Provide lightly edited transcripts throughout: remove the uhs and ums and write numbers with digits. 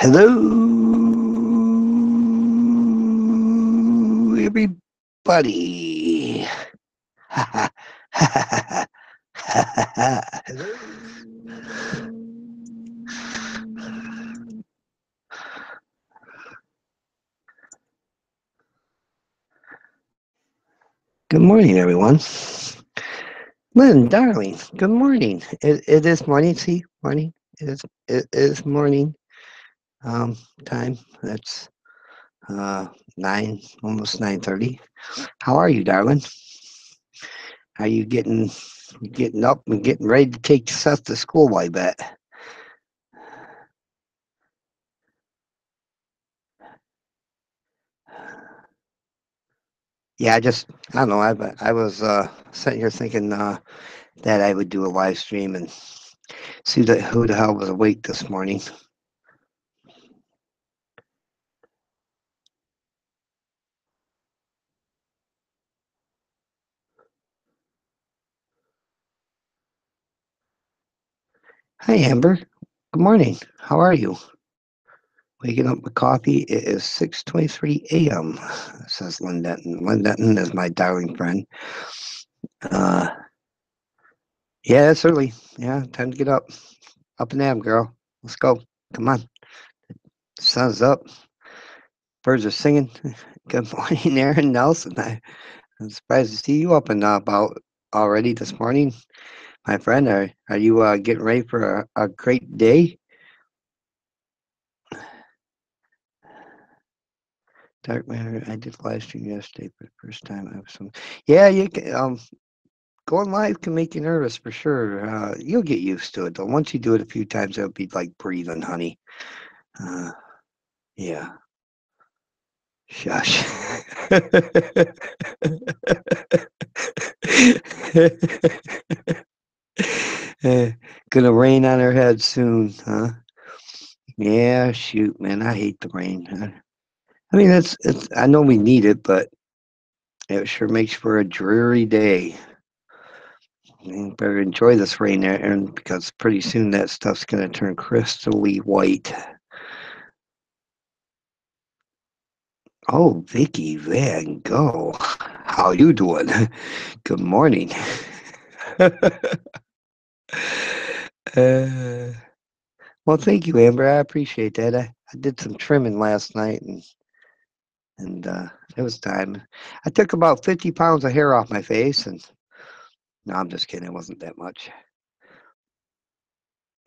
Hello, everybody. Hello. Good morning, everyone. Lynn, darling, good morning. It is morning. See, morning. It is morning. Time. That's 9, almost 9:30. How are you, darling? Are you getting up and getting ready to take Seth to school? I bet. Yeah, I don't know. I was sitting here thinking that I would do a live stream and see who the hell was awake this morning. Hi, Amber. Good morning. How are you? Waking up with coffee. It is 6:23 a.m. Says Lynn Denton. Lynn Denton is my darling friend. Uh, yeah, it's early. Yeah, time to get up. Up and at 'em, girl. Let's go. Come on. Sun's up. Birds are singing. Good morning, Aaron Nelson. I'm surprised to see you up and about already this morning, my friend. Are you getting ready for a great day? Dark matter. I did live stream yesterday for the first time. I was yeah. You can, going live can make you nervous for sure. You'll get used to it though. Once you do it a few times, it'll be like breathing, honey. Uh, yeah. Shush. Gonna rain on her head soon, huh? Yeah, shoot, man, I hate the rain. I mean, it's. I know we need it, but it sure makes for a dreary day. You better enjoy this rain, Aaron, because pretty soon that stuff's gonna turn crystally white. Oh, Vicky Van Gogh, how you doing? Good morning. uh, well, thank you, Amber. I appreciate that. I did some trimming last night, and it was time. I took about 50 pounds of hair off my face, and no, I'm just kidding. It wasn't that much.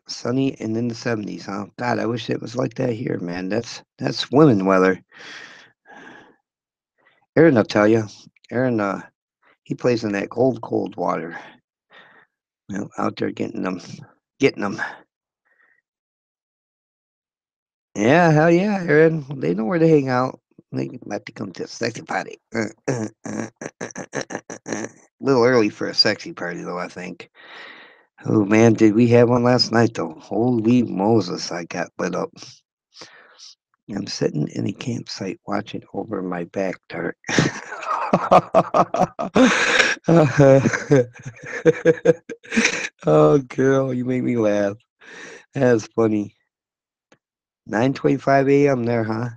Sunny and in the 70s, huh? God, I wish it was like that here, man. That's women weather. Aaron, I'll tell you. Aaron, he plays in that cold water. You know, out there getting them. Yeah, hell yeah, Aaron. They know where to hang out. They about to come to a sexy party. A little early for a sexy party, though, I think. Oh, man, did we have one last night, though? Holy Moses, I got lit up. I'm sitting in a campsite watching over my back, Tart. Oh, girl, you make me laugh. That's funny. 9:25 a.m. there, huh?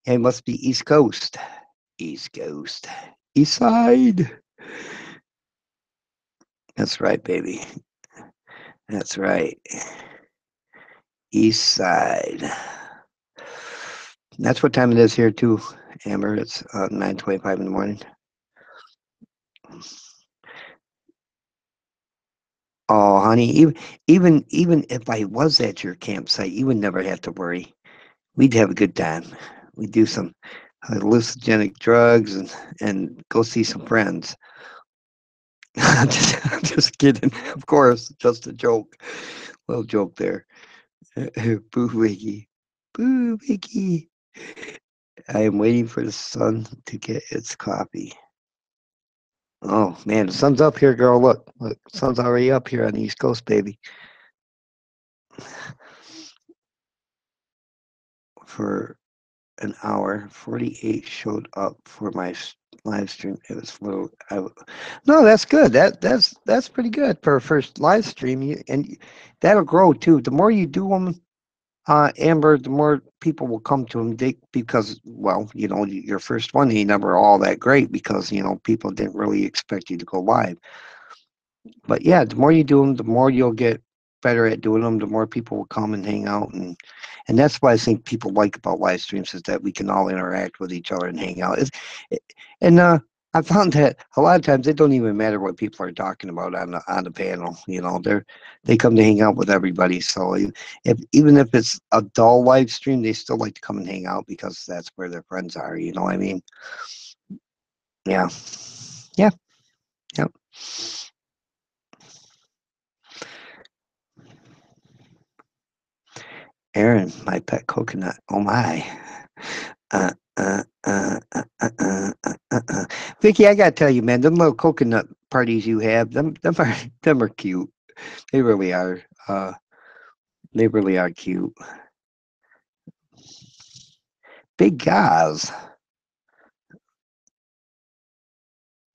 It must be East Coast. East Coast. East Side. That's right, baby. That's right. East Side. That's what time it is here too, Amber. It's 9:25 in the morning. Oh, honey, even if I was at your campsite, you would never have to worry. We'd have a good time. We'd do some hallucinogenic drugs and go see some friends. I'm just kidding. Of course, just a joke. Little joke there. Boo Wiggy. Boo Wiggy. I am waiting for the sun to get its coffee. Oh man, the sun's up here, girl. Look, sun's already up here on the East Coast, baby. For an hour, 48 showed up for my live stream. It was little. No, that's good. That's pretty good for a first live stream. And that'll grow too. The more you do them, Amber, the more people will come to them because, well, your first one ain't never all that great because, people didn't really expect you to go live. But yeah, the more you do them, the more you'll get better at doing them, the more people will come and hang out. And that's what I think people like about live streams is that we can all interact with each other and hang out. It, and I found that a lot of times it don't even matter what people are talking about on the panel. They come to hang out with everybody. So if even if it's a dull live stream, they still like to come and hang out because that's where their friends are. You know what I mean? Yeah, yeah, yeah. Aaron, my pet coconut. Oh my. Uh, Vicky, I gotta tell you, man, them little coconut parties you have, them are cute. They really are. They really are cute. Big guys.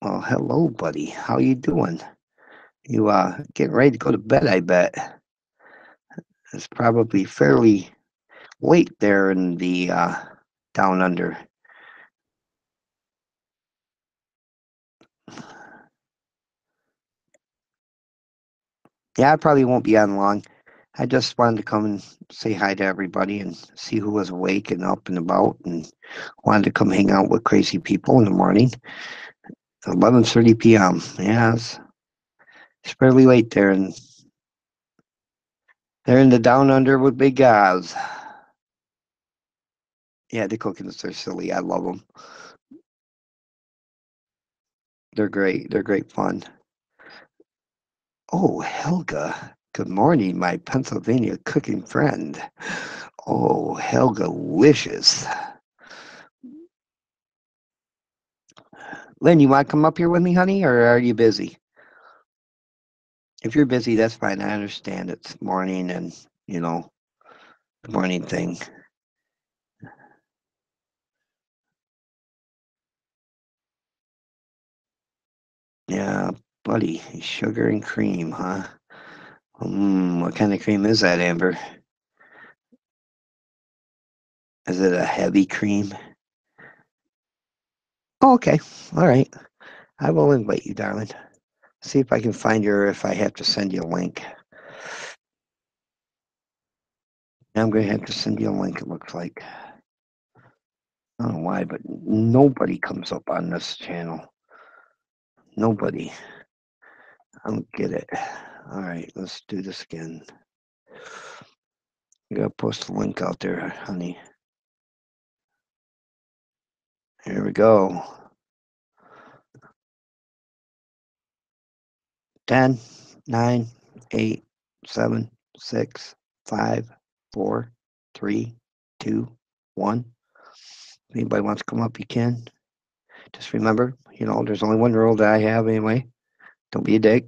Well, hello, buddy. How you doing? You getting ready to go to bed? I bet it's probably fairly late there in the down under. Yeah, I probably won't be on long. I just wanted to come and say hi to everybody and see who was awake and up and about, and wanted to come hang out with crazy people in the morning. 11:30 p.m. Yeah, it's fairly late there, and they're in the down under with big guys. Yeah, the coconuts are silly. I love them. They're great. They're great fun. Oh, Helga. Good morning, my Pennsylvania cooking friend. Oh, Helga wishes. Lynn, you want to come up here with me, honey, or are you busy? If you're busy, that's fine. I understand it's morning and, the morning thing. Yeah, buddy, sugar and cream, huh? What kind of cream is that, Amber? Is it a heavy cream? Oh, okay. All right. I will invite you, darling. See if I can find her if I have to send you a link. I'm going to have to send you a link, it looks like. I don't know why, but nobody comes up on this channel. Nobody. I don't get it. All right, let's do this again. I gotta post a link out there, honey. Here we go. 10, 9, 8, 7, 6, 5, 4, 3, 2, 1. If anybody wants to come up, you can. Just remember, there's only one rule that I have anyway. Don't be a dick.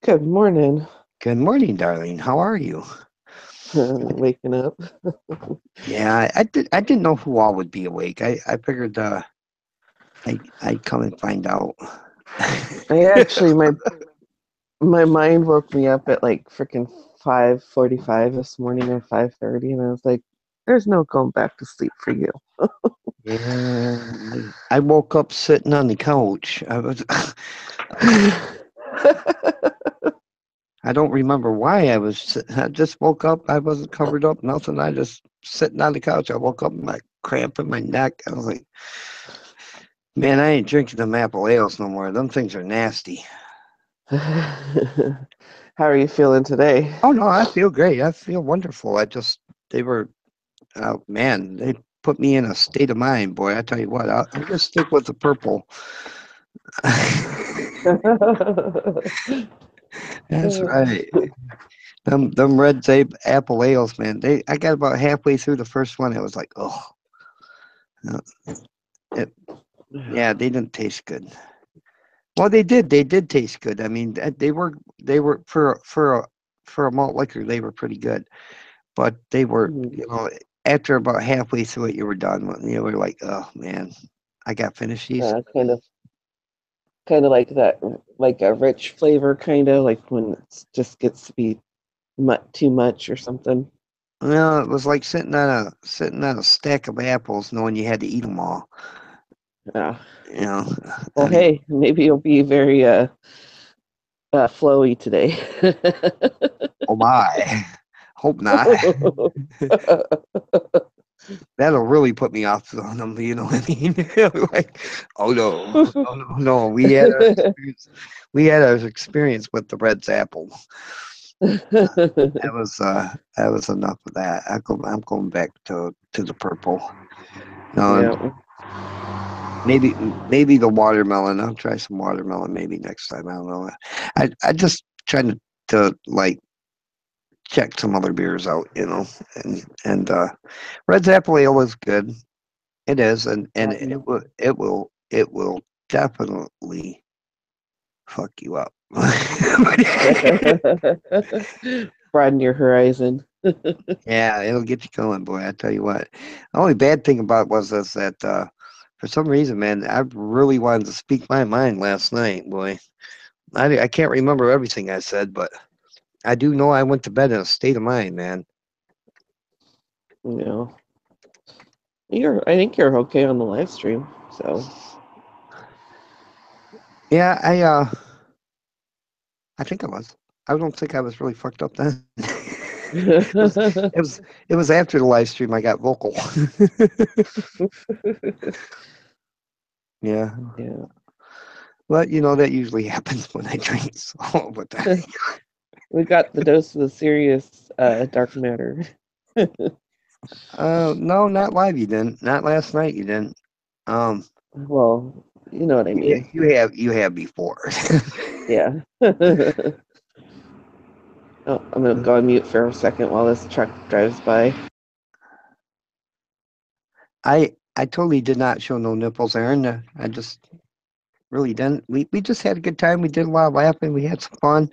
Good morning. Good morning, darling. How are you? Waking up. Yeah, I didn't know who all would be awake. I figured I'd come and find out. I actually my mind woke me up at like freaking 5:45 this morning or 5:30, and I was like, "There's no going back to sleep for you." Yeah, I woke up sitting on the couch. I don't remember why I just woke up. I wasn't covered up, nothing. I just sitting on the couch. I woke up, my cramp in my neck. I was like, man, I ain't drinking them apple ales no more. Them things are nasty. How are you feeling today? Oh no, I feel great. I feel wonderful. They were, man, they put me in a state of mind, boy. I tell you what, I'm gonna stick with the purple. That's right. Them red tape apple ales, man. I got about halfway through the first one. It was like, oh, uh, it, yeah, they didn't taste good. Well, they did. They did taste good. I mean, they were for a malt liquor. They were pretty good, but they were, Mhm. after about halfway through it, you were done. You were like, oh man, I got finished these. Kind of like that, like a rich flavor, kind of like when it just gets to be too much or something. Well, it was like sitting on a stack of apples, knowing you had to eat them all. Yeah. You know, Well, I mean, hey, maybe you'll be very flowy today. oh my, hope not. That'll really put me off on them. You know what I mean? Like, oh no, no, no, no. We had our experience. We had our experience with the Red's apple. That was enough of that. I'm going back to the purple. Yeah. Maybe the watermelon. I'll try some watermelon maybe next time. I don't know. I just trying to like check some other beers out, and Red's Apple Ale is good. It is, and it will definitely fuck you up. Broaden your horizon. Yeah, it'll get you going, boy. I tell you what. The only bad thing about it was is that for some reason, man, I really wanted to speak my mind last night, boy. I can't remember everything I said, but I do know I went to bed in a state of mind, man. You know, I think you're okay on the live stream. So Yeah, I think I was. I don't think I was really fucked up then. It was it was after the live stream I got vocal. Yeah. yeah. But that usually happens when I drink, so what the heck? We got the dose of the serious dark matter. No, not live you didn't. Not last night you didn't. Um Well, you know what I you, mean. you have before. Yeah. Oh, I'm gonna go on mute for a second while this truck drives by. I totally did not show no nipples, Aaron. I just really didn't. We just had a good time. We did a lot of laughing. We had some fun.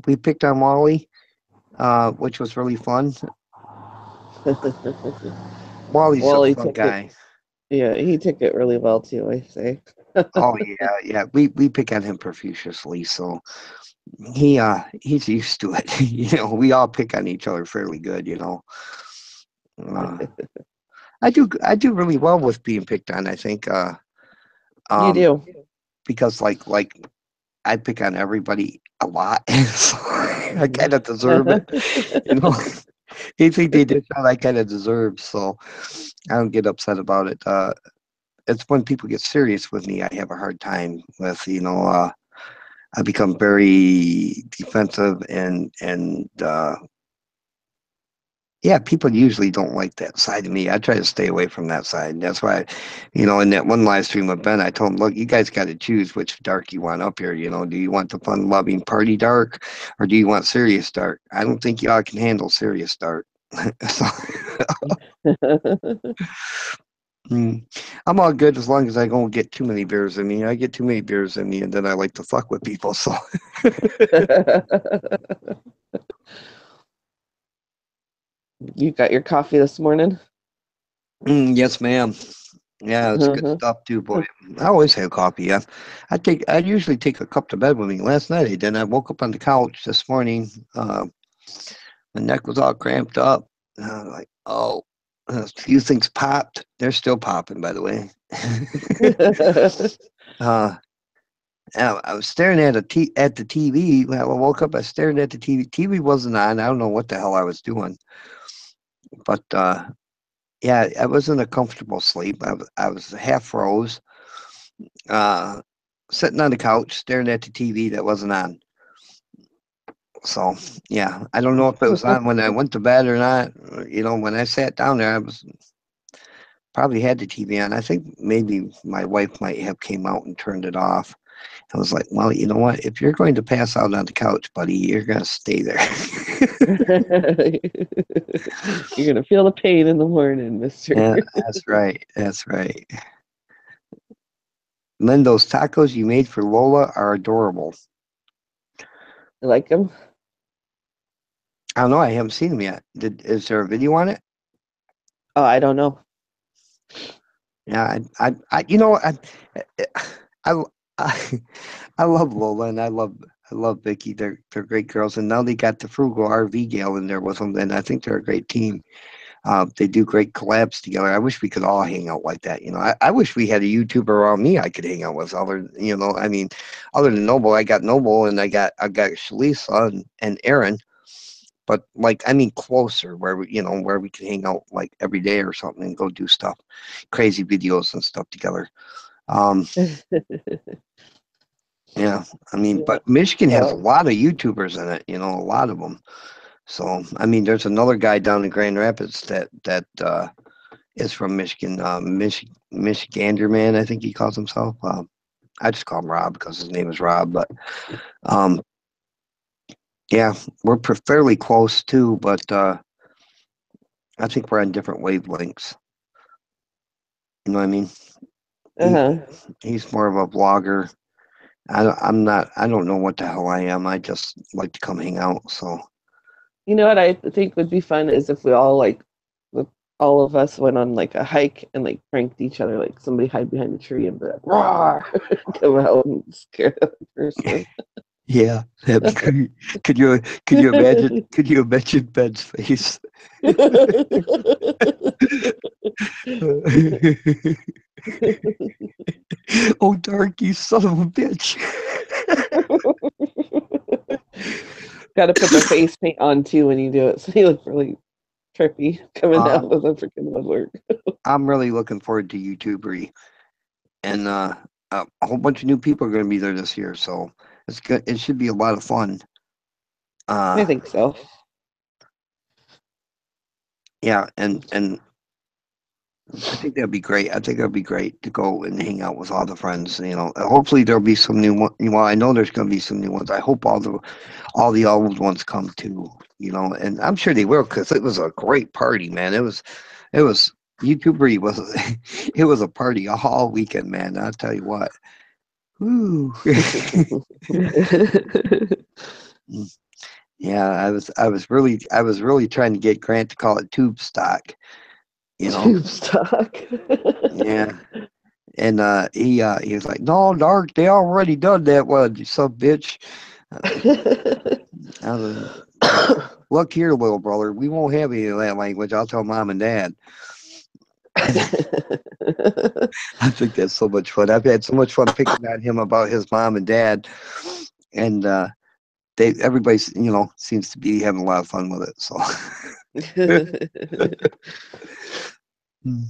We picked on Wally, which was really fun. Wally's a Well, he fun took it. guy. Yeah, he took it really well too, I say. Oh yeah, yeah. We pick on him profusely, so he's used to it. We all pick on each other fairly good. Uh, I do really well with being picked on. I think You um do. because like I pick on everybody a lot, so I kind of deserve it. You know, anything they did that I kind of deserve, so I don't get upset about it. It's when people get serious with me, I have a hard time with. I become very defensive and yeah, people usually don't like that side of me. I try to stay away from that side. That's why, in that one live stream with Ben, I told him, look, you guys got to choose which dark you want up here. Do you want the fun loving party dark or do you want serious dark? I don't think y'all can handle serious dark. So, mm, I'm all good as long as I don't get too many beers in me. I get too many beers in me and then I like to fuck with people. So, You got your coffee this morning? yes, ma'am. Yeah, it's good stuff too, boy. I always have coffee. Yeah, I usually take a cup to bed with me. Last night I didn't. I woke up on the couch this morning. My neck was all cramped up. And I was like, oh, a few things popped. They're still popping, by the way. uh, I was staring at the TV. When I woke up, I was staring at the TV. TV wasn't on. I don't know what the hell I was doing, but yeah, I was in a comfortable sleep. I was half froze. Uh, Sitting on the couch staring at the TV that wasn't on. So yeah, I don't know if it was on when I went to bed or not. When I sat down there, I was probably had the TV on. I think maybe my wife might have came out and turned it off. I was like, well, you know what? If you're going to pass out on the couch, buddy, you're gonna stay there. You're gonna feel the pain in the morning, mister. Yeah, that's right. That's right. Lynn, those tacos you made for Lola are adorable. You like them? I don't know. I haven't seen them yet. Is there a video on it? Oh, I don't know. Yeah, you know, I, I, I love Lola and I love Vicky. They're great girls, and now they got the Frugal RV gal in there with them, and I think they're a great team. They do great collabs together. I wish we could all hang out like that. You know, I wish we had a YouTuber around me I could hang out with. Other, you know, I mean, other than Noble, I got Noble and I got Shalisa and Aaron. But like, I mean, closer where we, you know, where we can hang out like every day or something and go do stuff, crazy videos and stuff together. Um, yeah, I mean, Yeah. but Michigan has a So, lot of YouTubers in it. You know, a lot of them. So I mean, there's another guy down in Grand Rapids that is from Michigan, Michigander man, I think he calls himself. I just call him Rob because his name is Rob. But um, yeah, we're fairly close too, but I think we're on different wavelengths. You know what I mean? He uh-huh. he's more of a vlogger. I'm not. I don't know what the hell I am. I just like to come hang out. So You know what I think would be fun is if we all like, if all of us went on like a hike and like pranked each other, like somebody hide behind a tree and be like, "Roar!" come out and scare the other person. yeah, that'd be great. Could you imagine? Could you imagine Ben's face? Oh, Dark, you son of a bitch. Got to put the face paint on too when you do it, so you look really trippy coming out Um, of the freaking woodwork. I'm really looking forward to YouTubery, and a whole bunch of new people are going to be there this year, so it's good. It should be a lot of fun. I Uh, think so. yeah, and I think that'd be great. I think it'd be great to go and hang out with all the friends. You know, hopefully there'll be some new one. Well, I know there's going to be some new ones. I hope all the old ones come too. You know, and I'm sure they will because it was a great party, man. It was YouTubery was it was a party all weekend, man. I'll tell you what. Woo. Yeah, I was really trying to get Grant to call it tube stock, you know. Tube stock. Yeah. And he was like, "No, Dark, they already done that one, you son of a bitch." I was like, "Look here, little brother, we won't have any of that language. I'll tell mom and dad." I think that's so much fun. I've had so much fun picking on him about his mom and dad, and they everybody's seems to be having a lot of fun with it. So, Mm,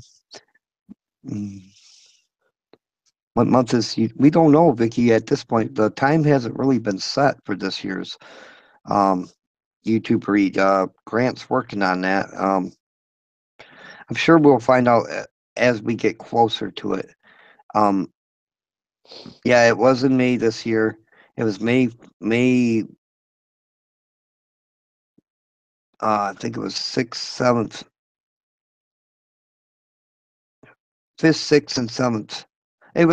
mm. What month is we don't know, Vicky, at this point. The time hasn't really been set for this year's um, YouTube read. Grant's working on that. I'm sure we'll find out as we get closer to it. Um, yeah, it was in May this year. It was May. I think it was 6th, 7th, 5th, 6th, and 7th. It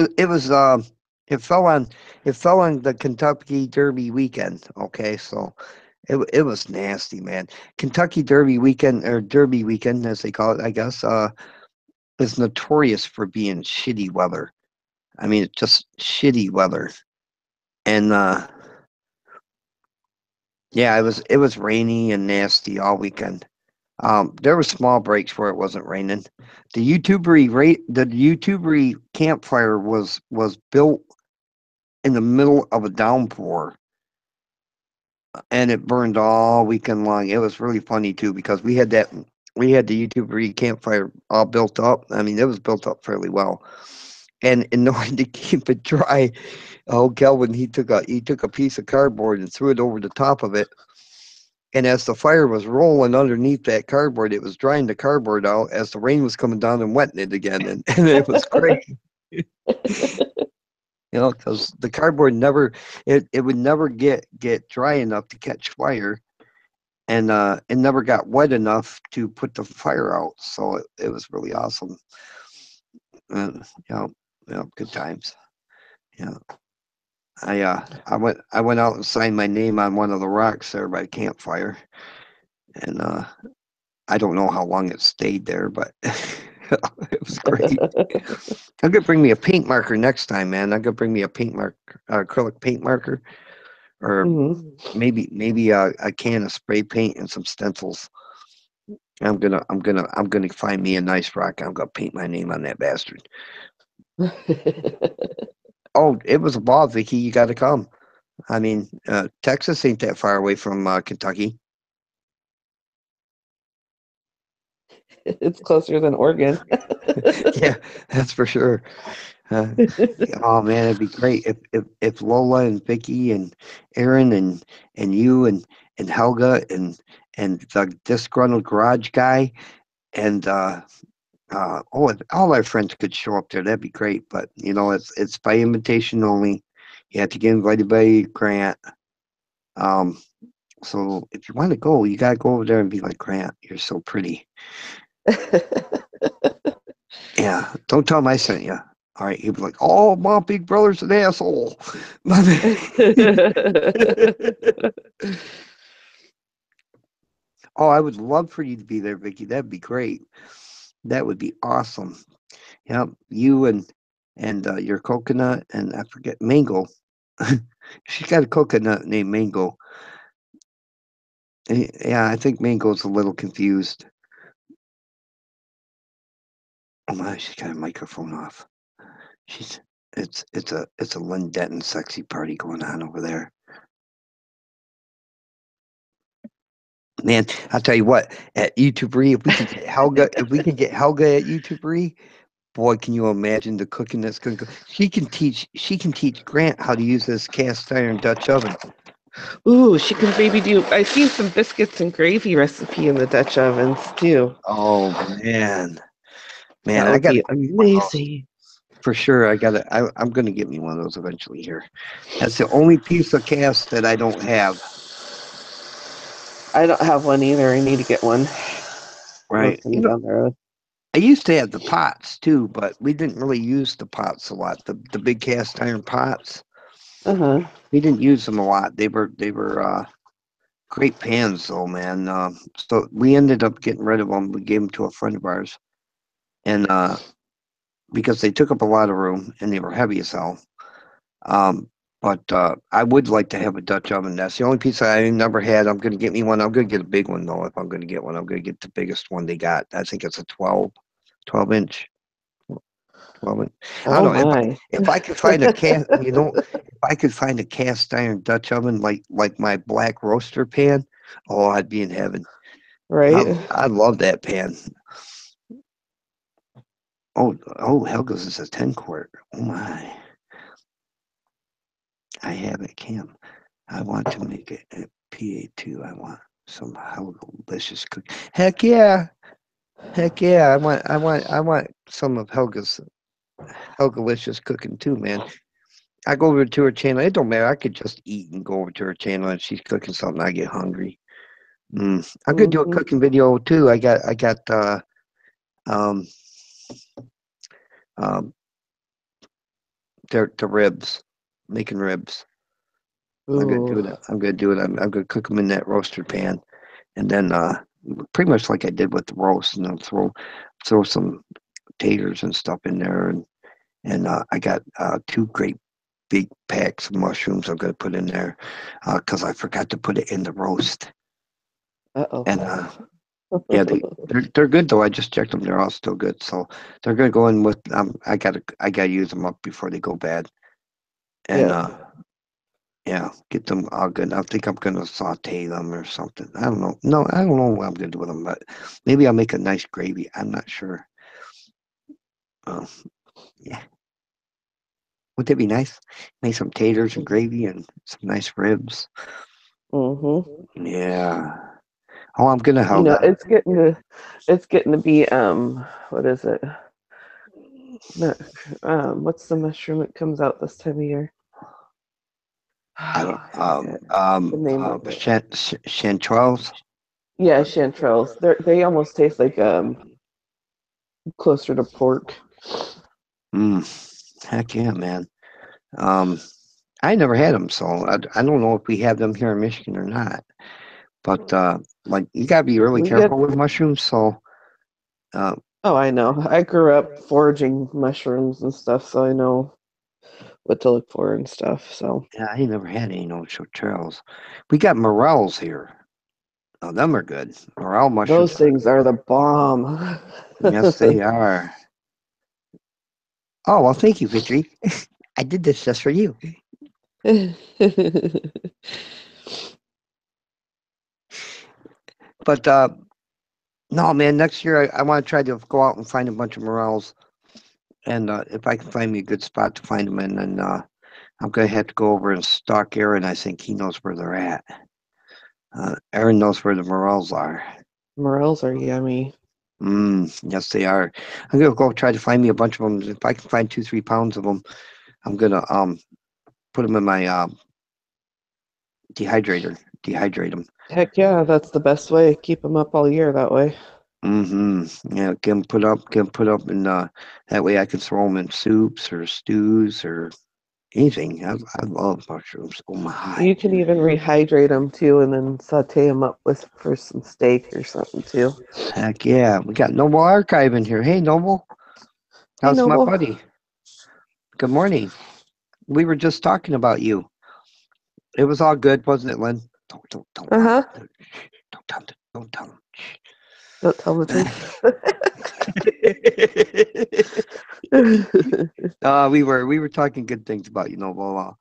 fell on the Kentucky Derby weekend. Okay, so it was nasty, man. Kentucky Derby weekend, or Derby weekend as they call it, I guess, is notorious for being shitty weather. I mean, it's just shitty weather. And yeah, it was rainy and nasty all weekend. There were small breaks where it wasn't raining. The YouTubery campfire was built in the middle of a downpour, and it burned all weekend long. It was really funny too because we had the YouTubery campfire all built up. I mean, it was built up fairly well, and in order to keep it dry, oh, Kelvin, he took a piece of cardboard and threw it over the top of it. And as the fire was rolling underneath that cardboard, it was drying the cardboard out as the rain was coming down and wetting it again. And it was great, because the cardboard it would never get dry enough to catch fire, and it never got wet enough to put the fire out. So it was really awesome. Uh, yeah, yeah, good times. Yeah. I went out and signed my name on one of the rocks there by the campfire, and I don't know how long it stayed there, but it was great. I'm gonna bring me a paint marker next time, man. I'm gonna bring me a paint marker, acrylic paint marker, or Mhm. maybe a can of spray paint and some stencils. I'm gonna find me a nice rock. I'm gonna paint my name on that bastard. Oh, it was a ball, Vicky. You got to come. I mean, Texas ain't that far away from Kentucky. It's closer than Oregon. Yeah, that's for sure. Uh, oh man, it'd be great if Lola and Vicky and Aaron and you and Helga and the disgruntled garage guy and if all our friends could show up there. That'd be great. But it's by invitation only. You have to get invited by Grant. Um, so if you want to go, you gotta go over there and be like, Grant, you're so pretty. Yeah, don't tell him I sent you. All right, he'd be like, "Oh, my big brother's an asshole." Oh, I would love for you to be there, Vicky. That'd be great. That would be awesome. Yeah, you and your coconut and I forget Mango. She's got a coconut named Mango. Yeah, I think Mango's a little confused. Oh my, she's got her microphone off. She's it's a Lynn Denton sexy party going on over there. Man, I'll tell you what, at YouTube, if we can get Helga at YouTube, boy, can you imagine the cooking that's gonna go? She can teach Grant how to use this cast iron Dutch oven. Ooh, she can maybe do. I've seen some biscuits and gravy recipe in the Dutch ovens too. Oh man, That I would gotta be get one of those amazing. for sure. I'm gonna get me one of those eventually here. That's the only piece of cast that I don't have. I don't have one either. I need to get one. Right. Looking down the road. I used to have the pots too, but we didn't really use the pots a lot. The big cast iron pots. Uh-huh. We didn't use them a lot. They were great pans though, man. So we ended up getting rid of them. We gave them to a friend of ours, and because they took up a lot of room and they were heavy as hell. Um, but I would like to have a Dutch oven. That's the only piece I never had. I'm gonna get me one. I'm gonna get a big one though. If I'm gonna get one, I'm gonna get the biggest one they got. I think it's a 12 inch. 12 inch. I don't Oh know my. if I could find a if I could find a cast iron Dutch oven like my black roaster pan, oh, I'd be in heaven. Right? I love that pan. Oh, Helga's is a 10 quart. Oh my, I have it, Cam. I want to make it a PA2. I want some Helga delicious cook. Heck yeah. I want some of Helgalicious cooking too, man. I go over to her channel. It don't matter. I could just eat and go over to her channel and she's cooking something. I get hungry. I'm gonna do a Hmm. cooking video too. I got um um the ribs, making ribs. I'm gonna Ooh. do it. I'm gonna do it. I'm gonna cook them in that roaster pan, and then pretty much like I did with the roast, and then throw some taters and stuff in there, and I got two great big packs of mushrooms I'm gonna put in there because I forgot to put it in the roast. Uh-oh. And yeah, they're good though. I just checked them; they're all still good. So they're gonna go in with. I gotta use them up before they go bad. And Yeah. yeah, get them all good. I think I'm gonna saute them or something. I don't know. No, I don't know what I'm gonna do with them, but maybe I'll make a nice gravy. I'm not sure. Um, yeah, would that be nice? Make some taters and gravy and some nice ribs. Hmm. Yeah. Oh, I'm gonna You know, Helga. it's getting to be what is it? No, what's the mushroom that comes out this time of year? I don't. I forget the name of it. Chanterelles. Yeah, chanterelles. They almost taste like closer to pork. Mm, heck yeah, man. Um, I never had them, so I don't know if we have them here in Michigan or not. But like you gotta be really We get. careful with mushrooms. So uh, Oh, I know. I grew up foraging mushrooms and stuff, so I know what to look for and stuff. So yeah, I ain't never had any no trails. We got morels here. Oh, them are good. Morel mushrooms. those things are the bomb. Yes, they are. Oh well, thank you, Victory. I did this just for you. But no, man. Next year, I want to try to go out and find a bunch of morels, and if I can find me a good spot to find them in, then I'm gonna have to go over and stalk Aaron. I think he knows where they're at. Aaron knows where the morels are. Morels are yummy. Yes, they are. I'm gonna go try to find me a bunch of them. If I can find 2-3 pounds of them, I'm gonna put them in my dehydrate them. Heck yeah, that's the best way. Keep them up all year that way. Yeah, get 'em put up, and that way I can throw them in soups or stews or anything. I love mushrooms. Oh my! You can even rehydrate them too, and then saute them up with for some steak or something too. Heck yeah, we got Noble Archive in here. Hey, Noble, Hey, how's my Noble. buddy? Good morning. We were just talking about you. It was all good, wasn't it, Lynn? Don't Uh tell huh. him. Don't tell him. Don't tell him. Don't tell the truth. We were talking good things about you, Noble.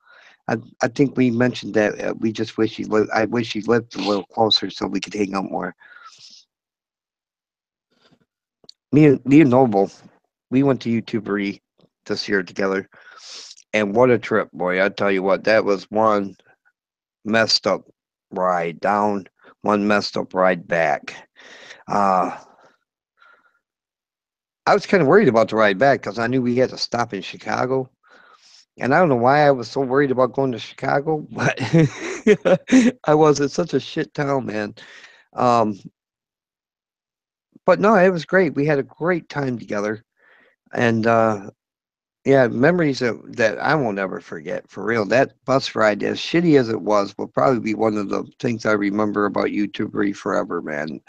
I think we mentioned that we just wish he lived. I wish he lived a little closer so we could hang out more. Me and Noble, we went to YouTubery this year together, and what a trip, boy! I tell you what, that was one messed up ride down, one messed up ride back. Uh, I was kind of worried about the ride back because I knew we had to stop in Chicago. And I don't know why I was so worried about going to Chicago, but I was. It's such a shit town, man. Um, but no, it was great. We had a great time together. And yeah, memories that I won't ever forget, for real. That bus ride, as shitty as it was, will probably be one of the things I remember about YouTubery forever, man.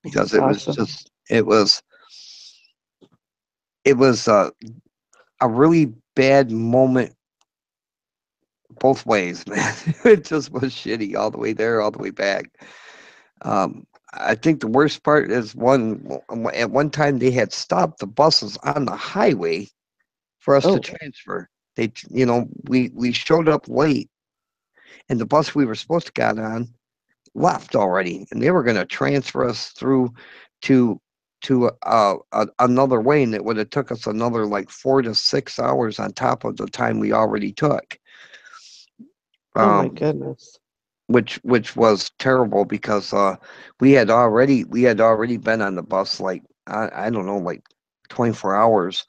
Because That's it was awesome. just, it was a really bad moment both ways, man. It just was shitty all the way there, all the way back. I think the worst part is at one time they had stopped the buses on the highway for us to Oh, transfer. We showed up late, and the bus we were supposed to get on left already, and they were going to transfer us through to another way, and it would have took us another like 4 to 6 hours on top of the time we already took. oh my Um, goodness. which was terrible because we had already been on the bus like I don't know, like 24 hours,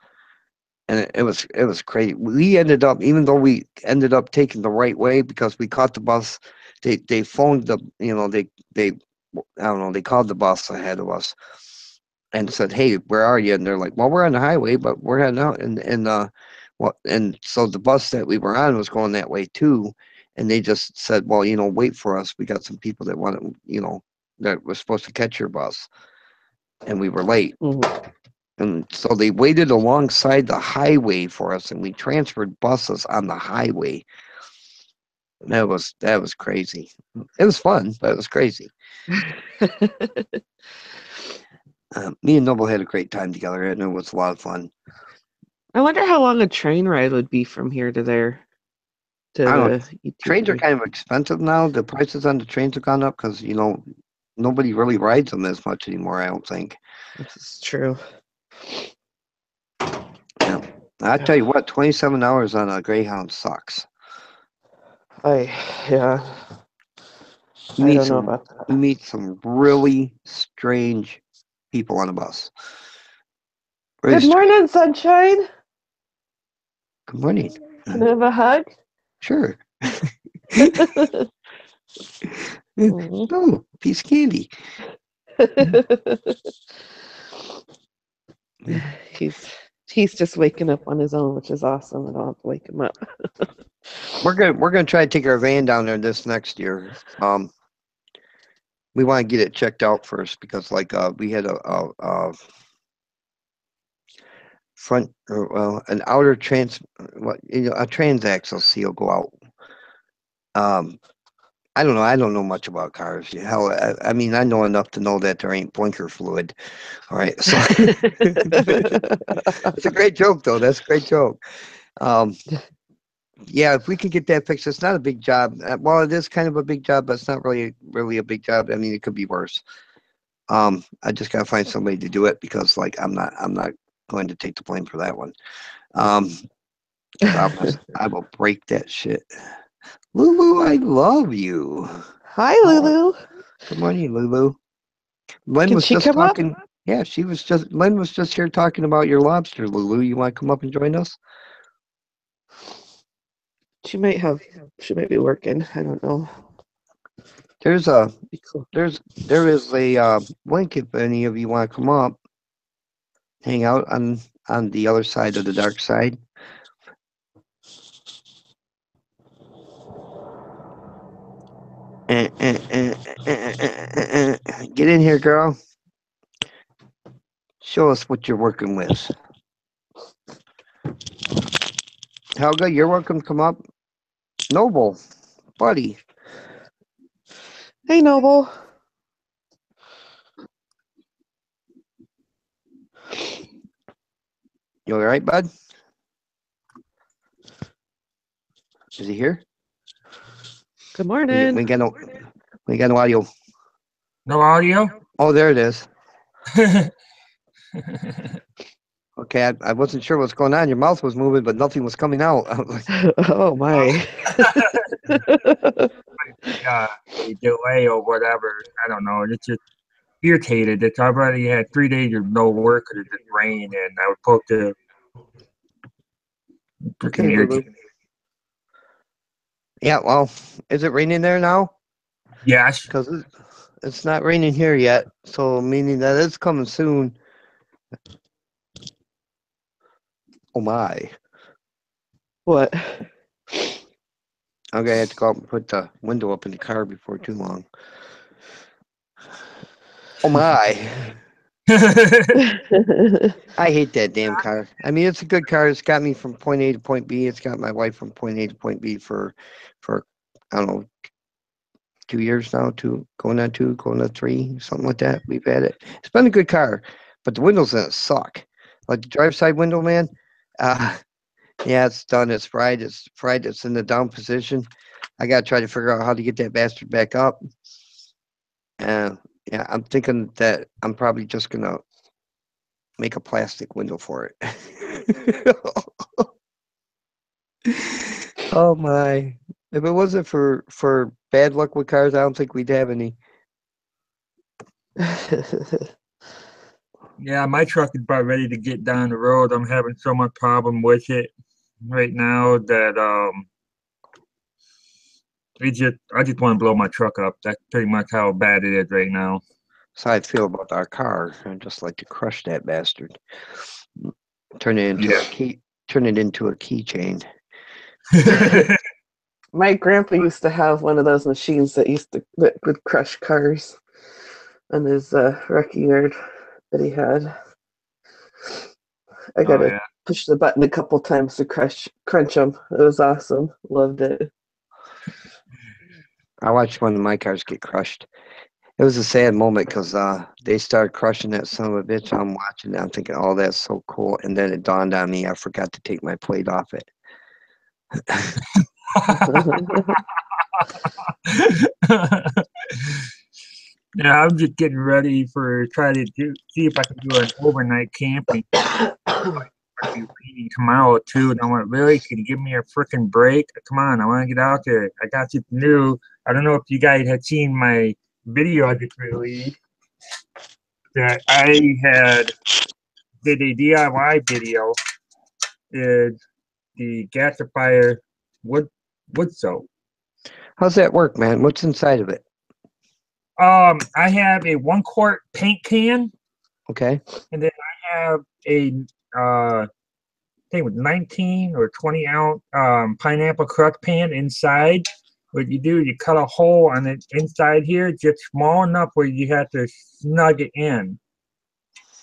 and it was crazy. We ended up, even though we ended up taking the right way because we caught the bus, they phoned the, they I don't know, they called the bus ahead of us and said, "Hey, where are you?" And they're like, "Well, we're on the highway, but we're heading out." And so the bus that we were on was going that way too, and they just said, "Well, wait for us. We got some people that want to, that was supposed to catch your bus, and we were late." Mhm. And so they waited alongside the highway for us, and we transferred buses on the highway. That was crazy. It was fun, but it was crazy. Me and Noble had a great time together, and it was a lot of fun. I wonder how long a train ride would be from here to there to I don't know. the Trains are YouTubery. kind of expensive now. The prices on the trains have gone up because nobody really rides them as much anymore. I don't think. This is true. Yeah. I tell you what, 27 hours on a Greyhound sucks. I yeah. You I meet don't know some about you that. meet some really strange people on a bus. Really Good strange. morning, sunshine. Good morning. Can I have a hug? Sure. Mhm. Oh, piece of candy. he's he's just waking up on his own, which is awesome. I don't have to wake him up. We're gonna try to take our van down there this next year. we want to get it checked out first because like we had a front or well an outer a transaxle seal go out. I don't know. I don't know much about cars. Hell, I mean, I know enough to know that there ain't blinker fluid. All right, so it's a great joke though. That's a great joke. Um, yeah, if we could get that fixed, it's not a big job. Well, it is kind of a big job, but it's not really a big job. I mean, it could be worse. I just gotta find somebody to do it because like I'm not going to take the blame for that one. Um, because I will break that shit. Lulu, I love you. Hi, Oh, Lulu. good morning, Lulu. Lynn Can was she just come up? talking. Yeah, Lynn was just here talking about your lobster, Lulu. You want to come up and join us? She might be working. I don't know. There's Be cool. there is a link if any of you want to come up, hang out on the other side of the dark side. Get in here, girl. Show us what you're working with. Helga, you're welcome to come up. Noble, buddy. Hey, Noble. You all right, bud? Is he here? Good morning. We got no audio. No audio? Oh, there it is. Okay, I wasn't sure what's going on. Your mouth was moving, but nothing was coming out. I was like, Oh my. A delay or whatever. I don't know. It's just irritated. It's I've already had 3 days of no work because it just rained, and I was supposed to okay, freaking Lulu. irritate. Yeah, well, is it raining there now? Yes. Because it's not raining here yet, so meaning that it's coming soon. Oh my. What? I'm gonna have to go out and put the window up in the car before too long. Oh my. I hate that damn car. I mean, it's a good car. It's got me from point A to point B. It's got my wife from point A to point B for I don't know, 2 years now, going on 3, something like that. We've had it. It's been a good car, but the windows in it suck. Like the drive side window, man. Yeah, it's done. It's fried. It's in the down position. I gotta try to figure out how to get that bastard back up. Yeah, I'm thinking that I'm probably just gonna make a plastic window for it. Oh my. If it wasn't for bad luck with cars, I don't think we'd have any. Yeah, my truck is about ready to get down the road. I'm having so much problem with it right now that I just want to blow my truck up. That's pretty much how bad it is right now. That's how I feel about our car. I'd just like to crush that bastard. Turn it into Yeah. a key. Turn it into a keychain. My grandpa used to have one of those machines that would crush cars on his wrecking yard that he had. I gotta yeah. push the button a couple times to crunch them. It was awesome. Loved it. I watched one of my cars get crushed. It was a sad moment because they started crushing that son of a bitch. I'm watching it. I'm thinking, oh, that's so cool. And then it dawned on me I forgot to take my plate off it. Yeah, I'm just getting ready for try to see if I can do an overnight camping. It'll be raining tomorrow too, and I went, really? Can you give me a freaking break? Come on, I want to get out there. I got something new. I don't know if you guys had seen my video I just released. That I did a DIY video. Is the gasifier wood soap. How's that work, man? What's inside of it? I have a 1 quart paint can, Okay. and then I have a I think it was 19 or 20 ounce pineapple crush pan inside, what you do, you cut a hole on the inside here, just small enough where you have to snug it in.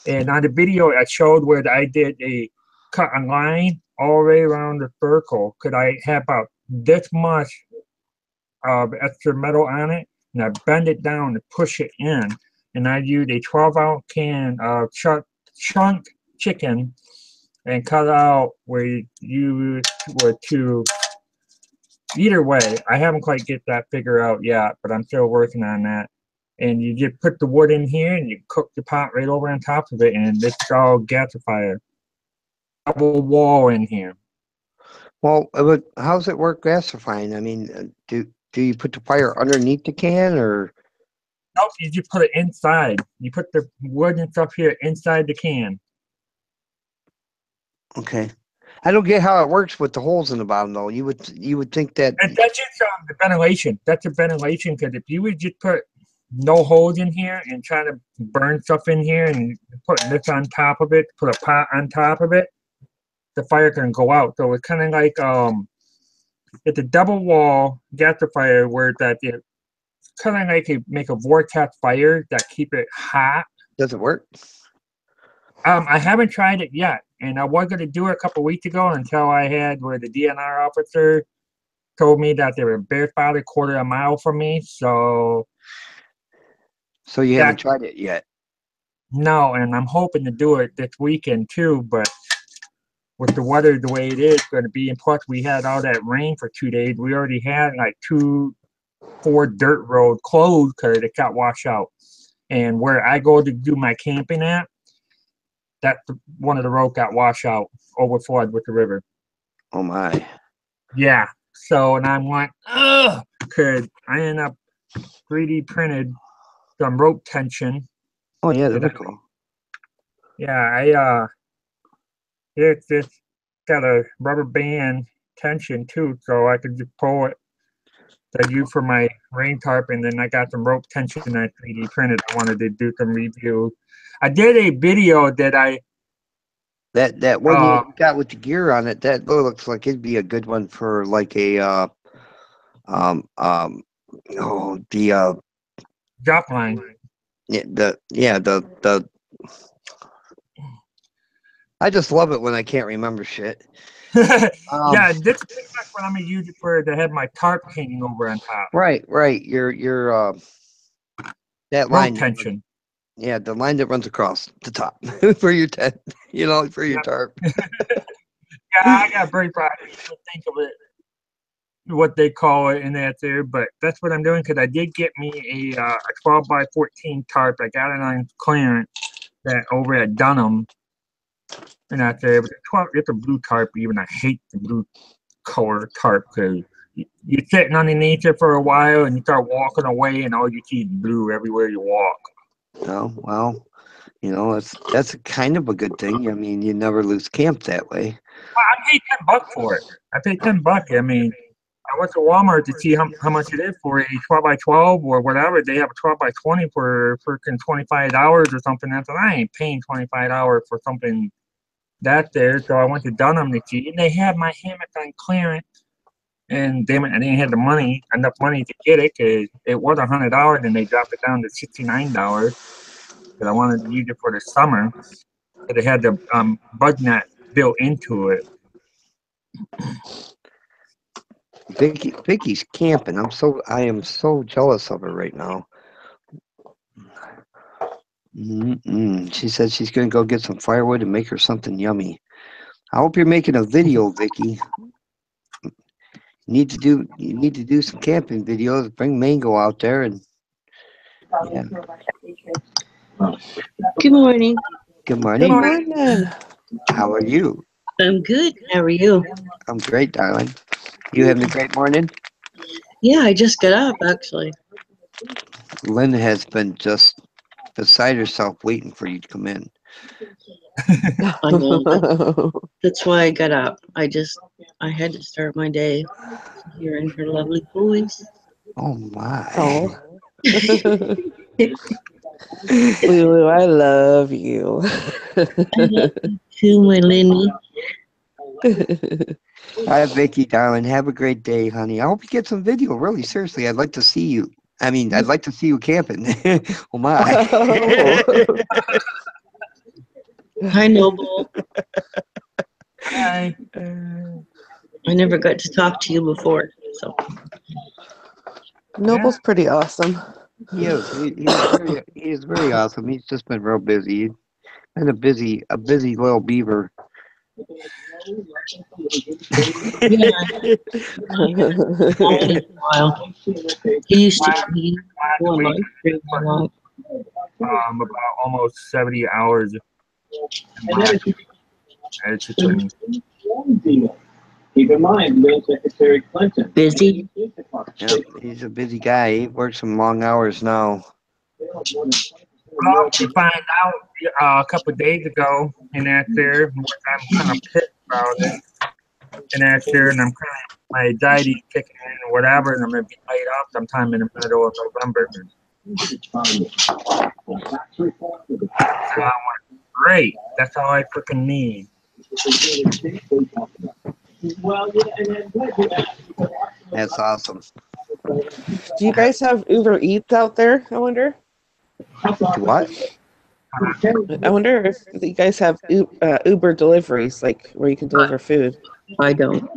And on the video, I showed where I did cut a line all the way around the circle. Could I have about this much of extra metal on it, and I bend it down to push it in. And I used a 12-ounce can of chunk chicken and cut out where you were to. Either way, I haven't quite get that figure out yet, but I'm still working on that. And you just put the wood in here and you cook the pot right over on top of it, and it's all gasifier. Double wall in here. Well, how's it work gasifying? I mean, do you put the fire underneath the can, or? Nope, you just put it inside. You put the wood and stuff here inside the can. Okay. I don't get how it works with the holes in the bottom, though. You would think that. And that's just the ventilation. That's the ventilation, because if you would just put no holes in here and try to burn stuff in here and put this on top of it, put a pot on top of it, the fire can go out. So it's kind of like it's a double wall gasifier where that it kind of like make a vortex fire that keep it hot. Does it work? I haven't tried it yet, and I was going to do it a couple weeks ago until I had where the DNR officer told me that they were about a quarter of a mile from me. So you haven't tried it yet? No, and I'm hoping to do it this weekend too, but with the weather the way it is going to be, and plus we had all that rain for 2 days, we already had like 4 dirt road closed because it got washed out. And where I go to do my camping at, that one of the roads got washed out, overflowed with the river. Oh my. Yeah. So, and I'm like, ugh, because I ended up 3D printed some rope tension. Oh yeah, that's cool. Yeah, it's just got a rubber band tension too, so I could just pull it that I use for my rain tarp, and then I got some rope tension I 3D printed. I wanted to do some reviews. I did a video that I that one you got with the gear on it, that looks like it'd be a good one for like a drop line. The I just love it when I can't remember shit. Yeah, this is what I'm gonna use it for, to have my tarp hanging over on top. Right. Your that line rope tension. Yeah, the line that runs across the top for your tent, for your tarp. Yeah, I got very proud. I don't think of it, what they call it in that there, but that's what I'm doing, because I did get me a 12 by 14 tarp. I got it on clearance that over at Dunham, and that's there. But it's a blue tarp. Even I hate the blue color tarp, because you're sitting underneath it for a while and you start walking away, and all you see is blue everywhere you walk. Oh well, that's a kind of a good thing. I mean, you never lose camp that way. Well, I paid $10 for it. I paid $10. I mean, I went to Walmart to see how much it is for a 12 by 12 or whatever. They have a 12 by 20 for freaking $25 or something. I thought, I ain't paying $25 for something that there. So I went to Dunham to see, and they had my hammock on clearance. And damn it, I didn't have enough money to get it, because it was $100, and they dropped it down to $69 because I wanted to use it for the summer. But it had the bug net built into it. Vicky's camping. I am so jealous of her right now. She said she's gonna go get some firewood and make her something yummy. I hope you're making a video, Vicky. You need to do some camping videos. Bring Mango out there and. Yeah. Good morning. Good morning. Good morning. How are you? I'm good. How are you? I'm great, darling. You having a great morning? Yeah, I just got up, actually. Lynn has been just beside herself waiting for you to come in. I know. That's why I got up. I had to start my day hearing her lovely voice. Oh my. Oh. Lulu, I love you. I love you too, my Lenny. Hi, Vicky, darling. Have a great day, honey. I hope you get some video. Really, seriously, I'd like to see you. I mean, I'd like to see you camping. Oh my. Hi, Noble. Hi. I never got to talk to you before, so Noble's pretty awesome. He is. He is very awesome. He's just been real busy. And a busy little beaver. yeah. Only a while. He used to go on live stream a lot. About almost 70 hours. It's just been Keep in mind, Maine Secretary Clinton. Busy? Yep, he's a busy guy. He works some long hours now. well, to find out a couple of days ago, and after, I'm kind of pissed about it. And after, and I'm kind of, my anxiety kicking in or whatever, and I'm going to be laid off sometime in the middle of November. So I want, great, that's all I freaking need. That's awesome. Do you guys have Uber Eats out there? I wonder. What? I wonder if you guys have Uber deliveries, like where you can deliver food. I don't.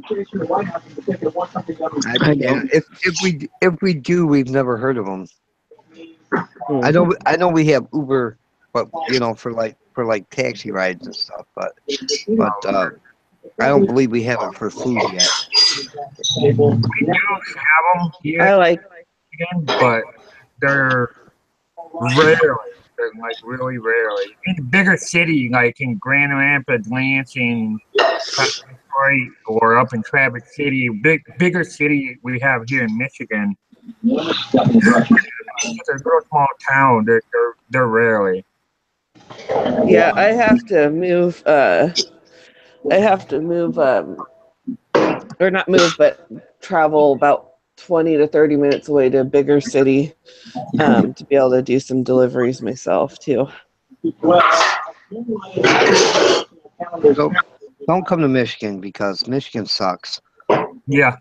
Yeah, if we do, we've never heard of them. I know we have Uber, but you know, for like taxi rides and stuff. But I don't believe we have it for food yet. We do have them here, I like. but they're rarely. They're like really rarely. In a bigger city, like in Grand Rapids, Lansing, Detroit, or up in Traverse City, bigger city we have here in Michigan. It's a real small town. They're rarely. Yeah, I have to move. Or not move, but travel about 20 to 30 minutes away to a bigger city to be able to do some deliveries myself too. So don't come to Michigan because Michigan sucks. Yeah.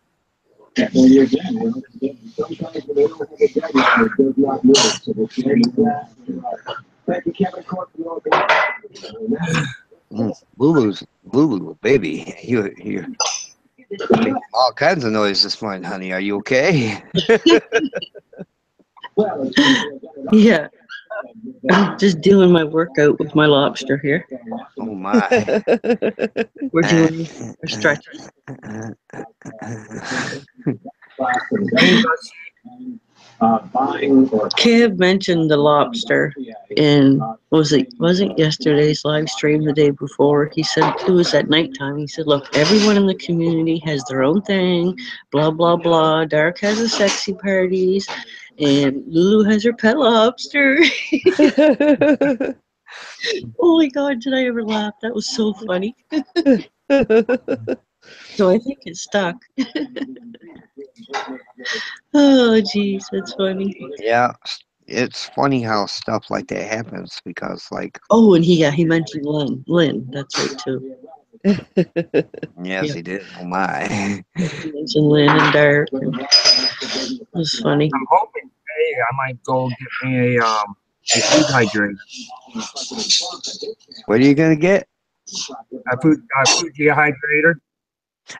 Lulu, baby, you making all kinds of noise this morning, honey. Are you okay? Yeah. I'm just doing my workout with my lobster here. Oh my. We're doing a stretch. Kev mentioned the lobster in was it yesterday's live stream, the day before. He said it was at nighttime. He said, look, everyone in the community has their own thing, blah blah blah. Dark has a sexy parties and Lulu has her pet lobster. Oh my god, did I ever laugh? That was so funny. So I think it stuck. Oh geez, that's funny. Yeah, it's funny how stuff like that happens because, like, Oh, and he mentioned Lynn, that's right too. yes, he did. Oh my. He mentioned Lynn and Dark. It was funny. I'm hoping today I might go get me a food hydrate. What are you gonna get? A food dehydrator.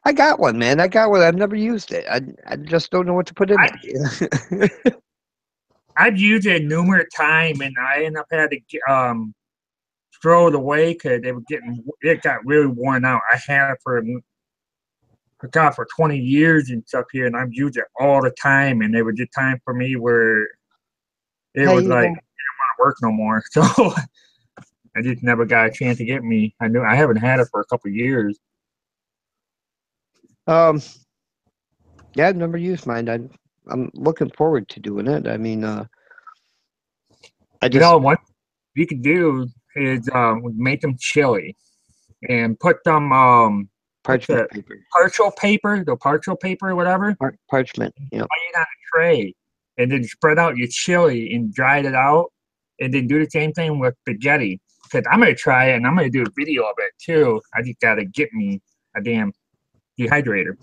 I got one, man. I got one. I've never used it. I just don't know what to put in it. I've used it numerous times, and I ended up having to throw it away because it got really worn out. I had it for 20 years and stuff here, and I've used it all the time, and there was just time for me where it was like, I didn't want to work no more. So I just never got a chance to get me. I haven't had it for a couple of years. Yeah, I've never used mine. I'm looking forward to doing it. I mean, What you could do is make them chili and put them parchment paper. Parchment paper, whatever. Parchment. Yeah. Lay it on a tray, and then spread out your chili and dry it out, and then do the same thing with spaghetti. Because I'm gonna try it and I'm gonna do a video of it too. I just gotta get me a damn dehydrator.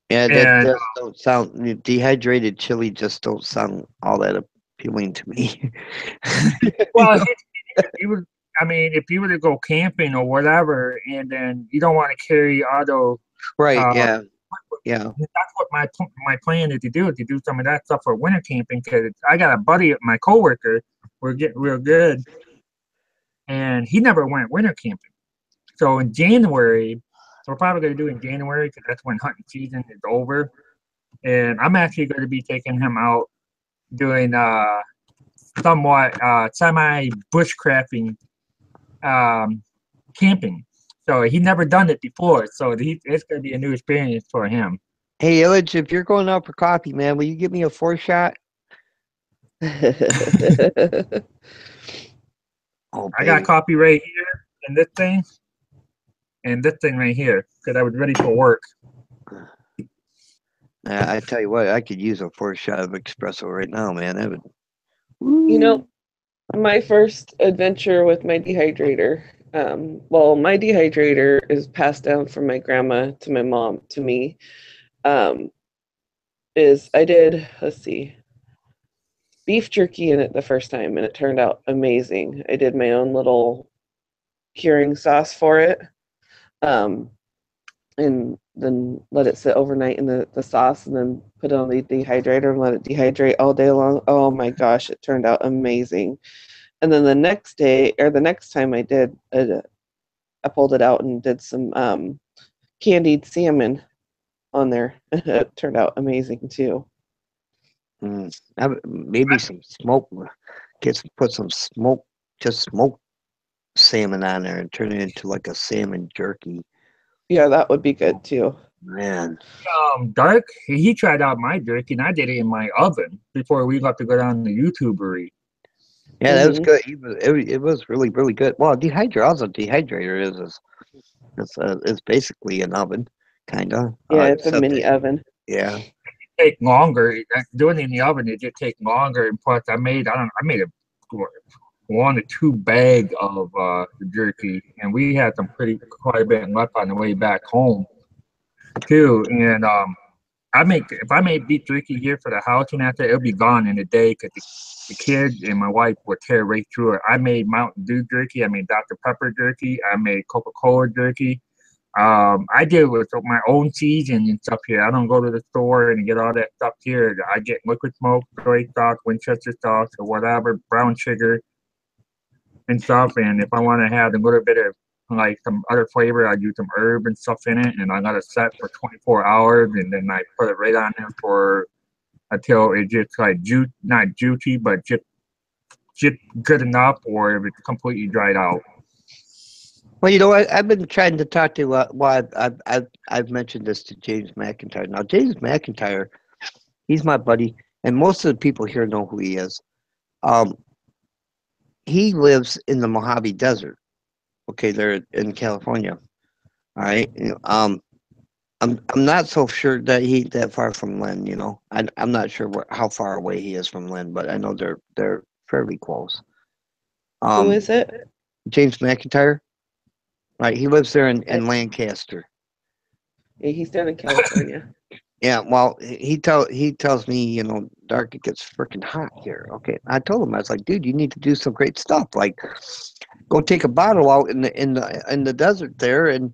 Yeah, that And just don't sound dehydrated chili. Just don't sound all that appealing to me. well, if you would, I mean, if you were to go camping or whatever, and then you don't want to carry auto, Right? uh, Yeah. Yeah. that's what my plan is to do some of that stuff for winter camping. Because I got a buddy, my coworker, we're getting real good, and he never went winter camping. So in January, we're probably going to do it in January because that's when hunting season is over. And I'm actually going to be taking him out doing somewhat semi bushcrafting camping. So he never done it before, so it's going to be a new experience for him. Hey, Illich, if you're going out for coffee, man, will you give me a 4-shot? Oh, I got baby. coffee right here and this thing right here because I was ready for work. I tell you what, I could use a 4-shot of espresso right now, man. That would. You know, my first adventure with my dehydrator. Well, my dehydrator is passed down from my grandma to my mom to me. Is I did, let's see, beef jerky in it the first time, and it turned out amazing. I did my own little curing sauce for it, and then let it sit overnight in the sauce, and then put it on the dehydrator and let it dehydrate all day long. Oh my gosh, it turned out amazing. And then the next day, or the next time I did, I pulled it out and did some candied salmon on there. It turned out amazing too. Maybe some smoke. Put some smoke, just smoked salmon on there and turn it into like a salmon jerky. Yeah, that would be good too. Man. Dark, he tried out my jerky, and I did it in my oven before we got to go down the YouTubery. Yeah, that was good. It was really, really good. Well, dehydrator is basically an oven, kind of. Yeah, it's a mini oven. Yeah. Take longer doing it in the oven. It did take longer, and plus I made a 1 or 2 bag of jerky, and we had quite a bit left on the way back home too. And if I made beef jerky here for the house and after, it'll be gone in a day because the kids and my wife will tear right through it. I made Mountain Dew jerky. I made Dr. Pepper jerky. I made Coca-Cola jerky. I did it with my own seasoning and stuff here. I don't go to the store and get all that stuff here. I get liquid smoke, soy sauce, Winchester sauce, or whatever, brown sugar and stuff. And if I want to have a little bit of like some other flavor, I do some herb and stuff in it, and I got it set for 24 hours, and then I put it right on there until it just like not juicy, but just good enough, or if it's completely dried out. Well, you know, I've been trying to talk to. I've mentioned this to James McIntyre. Now, James McIntyre, he's my buddy, and most of the people here know who he is. He lives in the Mojave Desert. Okay, they're in California. All right. I'm not so sure that he's that far from Lynn. You know, I'm not sure how far away he is from Lynn, but I know they're fairly close. Who is it? James McIntyre. Right, he lives there in Lancaster. Yeah, he's down in California. Yeah, well, he tells me, you know, Dark, it gets freaking hot here. Okay, I told him, I was like, dude, you need to do some great stuff. Like, go take a bottle out in the desert there and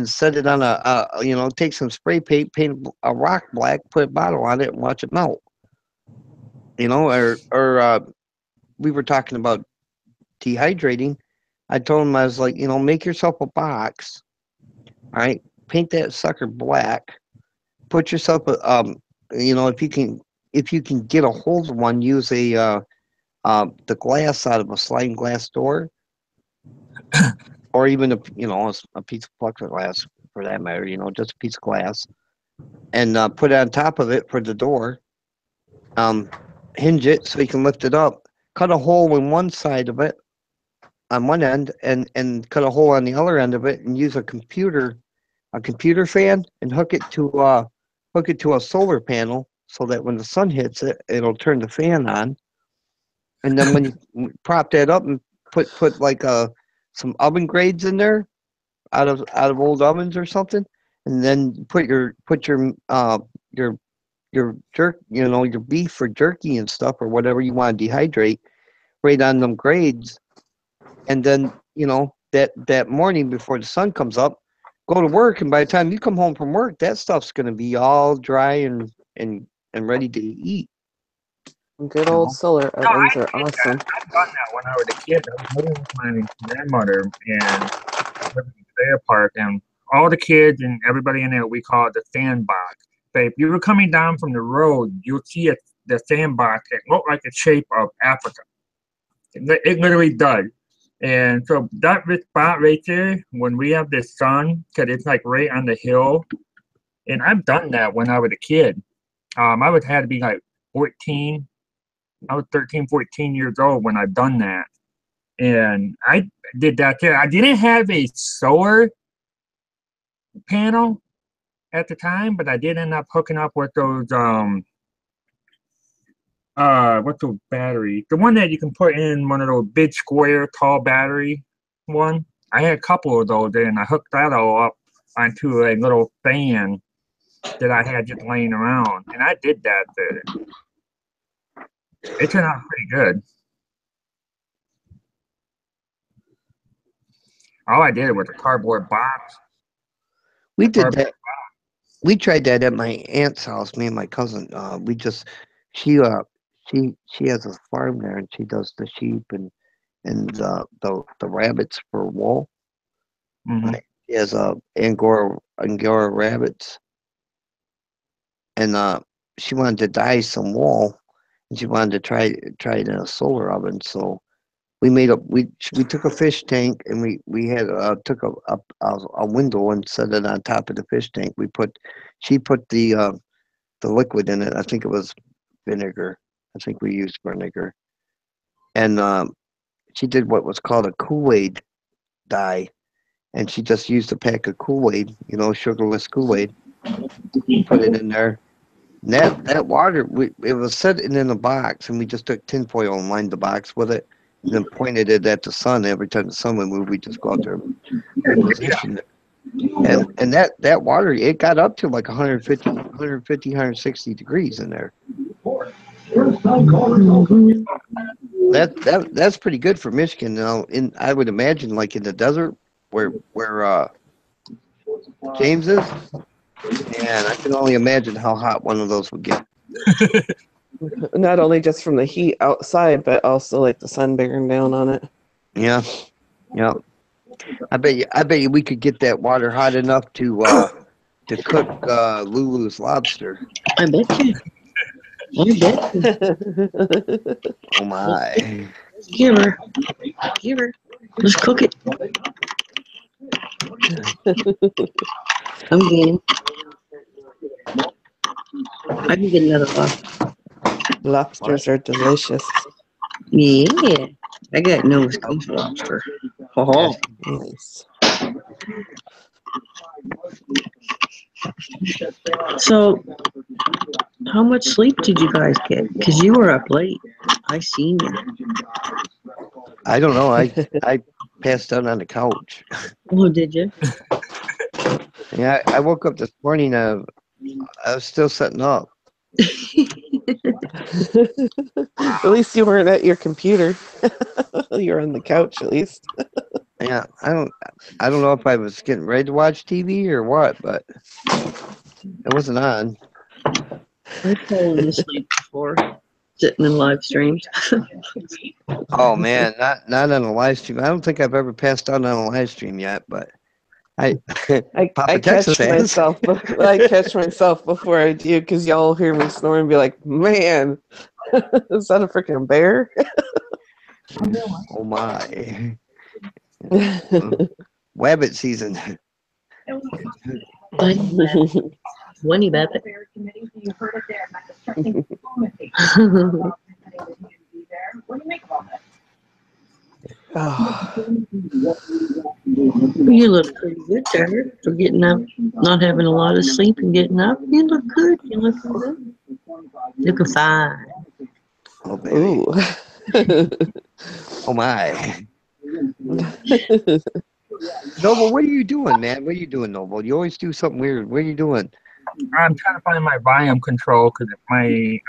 set it on take some spray paint a rock black, put a bottle on it, and watch it melt. You know, or we were talking about dehydrating. I told him, I was like, you know, make yourself a box, all right? Paint that sucker black. Put yourself you know, if you can get a hold of one, use the glass out of a sliding glass door, or even a piece of plexiglass for that matter. You know, just a piece of glass, and put it on top of it for the door. Hinge it so you can lift it up. Cut a hole in one side of it, on one end, and cut a hole on the other end of it, and use a computer fan, and hook it to a solar panel so that when the sun hits it, it'll turn the fan on. And then when you prop that up and put like some oven grades in there out of old ovens or something, and then put your jerk, your beef or jerky and stuff or whatever you want to dehydrate right on them grades, and then that morning before the sun comes up, go to work, and by the time you come home from work, that stuff's gonna be all dry and ready to eat. Good old solar ovens are awesome. I've done that when I was a kid. I was living with my grandmother and living in Fair Park, and all the kids and everybody in there, we call it the sandbox. But if you were coming down from the road, you'll see the sandbox. It looked like the shape of Africa. It literally does. And so that spot right there, when we have the sun, because it's like right on the hill, and I've done that when I was a kid. I would had to be like 14. I was 13, 14 years old when I've done that. And I did that there. I didn't have a solar panel at the time, but I did end up hooking up with those what's the battery? The one that you can put in one of those big square tall battery one. I had a couple of those there, and I hooked that all up onto a little fan that I had just laying around. And I did that there. It turned out pretty good. All I did was a cardboard box. We did that. We tried that at my aunt's house. Me and my cousin. She has a farm there, and she does the sheep and the rabbits for wool. Mm-hmm. She has Angora rabbits, and she wanted to dye some wool, and she wanted to try it in a solar oven. So we took a fish tank, and we had took a window and set it on top of the fish tank. She put the liquid in it. I think it was vinegar. I think we used vinegar, and she did what was called a Kool-Aid dye, and she just used a pack of Kool-Aid, sugarless Kool-Aid, put it in there. And that water, it was sitting in a box, and we just took tinfoil and lined the box with it, and then pointed it at the sun. Every time the sun would move, we just go out there and position it. And that water, it got up to like 150, 160 degrees in there. That's pretty good for Michigan now. I would imagine like in the desert where James is, and I can only imagine how hot one of those would get. Not only just from the heat outside, but also like the sun bearing down on it. Yeah. I bet you we could get that water hot enough to cook Lulu's lobster. I bet you. Oh my! Give her. Let's cook it. I'm game. I can get another lobster. Lobsters are delicious. Yeah, I got Nova Scotia lobster. Oh, Nice. So, how much sleep did you guys get? Because you were up late. I seen you. I don't know. I passed out on the couch. Oh, did you? Yeah, I woke up this morning. I was still sitting up. At least you weren't at your computer. You're on the couch, at least. Yeah, I don't know if I was getting ready to watch TV or what, but it wasn't on. I've fallen asleep before, sitting in live streams. Oh man, not on a live stream. I don't think I've ever passed out on a live stream yet, but I I catch myself. I catch myself before I do, because y'all hear me snore and be like, "Man, is that a freaking bear?" Oh my! Wabbit season. Winnie Babbitt. You heard it there. I'm distressing diplomacy. What do you make of all this? You look pretty good there for getting up, not having a lot of sleep and getting up. You look good. You look good. Looking fine. Oh baby. Ooh. Oh my! Noble, what are you doing, man? What are you doing, Noble? You always do something weird. What are you doing? I'm trying to find my volume control because my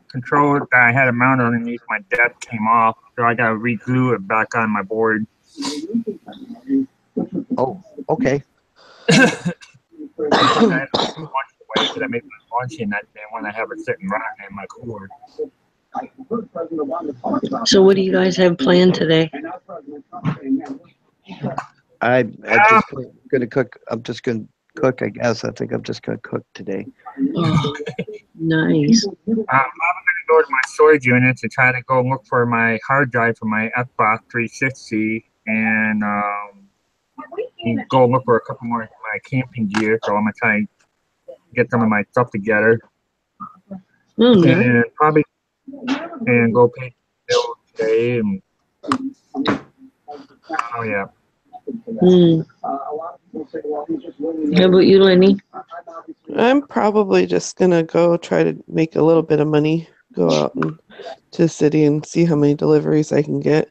control that I had it mounted underneath my desk came off, so I gotta re-glue it back on my board. Oh, okay. I had to put lunch away because I made my lunch and I didn't want to have it sitting right in my cooler. So what do you guys have planned today? I'm just gonna cook. I'm just gonna cook. I guess. I think I'm just gonna cook today. Oh, nice. I'm probably gonna go to my storage unit to try to go look for my hard drive for my Xbox 360 and go look for a couple more of my camping gear. So I'm gonna try and get some of my stuff together Oh, nice. and probably go pay the bill today. And oh yeah. How about you, Lenny? I'm probably just gonna go try to make a little bit of money, go out and to the city and see how many deliveries I can get.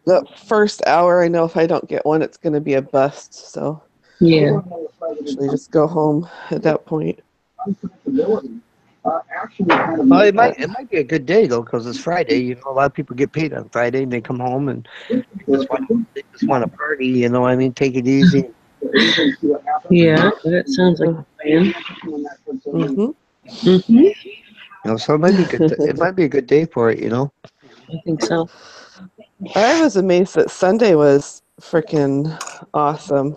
The first hour, I know if I don't get one, it's gonna be a bust. So Yeah. usually just go home at that point. Well, it might be a good day though, because it's Friday. You know, a lot of people get paid on Friday, and they come home and they just want to party. You know what I mean? Take it easy. Yeah, that sounds like a plan. Mm-hmm. You know, so it might be good. It might be a good day for it. You know. I think so. I was amazed that Sunday was freaking awesome.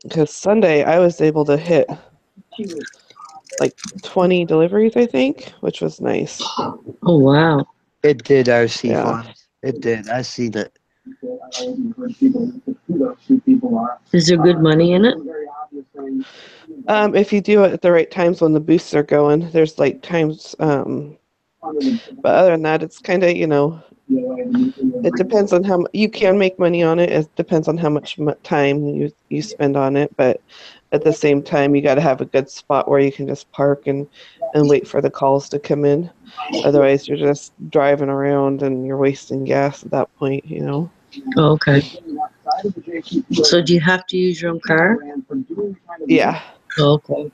Because Sunday I was able to hit like 20 deliveries, I think, which was nice. Oh, wow. It did, RC Yeah. Farms. It did. I seen it. Is there good money in it? If you do it at the right times when the boosts are going, there's like times. But other than that, it's kind of, it depends on how you can make money on it. It depends on how much time you spend on it. But at the same time, you got to have a good spot where you can just park and wait for the calls to come in. Otherwise, you're just driving around and you're wasting gas at that point, Oh, okay. So do you have to use your own car? Yeah. Oh, okay.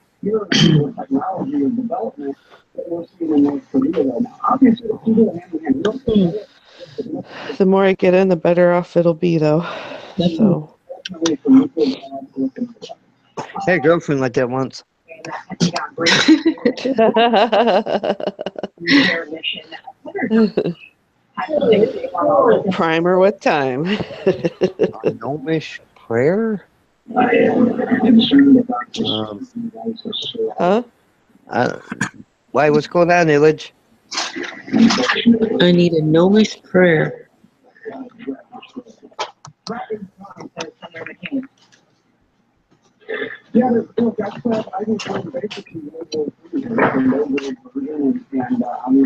The more I get in, the better off it'll be, though. So. I had a girlfriend like that once. Primer with time. A gnomish prayer. Huh? Why? What's going on, Illich? I need a gnomish prayer.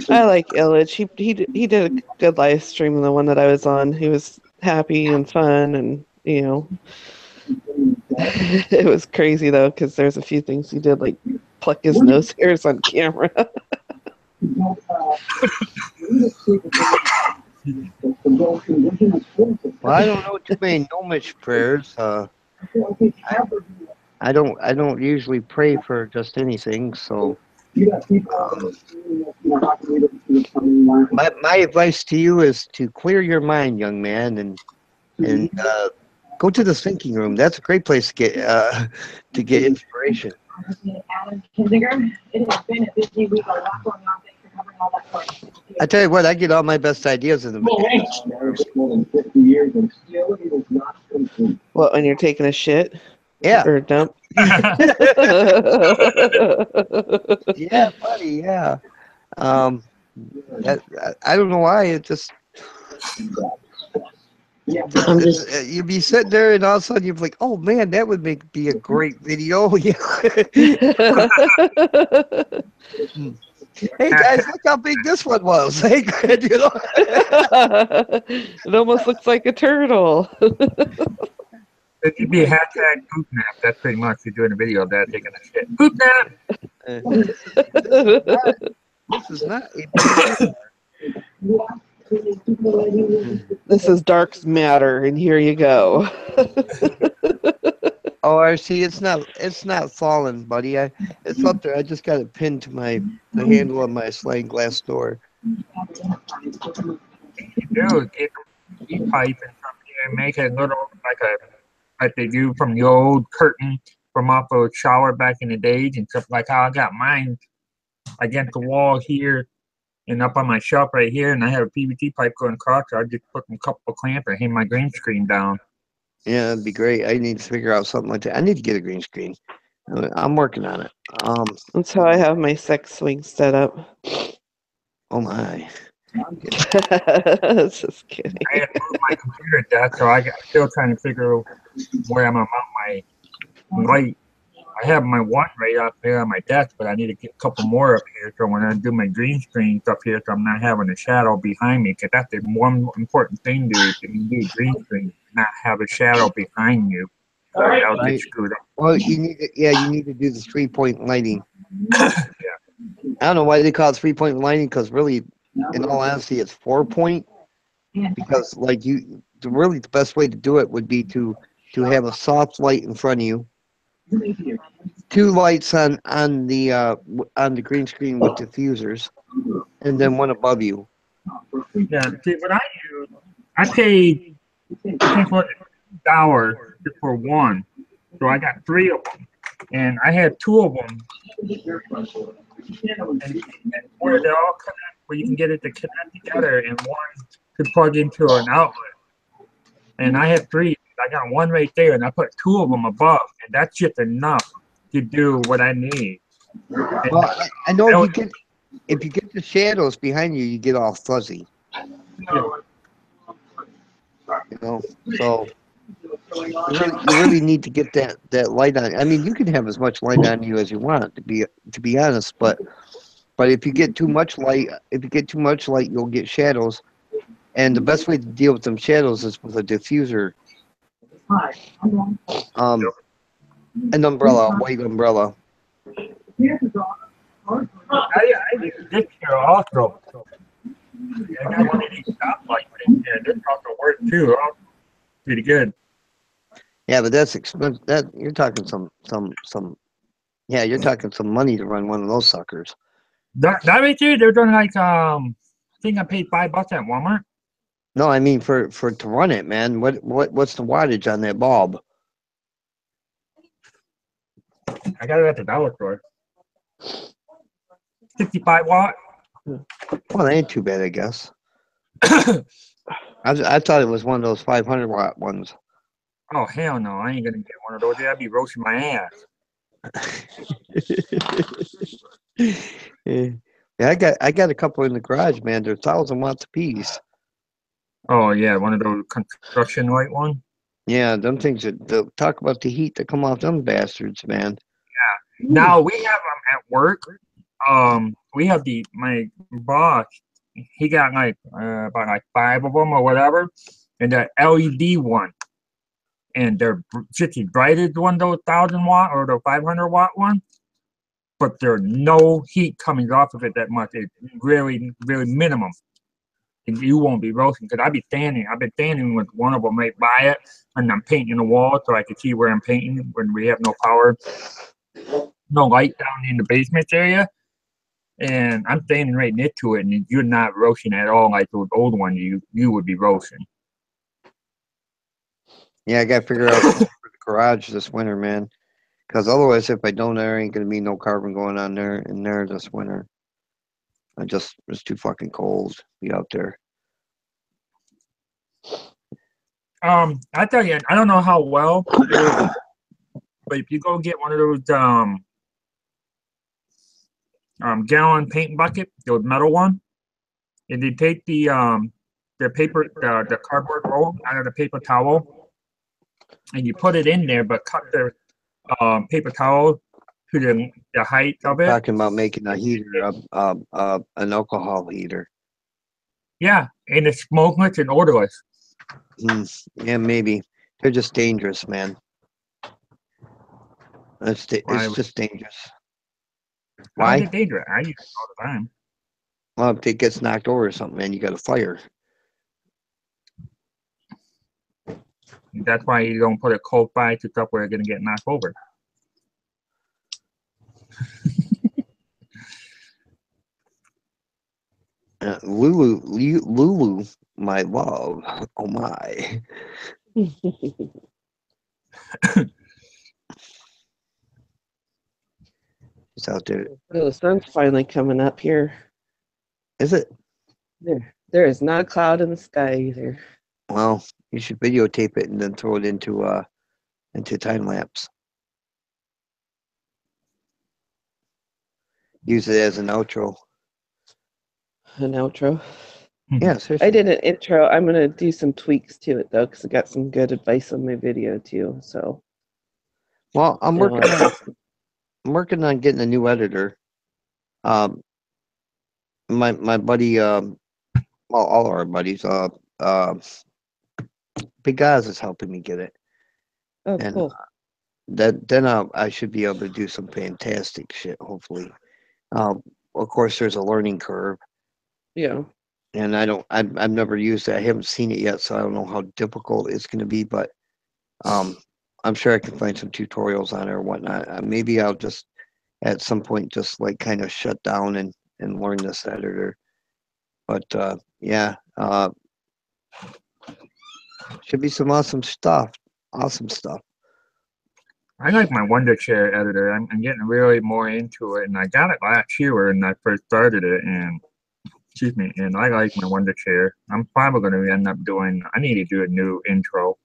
I like Illich. He did a good live stream, the one that I was on. He was happy and fun, and it was crazy though because there's a few things he did, like pluck his nose hairs on camera. Well, I don't know too many gnomish prayers. I don't usually pray for just anything. So, my advice to you is to clear your mind, young man, and go to the thinking room. That's a great place to get inspiration. It has been a busy week. A lot going on. Thanks for covering all that for us. I tell you what, I get all my best ideas in the What, when you're taking a shit? Yeah. Or a dump? Yeah, buddy. Yeah. I don't know why. It just. You'd be sitting there and all of a sudden you'd be like, oh man, that would be a great video. Hey guys, look how big this one was. Hey, It almost looks like a turtle. It could be a hashtag poop nap. That's pretty much you're doing a video of that taking a shit. Poop nap! This is not a This is Dark's Matter, and here you go. Oh, I see. It's not falling, buddy. It's up there. I just got it pinned to the handle of my sliding glass door. Dude, get a heat pipe and something and make it little like they do from the old curtain from off a shower back in the days and stuff like how I got mine against the wall here and up on my shelf right here, and I have a PVC pipe going across. So I just put a couple of clamps and hang my green screen down. Yeah, that'd be great. I need to figure out something like that. I need to get a green screen. I'm working on it. That's how I have my sex swing set up. Oh my. Just kidding. I had to move my computer desk, so I'm still trying to figure out where I'm gonna mount my light. I have my one right up there on my desk, but I need to get a couple more up here so when I do my green screen stuff here, so I'm not having a shadow behind me. Because that's the one important thing to do if you do green screen, not have a shadow behind you. So that'll get Right. screwed up. Well, you need to do the 3-point lighting. I don't know why they call it 3-point lighting, because really, in all honesty, it's 4-point. Because like really the best way to do it would be to have a soft light in front of you, 2 lights on the green screen with diffusers, and then one above you. Yeah, see, what I use, I paid, I think, what, $1 for one. So I got 3 of them. And I had 2 of them. And where they all connect, where you can get it to connect together, and one could plug into an outlet. And I had 3. I got one right there, and I put 2 of them above, and that's just enough to do what I need. And Well, I know if you get the shadows behind you, you get all fuzzy. You know, so you really need to get that light on. I mean, you can have as much light on you as you want, to be honest, but if you get too much light, you'll get shadows. And the best way to deal with them shadows is with a diffuser. An umbrella, a white umbrella. I use this here also. I got one of these stoplights in here. This also works too. Pretty good. Yeah, but that's expensive. That you're talking you're talking some money to run one of those suckers. That right there, they're doing like I think I paid $5 at Walmart. No, I mean for to run it, man. What's the wattage on that bulb? I got it at the dollar store. 65 watt. Well, that ain't too bad, I guess. I thought it was one of those 500 watt ones. Oh hell no! I ain't gonna get one of those. I'd be roasting my ass. Yeah, I got a couple in the garage, man. They're 1,000 watts a piece. Oh yeah, one of those construction light ones. Yeah, them things that talk about the heat that come off them bastards, man. Now we have them at work. We have my boss. He got like about like 5 of them or whatever, and the LED one, and they're just as bright as one of those 1,000 watt or the 500 watt one, but there's no heat coming off of it that much. It's really, really minimum. And you won't be roasting because I've been standing with one of them right by it, and I'm painting the wall so I can see where I'm painting when we have no power, no light down in the basement area. And I'm standing right next to it, and you're not roasting at all like those old ones you would be roasting. Yeah, I got to figure out something for the garage this winter, man. Because otherwise, if I don't, there ain't gonna be no carbon going on in there this winter. It's too fucking cold to be out there. I tell you, I don't know how well, but if you go get one of those gallon paint bucket, those metal one, and they take the paper, the cardboard roll out of the paper towel, and you put it in there, but cut the paper towel to the height of it. Talking about making a heater, an alcohol heater. Yeah, and it's smokeless and odorless. Yeah, maybe. They're just dangerous, man. It's just dangerous. Why? Why? Is it dangerous? I use it all the time. Well, if it gets knocked over or something, man, you got a fire. That's why you don't put it close by to stuff where you're gonna get knocked over. Lulu, my love. Oh my. It's out there. Oh, the sun's finally coming up here. Is it? There is not a cloud in the sky either. Well, you should videotape it and then throw it into time lapse. Use it as an outro. An outro. Yeah, seriously. I did an intro. I'm gonna do some tweaks to it though, because I got some good advice on my video too. So. Well, I'm you know, working on getting a new editor. My buddy, well, all our buddies, Big Guys is helping me get it. Oh, And cool. then I should be able to do some fantastic shit, hopefully. Of course, there's a learning curve, Yeah. and I've never used it. I haven't seen it yet, so I don't know how difficult it's going to be. But I'm sure I can find some tutorials on it or whatnot. Maybe I'll just at some point just like kind of shut down and learn this editor. But yeah, should be some awesome stuff. Awesome stuff. I like my Wondershare editor. I'm getting really more into it, and I got it last year when I first started it, and excuse me, and I like my Wondershare. I'm probably going to end up doing. I need to do a new intro.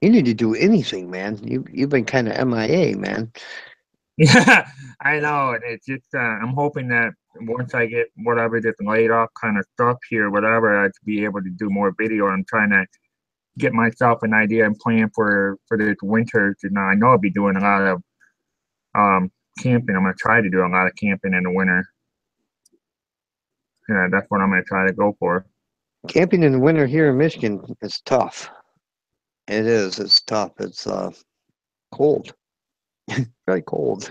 You need to do anything, man. You've been kind of MIA, man. Yeah, I know. And it's just I'm hoping that once I get whatever this laid off kind of stuff here, whatever, I'd be able to do more video. I'm trying to get myself an idea and plan for this winter. Now I know I'll be doing a lot of camping. I'm gonna try to do a lot of camping in the winter. Yeah, that's what I'm gonna try to go for. Camping in the winter here in Michigan is tough. It is. It's tough. It's cold. Very cold.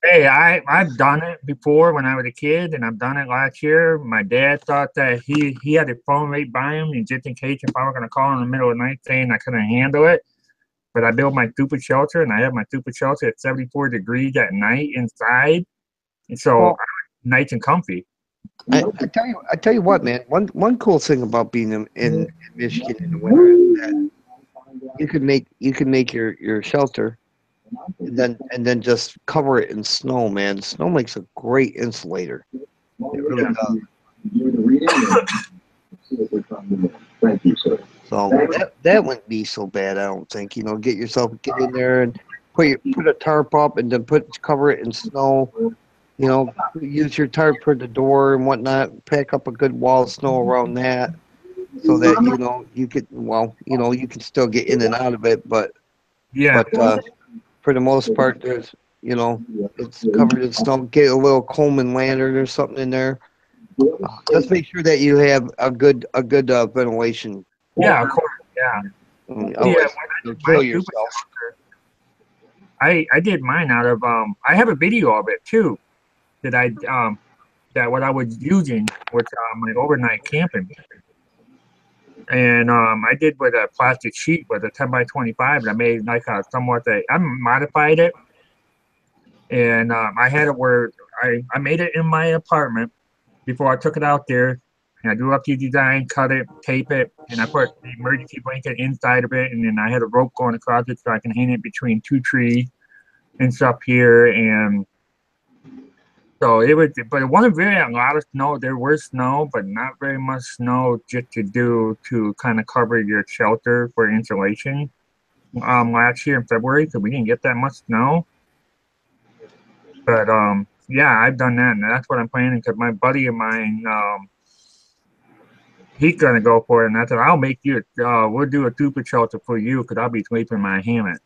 Hey, I've done it before when I was a kid, and I've done it last year. My dad thought that he had a phone right by him, and just in case if I were gonna call in the middle of the night saying I couldn't handle it. But I built my stupid shelter, and I have my stupid shelter at 74 degrees at night inside, and so Well, I'm nice and comfy. I tell you what, man. One cool thing about being in Michigan in the winter is that you can make your shelter and then just cover it in snow, man. Snow makes a great insulator. It really does. Thank you, sir. So that wouldn't be so bad, I don't think. Get in there and put a tarp up and then cover it in snow. Use your tarp for the door and whatnot. Pack up a good wall of snow around that, so that you can still get in and out of it. But Yeah, for the most part, there's it's covered in snow. Get a little Coleman lantern or something in there. Just make sure that you have a good ventilation. yeah, of course, yeah. Otherwise, you'll kill yourself. I did mine out of I have a video of it too that that what I was using with my overnight camping, and I did with a plastic sheet with a 10x25, and I made like a I modified it, and I had it where I made it in my apartment before I took it out there. And I drew up the design, cut it, tape it, and I put the emergency blanket inside of it. And then I had a rope going across it so I can hang it between two trees and stuff here. And so but it wasn't really a lot of snow. There was snow, but not very much snow just to kind of cover your shelter for insulation. Last year in February, because we didn't get that much snow. But yeah, I've done that, and that's what I'm planning. Because my buddy of mine, he's gonna go for it, and I said, I'll make you. We'll do a stupid shelter for you, because I'll be sleeping in my hammock.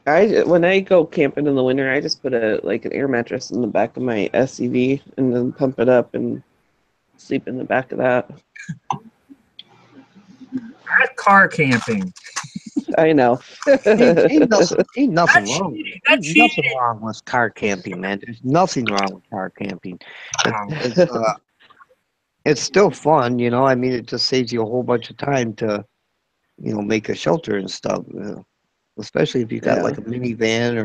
When I go camping in the winter, I just put an air mattress in the back of my SUV and then pump it up and sleep in the back of that. That's car camping. I know. Ain't nothing That's wrong. cheating. Ain't That's nothing cheating. wrong with car camping, man. There's nothing wrong with car camping. Um, It's still fun, you know. I mean, it just saves you a whole bunch of time to, make a shelter and stuff. Especially if you got Yeah. like a minivan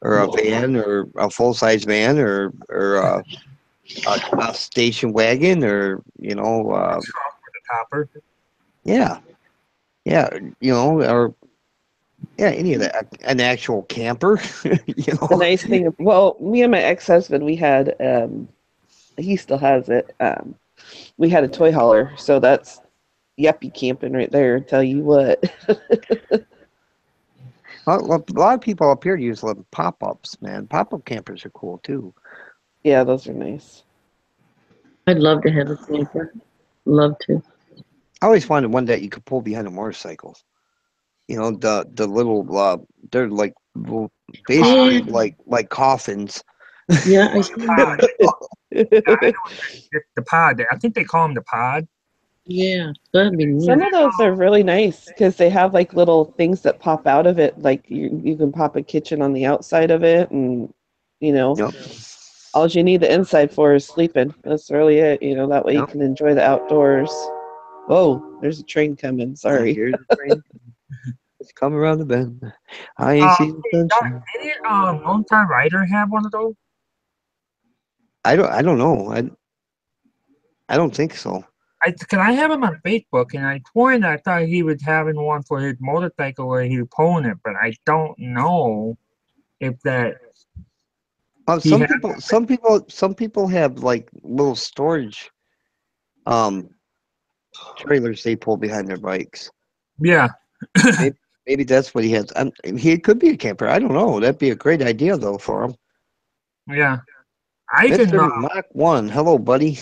or a van or a full size van or a station wagon or truck with a topper. yeah, or any of that, an actual camper. The nice thing, well, me and my ex-husband, we had, he still has it. We had a toy hauler, so that's yuppie camping right there. Tell you what. A lot of people up here use little pop-ups, man. Pop-up campers are cool too. Yeah, those are nice. I'd love to have a camper. Love to. I always wanted one that you could pull behind a motorcycle. The little they're like basically Yeah. like coffins. Yeah, I see Pod. that. The pod. I think they call them the pod. Yeah, that'd be neat. Some of those are really nice because they have like little things that pop out of it. Like you can pop a kitchen on the outside of it, and Yep. all you need the inside for is sleeping. That's really it. That way you Yep. can enjoy the outdoors. Whoa, there's a train coming. Sorry. Here's the train. It's coming around the bend. I ain't seen the sunshine. Did Lone Time Rider have one of those? I don't know. I don't think so. I have him on Facebook, and I told I thought he was having one for his motorcycle where he was pulling it, but I don't know if that. He Some had- some people have like little storage trailers they pull behind their bikes. Yeah, Maybe that's what he has. He could be a camper. I don't know. That'd be a great idea though for him. yeah. I can. Mr. Mach 1, hello, buddy.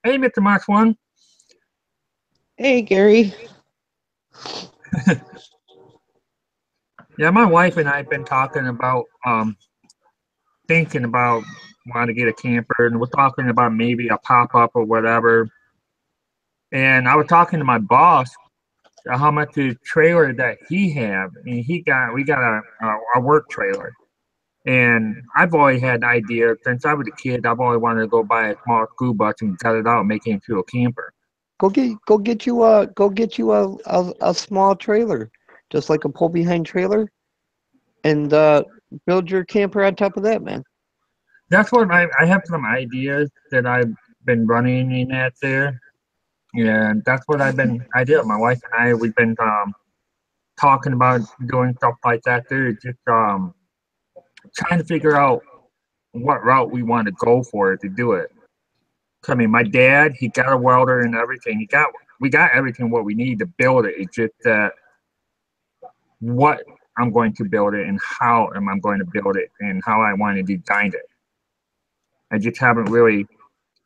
Hey, Mr. Mark One. Hey, Gary. Yeah, my wife and I have been talking about thinking about wanting to get a camper, and we're talking about maybe a pop-up or whatever. And I was talking to my boss how much the trailer that he have, and we got a work trailer. And I've always had the idea since I was a kid. I've always wanted to go buy a small school bus and gut it out, and make it into a camper. Go get you a small trailer, just like a pull behind trailer, and build your camper on top of that, man. That's what I have some ideas that I've been running in at there, and that's what I did. My wife and I, we've been talking about doing stuff like that there. Just trying to figure out what route we want to go for to do it. I mean, my dad, he got a welder and everything. We got everything what we need to build it. It's just that what I'm going to build it and how am I going to build it and how I want to design it. I just haven't really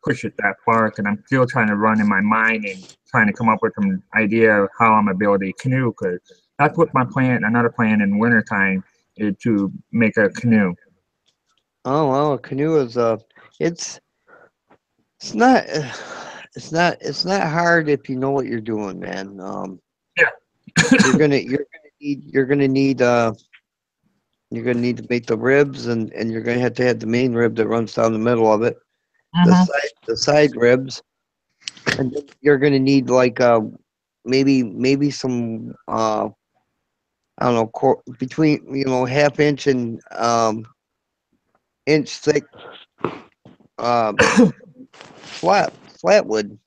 pushed it that far, because I'm still trying to run in my mind and trying to come up with some idea of how I'm gonna build a canoe. Because that's what my plan. Another plan in wintertime is to make a canoe. Oh well, a canoe is it's not hard if you know what you're doing, man. Yeah. you're gonna need to make the ribs, and you're gonna have to have the main rib that runs down the middle of it, the side ribs, and then you're gonna need like maybe some I don't know, between half-inch and inch thick flatwood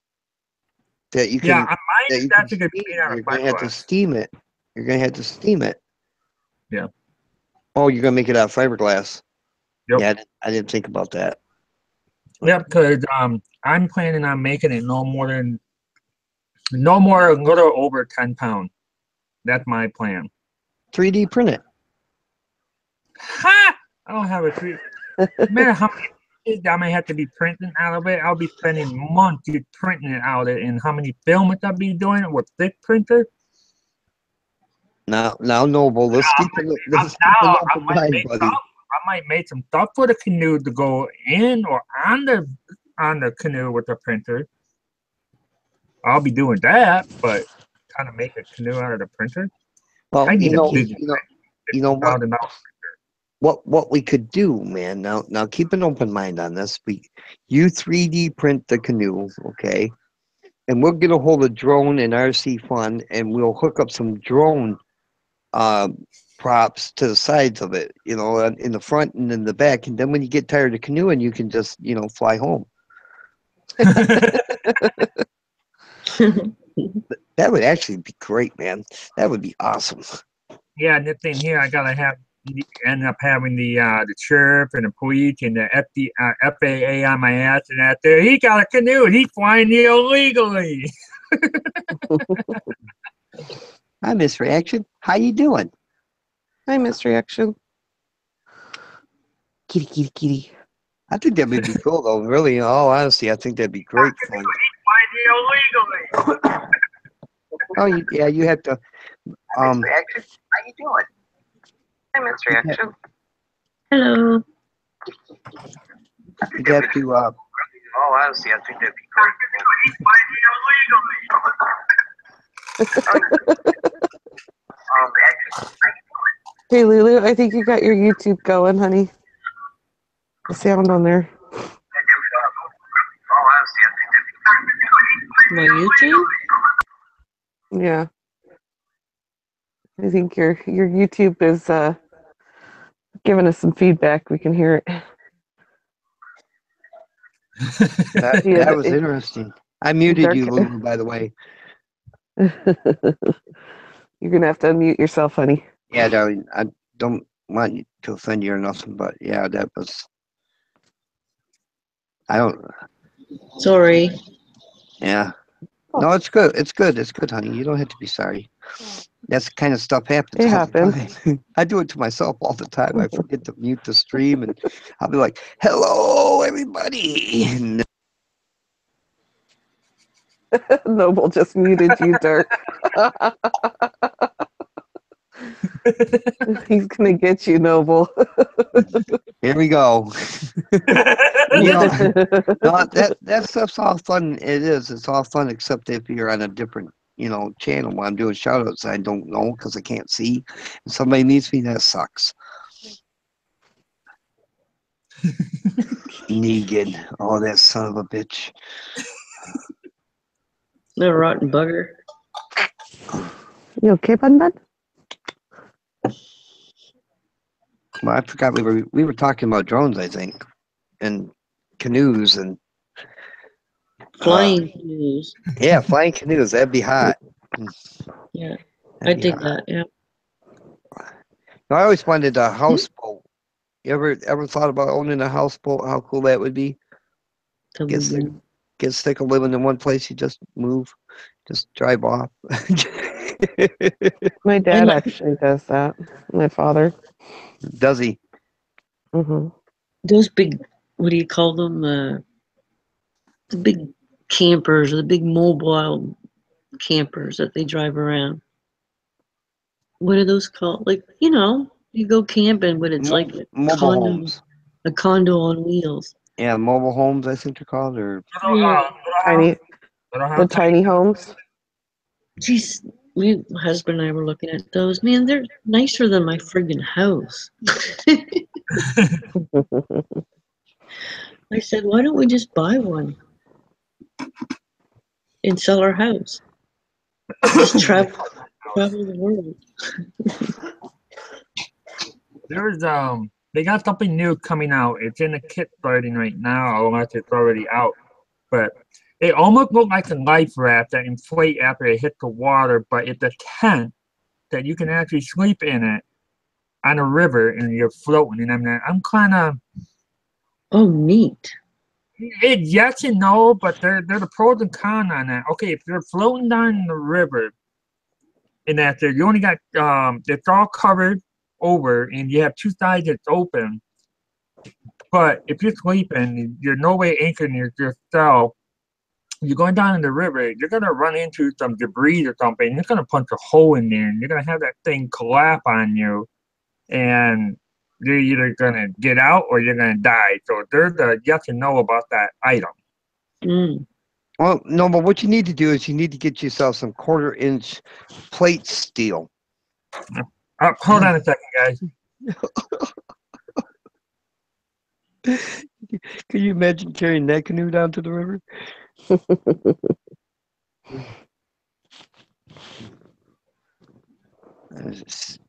that you can Yeah, mine that's a good steam. made out You're of gonna have to fiberglass. steam it. You're gonna have to steam it. Yeah. Oh, you're gonna make it out of fiberglass. Yep. Yeah, I didn't think about that. Yeah, because I'm planning on making it no more a little over 10 pounds. That's my plan. 3D print it. Ha! I don't have a tree. No matter how many pieces I may have to be printing out of it, I'll be spending months just printing it out of it, and how many filmings I'll be doing it with thick printer. Now, Noble, let's keep an open mind, buddy. I might make some stuff for the canoe to go in or on the canoe with the printer. I'll be doing that, but trying to make a canoe out of the printer. Well, I need a you big know what? $50,000. What we could do, man. Now keep an open mind on this. You 3D print the canoe, okay? And we'll get a hold of Drone and RC Fun, and we'll hook up some drone props to the sides of it, in the front and in the back. And then when you get tired of canoeing, you can just, fly home. That would actually be great, man. That would be awesome. Yeah, and the thing here, I gotta end up having the sheriff and the police and the FAA on my ass and out there. He got a canoe and he's flying illegally. Hi, Miss Reaction. How you doing? Hi, Miss Reaction. Kitty, kitty, kitty. I think that would be cool, though. Really, in all honesty, I think that'd be great fun. He's flying illegally. Oh, yeah, you have to. Reaction. How you doing? Hi, Miss Reaction. Hello. You have to. Oh, honestly, I think that'd be great. He's flying illegally. Hey, Lulu, I think you got your YouTube going, honey. The sound on there. My YouTube? Yeah. I think your YouTube is giving us some feedback. We can hear it. That was interesting. I muted you, Dark- Lulu, by the way. You're gonna have to unmute yourself, honey. Yeah, darling. I don't want you to offend you or nothing, but yeah, that was. I don't. Sorry. Yeah. No, it's good. It's good. It's good, honey. You don't have to be sorry. That's the kind of stuff happens. It all the happens. time. I do it to myself all the time. I forget to mute the stream, and I'll be like, "Hello, everybody." And Noble just muted you, Dirk. He's gonna get you, Noble. here we go. No, that stuff's all fun. It is. It's all fun, except if you're on a different, channel. When I'm doing shoutouts, I don't know because I can't see. And somebody meets me, that sucks. Negan. Oh, that son of a bitch. The rotten bugger. You okay, Bun Bun? Well, I forgot we were talking about drones, I think, and canoes and Flying canoes. yeah, flying canoes. That'd be hot. Yeah. That'd I be dig hot. that, yeah. I always wanted a houseboat. You ever thought about owning a houseboat? How cool that would be. Get sick of living in one place. You just move, just drive off. My dad like- actually does that. My father. Does he? Mm-hmm. Those big, what do you call them? The big campers, or the big mobile campers that they drive around. What are those called? Like, you go camping, but it's like Mobile homes. a condo on wheels. Yeah, mobile homes. I think they're called. Or The tiny homes. Jeez, my husband and I were looking at those. Man, they're nicer than my friggin' house. I said, why don't we just buy one and sell our house? Just travel the world. There's they got something new coming out. It's in the kit starting right now, unless it's already out. But it almost looks like a life raft that inflate after it hits the water, but it's a tent that you can actually sleep in it on a river and you're floating. And I'm kind of. Oh, neat. Yes and no, but they're the pros and cons on that. Okay, if you're floating down the river, and that you only got it's all covered over, and you have two sides that's open. But if you're sleeping, you're no way anchoring yourself. You're going down in the river, you're gonna run into some debris or something. You're gonna punch a hole in there, and you're gonna have that thing collapse on you, and you're either gonna get out or you're gonna die. So there's a yes and no about that item. Mm. Well, no, but what you need to do is you need to get yourself some 1/4-inch plate steel, Hold on a second, guys. Can you imagine carrying that canoe down to the river?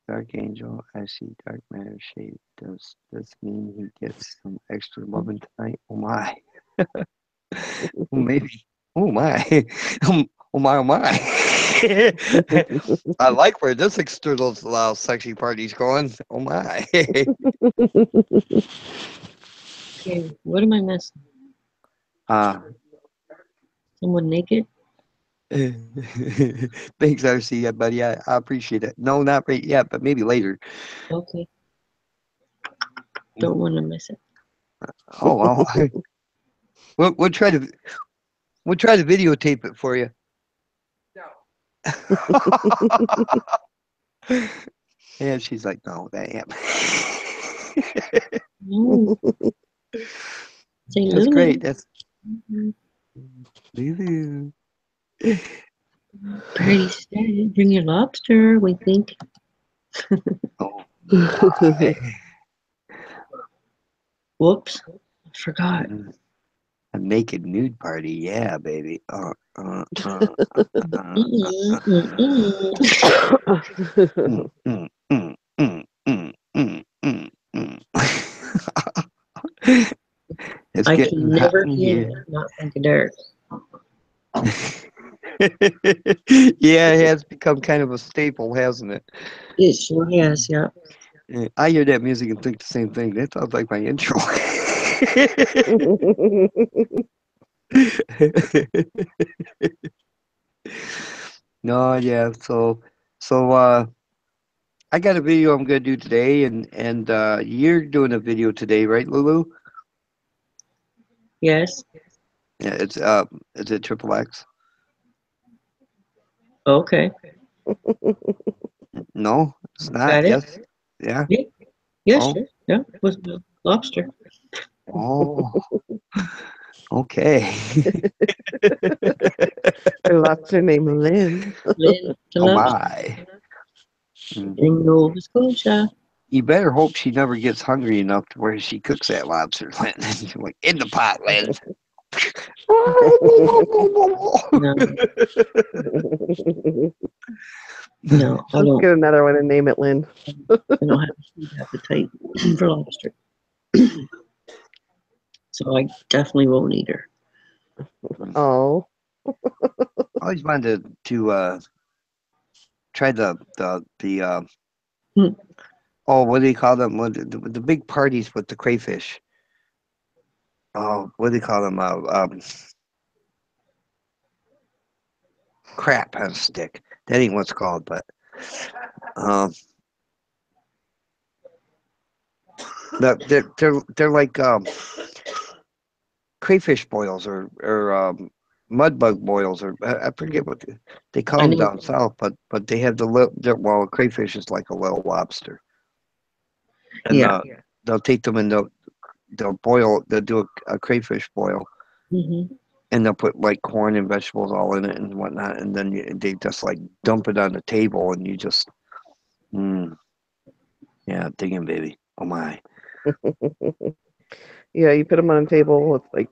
Dark angel, I see dark matter shape. Does this mean he gets some extra loving tonight? Oh my. Maybe. Oh my. Oh my, oh my. I like where this external sexy party's going. Oh my. Okay, what am I missing? Someone naked? Thanks, RC, yeah, buddy. I appreciate it. No, not right yet, but maybe later. Okay. Don't want to miss it. Oh well. We'll try to videotape it for you. And she's like, no, that ain't. No. Say That's Lulu. great. That's Mhm. Lulu. Pretty said, bring your lobster, we think. Oh my. Whoops. I forgot. A naked nude party, yeah, baby. Mm, It's I getting can hot never in hear here. that, not think of Derek. Yeah, it has become kind of a staple, hasn't it? It sure has, yeah. I hear that music and think the same thing. That sounds like my intro. No, yeah. So I got a video I'm gonna do today, and you're doing a video today, right, Lulu? Yes. Yeah, it's it Triple X? Okay. No, it's not. Got it? Yes, yeah. Yeah. Yes, Oh, sure. Yeah. With the lobster. oh, okay. I lost her name, Lynn. Lynn the Oh lobster my. Mm. in Nova Scotia. You better hope she never gets hungry enough to where she cooks that lobster, Lynn. Like in the pot, Lynn. No, no, I Let's don't. get another one and name it Lynn. I don't have a food appetite for lobster. So I definitely won't eat her. Oh. I always wanted to try the Hmm. oh, what do you call them? The big parties with the crayfish. Oh, what do you call them? Crap on a stick. That ain't what's called, but um, they're like crayfish boils or mud bug boils, or I forget what they call I them know. down south, but they have well, crayfish is like a little lobster, and Yeah. they'll take them and they'll do a crayfish boil, Hmm. and they'll put like corn and vegetables all in it and whatnot, and then they just like dump it on the table, and you just yeah, digging, baby. Oh my. Yeah, you put them on a table with like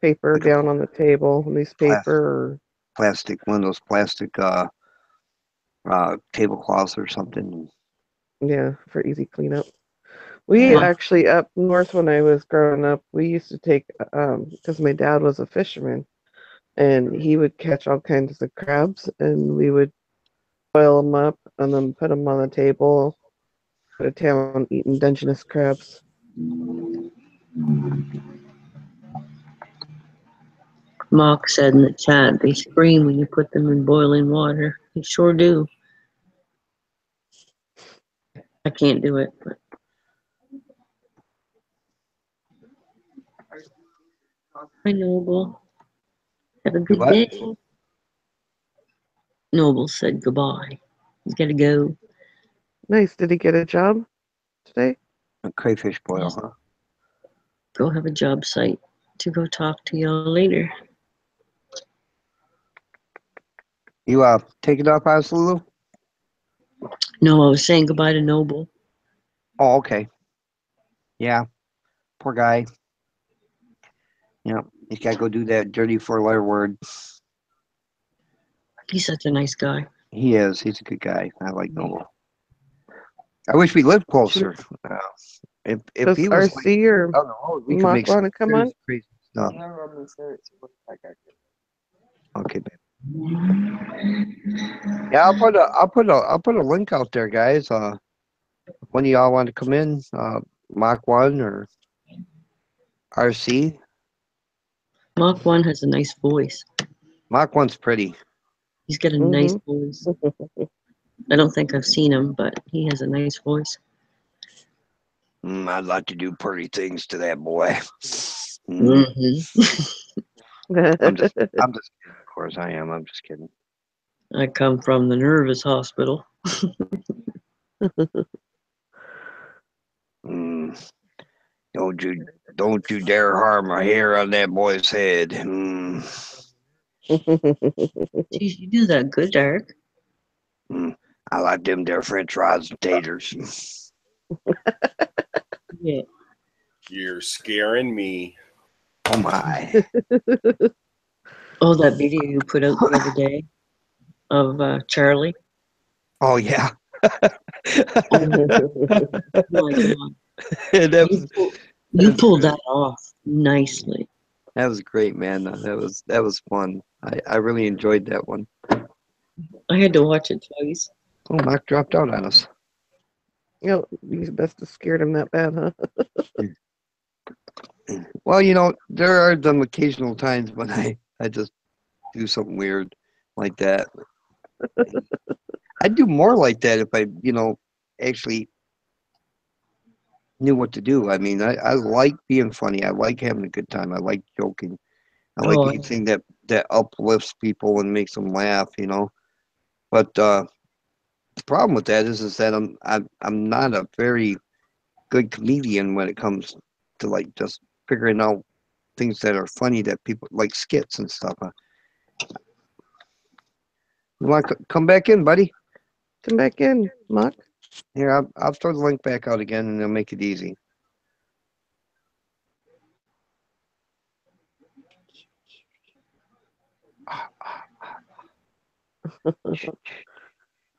paper Like a down on the table, newspaper, plastic, one of those plastic tablecloths or something. or yeah, for easy cleanup. We Yeah. actually up north when I was growing up, we used to take because my dad was a fisherman and he would catch all kinds of crabs and we would boil them up and then put them on the table. Go to town eating Dungeness crabs. Mock said in the chat, they scream when you put them in boiling water. They sure do. I can't do it, but hi Noble. Have a good What? day. Noble said goodbye. He's gotta go. Nice. Did he get a job today? A crayfish boil, Yes. huh? Go have a job site to go talk to y'all later. You taking off on Lulu? No, I was saying goodbye to Noble. Oh, okay. Yeah, poor guy. Yeah, he's got to go do that dirty four-letter word. He's such a nice guy. He is. He's a good guy. I like Noble. I wish we lived closer. If Does he was like RC or down the road, we could Mock make some want to come on? crazy stuff. Okay, babe. Yeah, I'll put a link out there, guys. When y'all want to come in, Mach 1 or RC. Mach 1 has a nice voice. Mach 1's pretty. He's got a nice voice. I don't think I've seen him, but he has a nice voice. I'd like to do pretty things to that boy. I'm just kidding. Of course I am. I'm just kidding. I come from the nervous hospital. Don't you dare harm a hair on that boy's head. Geez, you do that good, Derek. I like them there French fries and taters. Yeah. You're scaring me. Oh my. Oh, that video you put out the other day of Charlie. Oh yeah. Oh my God. That You pulled that off nicely. was great, man. That was fun. I really enjoyed that one. I had to watch it twice. Oh, Mark dropped out on us. You must have scared him that bad, huh? Well, you know, there are some occasional times when I just do something weird like that. I'd do more like that if I, actually knew what to do. I mean, I like being funny. I like having a good time. I like joking. I like Oh, anything that uplifts people and makes them laugh, But the problem with that is that I'm not a very good comedian when it comes to like just figuring out things that are funny that people like skits and stuff. You want to come back in, buddy? Come back in, Mock. Here, I'll throw the link back out again, and they'll make it easy.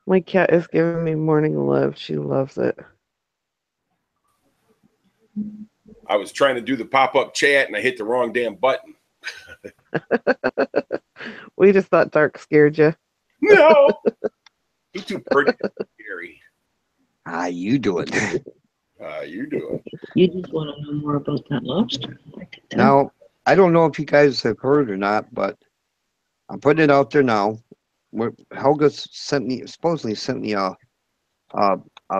My cat is giving me morning love. She loves it. I was trying to do the pop-up chat and I hit the wrong damn button. We just thought Dark scared you. No. He's too pretty to be scary. You do it. You do it. you just want to know more about that lobster. Now, I don't know if you guys have heard or not, but I'm putting it out there now. Helga supposedly sent me a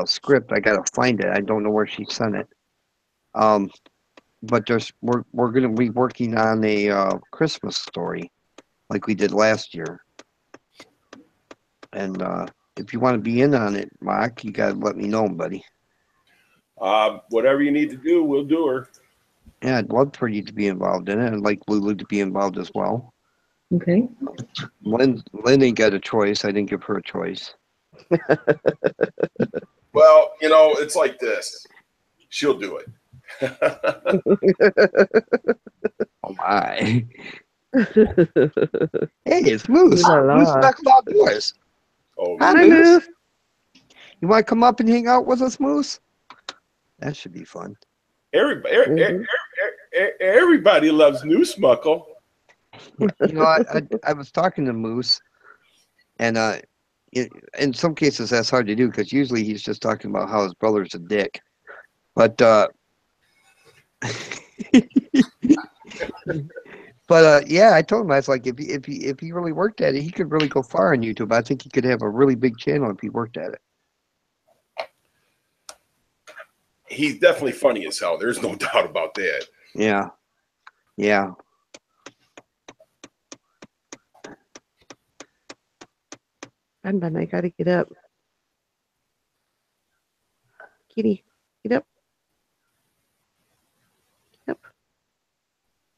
script. I gotta find it. I don't know where she sent it. But we're gonna be working on a Christmas story, like we did last year. And if you want to be in on it, Mark, you gotta let me know, buddy. Whatever you need to do, we'll do her. Yeah, I'd love for you to be involved in it. I'd like Lulu to be involved as well. Okay. Lynn ain't got a choice. I didn't give her a choice. Well, it's like this. She'll do it. Oh my. Hey, it's Moose. La la. Moose back about yours. Oh, Hi, Hi, Moose. Moose. You want to come up and hang out with us, Moose? That should be fun. everybody loves New Smuckle. I was talking to Moose, and in some cases that's hard to do because usually he's just talking about how his brother's a dick. But yeah, I told him, I was like, if he really worked at it, he could really go far on YouTube. I think he could have a really big channel if he worked at it. He's definitely funny as hell. There's no doubt about that. Yeah. Ben, I gotta get up. Kitty, get up. Get up.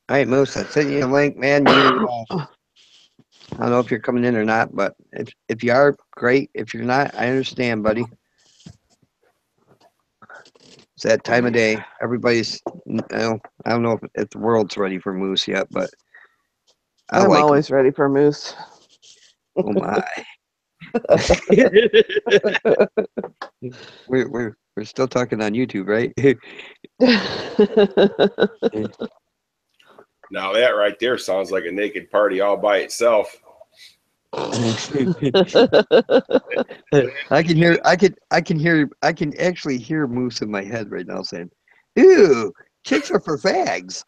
All right, Moose, I sent you a link, man. I don't know if you're coming in or not, but if you are, great. If you're not, I understand, buddy. It's that time of day. Everybody's, I don't know if the world's ready for moose yet, but I I'm like 'em. always ready for moose. Oh my. we're still talking on YouTube, right? Now that right there sounds like a naked party all by itself. I can actually hear Moose in my head right now saying, "Ew, chicks are for fags."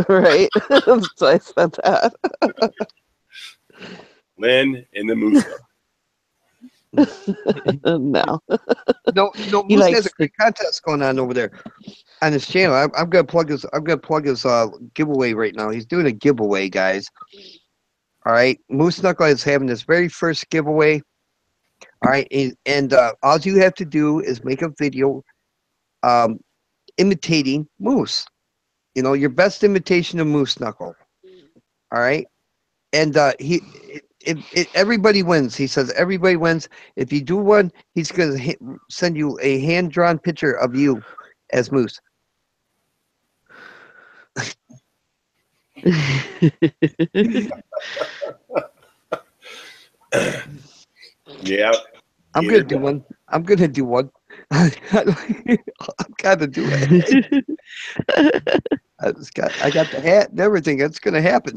Right? So I said that. Lynn in the moose. No. No, He Moose has likes a great contest going on over there on his channel. I'm gonna plug his. Giveaway right now. He's doing a giveaway, guys. All right, Moose Knuckle is having his very first giveaway. All right, and all you have to do is make a video, imitating Moose. You know, your best imitation of Moose Knuckle. All right, and everybody wins. He says everybody wins. If you do one, he's gonna send you a hand-drawn picture of you as Moose. Yeah. I'm gonna do one. I'm gonna do one. I'm gonna do it. I got the hat and everything. It's gonna happen.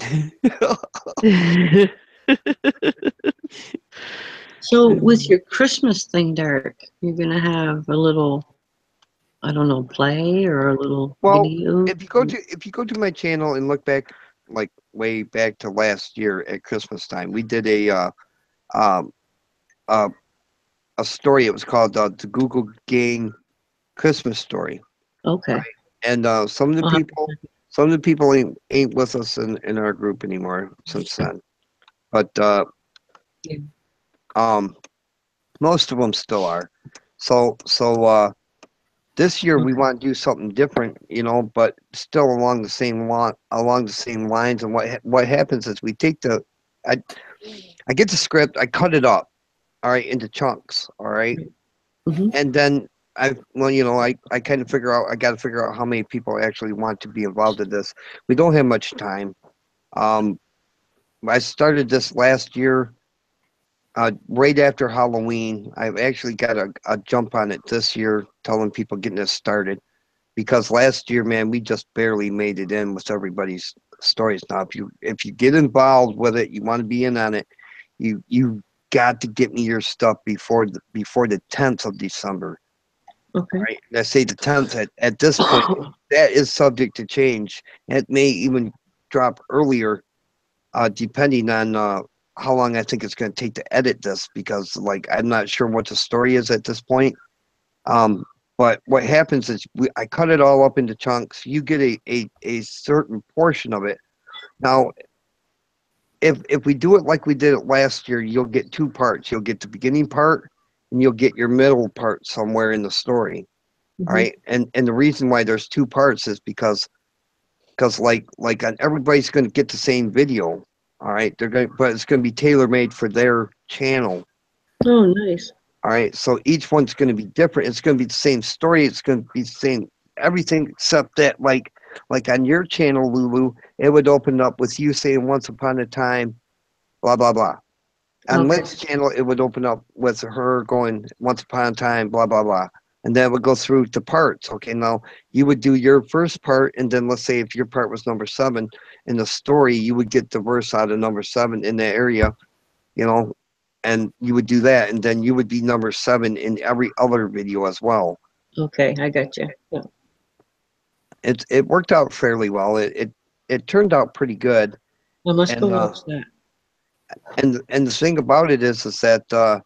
So with your Christmas thing, Derek, you're gonna have a little, I don't know, play or a little Well, video. if you go to my channel and look back, like way back to last year at Christmas time, we did a story. It was called the Google Gang Christmas Story. Okay. And some of the people ain't with us in our group anymore since then. But Yeah. most of them still are. So this year we want to do something different, you know, but still along the same lines. And what happens is we take I get the script, I cut it up, all right, into chunks, all right, Mhm. and then I kind of I got to figure out how many people actually want to be involved in this. We don't have much time. I started this last year. Right after Halloween, I've actually got a jump on it this year, telling people getting this started. Because last year, man, we just barely made it in with everybody's stories. Now, if you get involved with it, you want to be in on it, you got to get me your stuff before the 10th of December. Okay. Right? And I say the 10th at this point. That is subject to change. It may even drop earlier, depending on how long I think it's going to take to edit this, because like I'm not sure what the story is at this point. But what happens is I cut it all up into chunks. You get a certain portion of it. Now, if we do it like we did it last year, you'll get two parts. You'll get the beginning part, and you'll get your middle part somewhere in the story. Mhm. All right, and the reason why there's two parts is because like everybody's going to get the same video. All right, but it's going to be tailor made for their channel. Oh, nice. All right, so each one's going to be different. It's going to be the same story. It's going to be the same everything except that, like on your channel, Lulu, it would open up with you saying "Once upon a time," blah blah blah. On Okay. Lynn's channel, it would open up with her going "Once upon a time," blah blah blah, and then it would go through to parts. Okay, now you would do your first part, and then let's say if your part was number 7 in the story, you would get the verse out of number 7 in that area, you know. And you would do that, and then you would be number 7 in every other video as well. Okay, I got you. Yeah. It worked out fairly well. It turned out pretty good. I must And go watch that. and the thing about it is that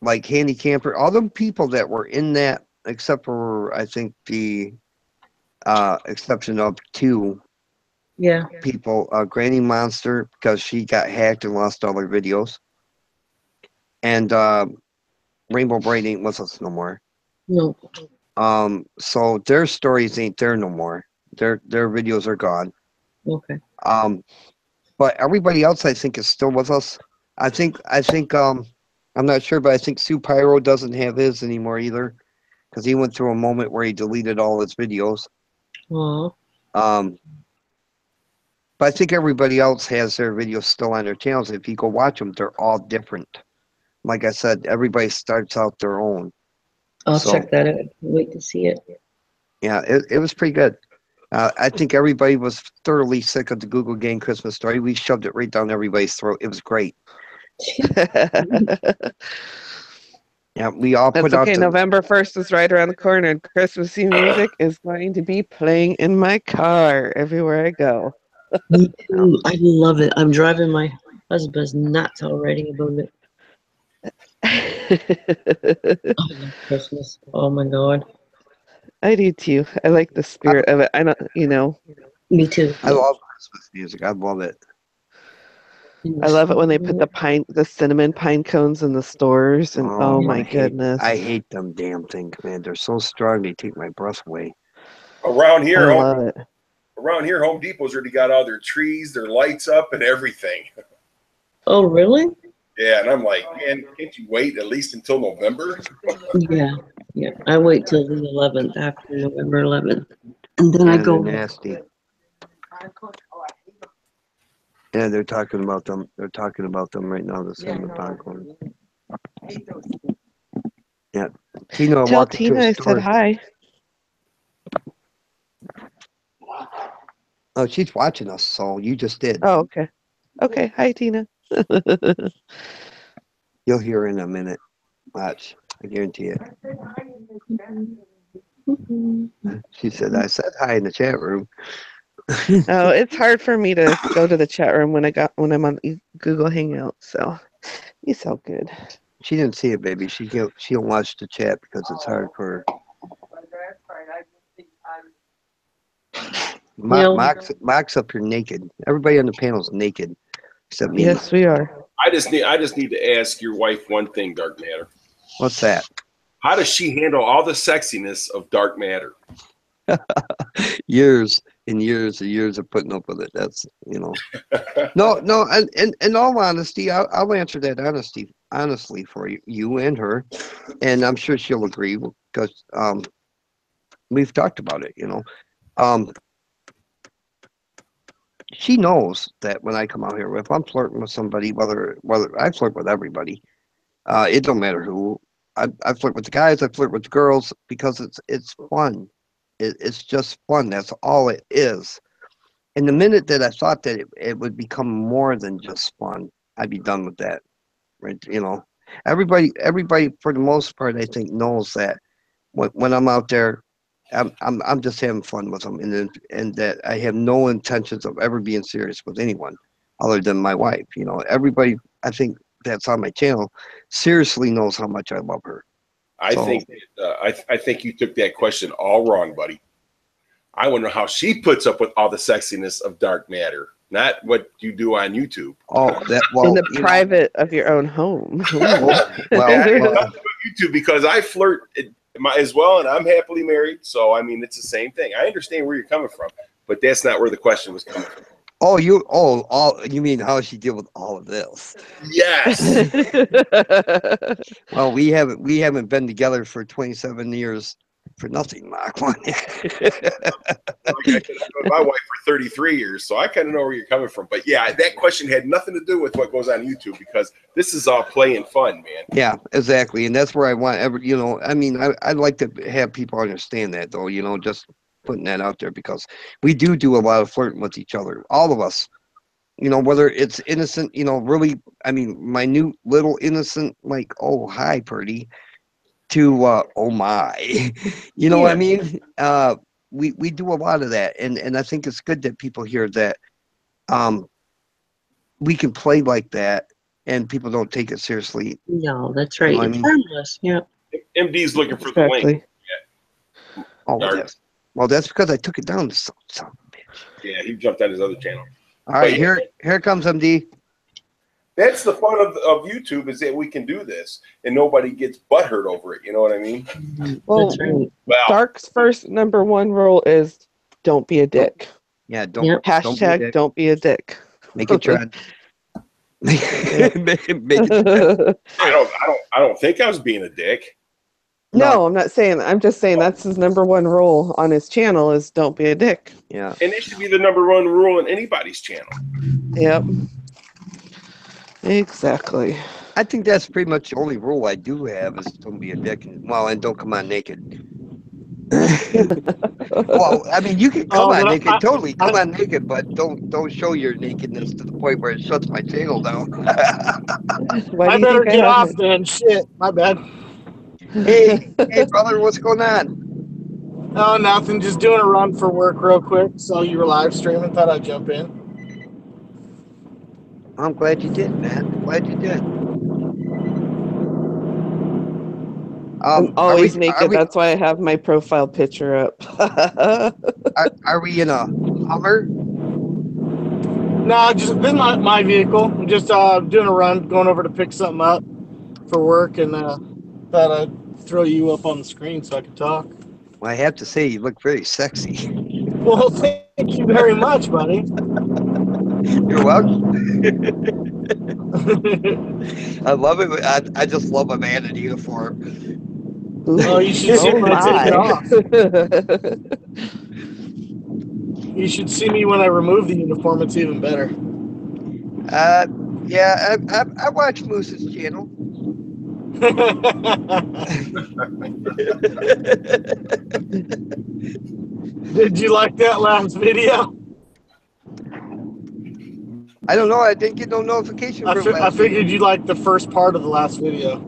like Handy Camper, all the people that were in that, except for I think the exception of 2 Yeah. people, Granny Monster, because she got hacked and lost all her videos, and Rainbow Bright ain't with us no more. No. So their stories ain't there no more. Their videos are gone. Okay. but everybody else I think is still with us. I think I'm not sure, but I think Sue Pyro doesn't have his anymore either, because he went through a moment where he deleted all his videos. Aw. But I think everybody else has their videos still on their channels. If you go watch them, they're all different. Like I said, everybody starts out their own. I'll So- check that out. Wait to see it. Yeah, it was pretty good. I think everybody was thoroughly sick of the Google Gang Christmas story. We shoved it right down everybody's throat. It was great. Yeah, we all That's put out okay. the, November 1st is right around the corner, and Christmassy music is going to be playing in my car everywhere I go. Me too. I love it. I'm driving my husband's nuts already about it. I love Christmas. Oh my God. I do too. I like the spirit of it. I don't, Me too. I love Christmas music. I love it. I love it when they put the cinnamon pine cones in the stores, and oh my goodness, I hate them damn things, man. They're so strong. They take my breath away. Around I here, love it. Home Depot's already got all their trees, their lights up, and everything. Oh, really? Yeah, and I'm like, man, can't you wait at least until November? Yeah. Yeah. I wait till the 11th, after November 11th. And then I Yeah, go. they're nasty. Yeah, they're talking about them. They're talking about them right now. The cinnamon popcorn. Yeah, Tina Tell walked into Tina a I store. said hi. Oh, she's watching us, so you just did. Oh, okay. Okay, hi Tina. You'll hear her in a minute. Watch, I guarantee it. She said, "I said hi in the chat room." Oh, it's hard for me to go to the chat room when I'm on Google Hangout. So you so good. She didn't see it, baby. She'll watch the chat because it's hard for her. Mock's up here naked. Everybody on the panel's naked except me. Yes, we are. I just need to ask your wife one thing, Dark Matter. What's that? How does she handle all the sexiness of Dark Matter? Years and years and years of putting up with it. That's no. And in all honesty, I'll answer that honestly for you and her, and I'm sure she'll agree because we've talked about it. She knows that when I come out here, if I'm flirting with somebody, whether I flirt with everybody, it don't matter who. I flirt with the guys, I flirt with the girls because it's fun. It's just fun. That's all it is. And the minute that I thought that it would become more than just fun, I'd be done with that. Right? Everybody for the most part, I think knows that when I'm out there, I'm just having fun with them, and that I have no intentions of ever being serious with anyone other than my wife. Everybody I think that's on my channel seriously knows how much I love her. I think you took that question all wrong, buddy. I wonder how she puts up with all the sexiness of Dark Matter, not what you do on YouTube. Oh, in the private of your own home. well, YouTube, because I flirt as well, and I'm happily married. So I mean, it's the same thing. I understand where you're coming from, but that's not where the question was coming from. You mean how she deal with all of this? Yes. Well, we haven't been together for 27 years for nothing, Mark. Like I said, I've been with my wife for 33 years, so I kind of know where you're coming from. But yeah, that question had nothing to do with what goes on YouTube because this is all play and fun, man. Yeah, exactly, and that's where I want I'd like to have people understand that, though. Just putting that out there because we do a lot of flirting with each other, all of us. Whether it's innocent, really, minute little innocent, like, oh, hi, Purdy, to oh my, what I mean? We do a lot of that, and I think it's good that people hear that we can play like that and people don't take it seriously. No, that's right. It's harmless. Yeah. MD's looking for the link. Oh, that's because I took it down to some bitch. Yeah, he jumped on his other channel. All right, here comes MD. That's the fun of YouTube, is that we can do this and nobody gets butthurt over it. You know what I mean? Well, That's right. Dark's first #1 rule is don't be a dick. Yeah, don't. Hashtag don't be a dick. Make it trend. Make it trend. I don't think I was being a dick. No, I'm not saying. I'm just saying that's his number one rule on his channel is don't be a dick. Yeah. And it should be the number one rule in anybody's channel. Yep. Exactly. I think that's pretty much the only rule I do have is don't be a dick. And don't come on naked. Well, I mean, you can come on naked, totally come on naked, but don't show your nakedness to the point where it shuts my channel down. Why I do you better think get I have off then. Shit, my bad. hey, brother, what's going on? Oh, nothing. Just doing a run for work real quick. Saw you were live streaming. Thought I'd jump in. I'm glad you did, man. Glad you did. I'm always naked. Are we, That's why I have my profile picture up. are we in a Hummer? No, just been my vehicle. I'm just doing a run, going over to pick something up for work, and thought I'd throw you up on the screen so I could talk. Well, I have to say, you look very sexy. Well, thank you very much, buddy. You're welcome. I love it. I just love a man in uniform. Oh, you should see when I take it off. You should see me when I remove the uniform. It's even better. Yeah, I watch Moose's channel. Did you like that last video? I don't know. I didn't get no notification for I figured you liked the first part of the last video.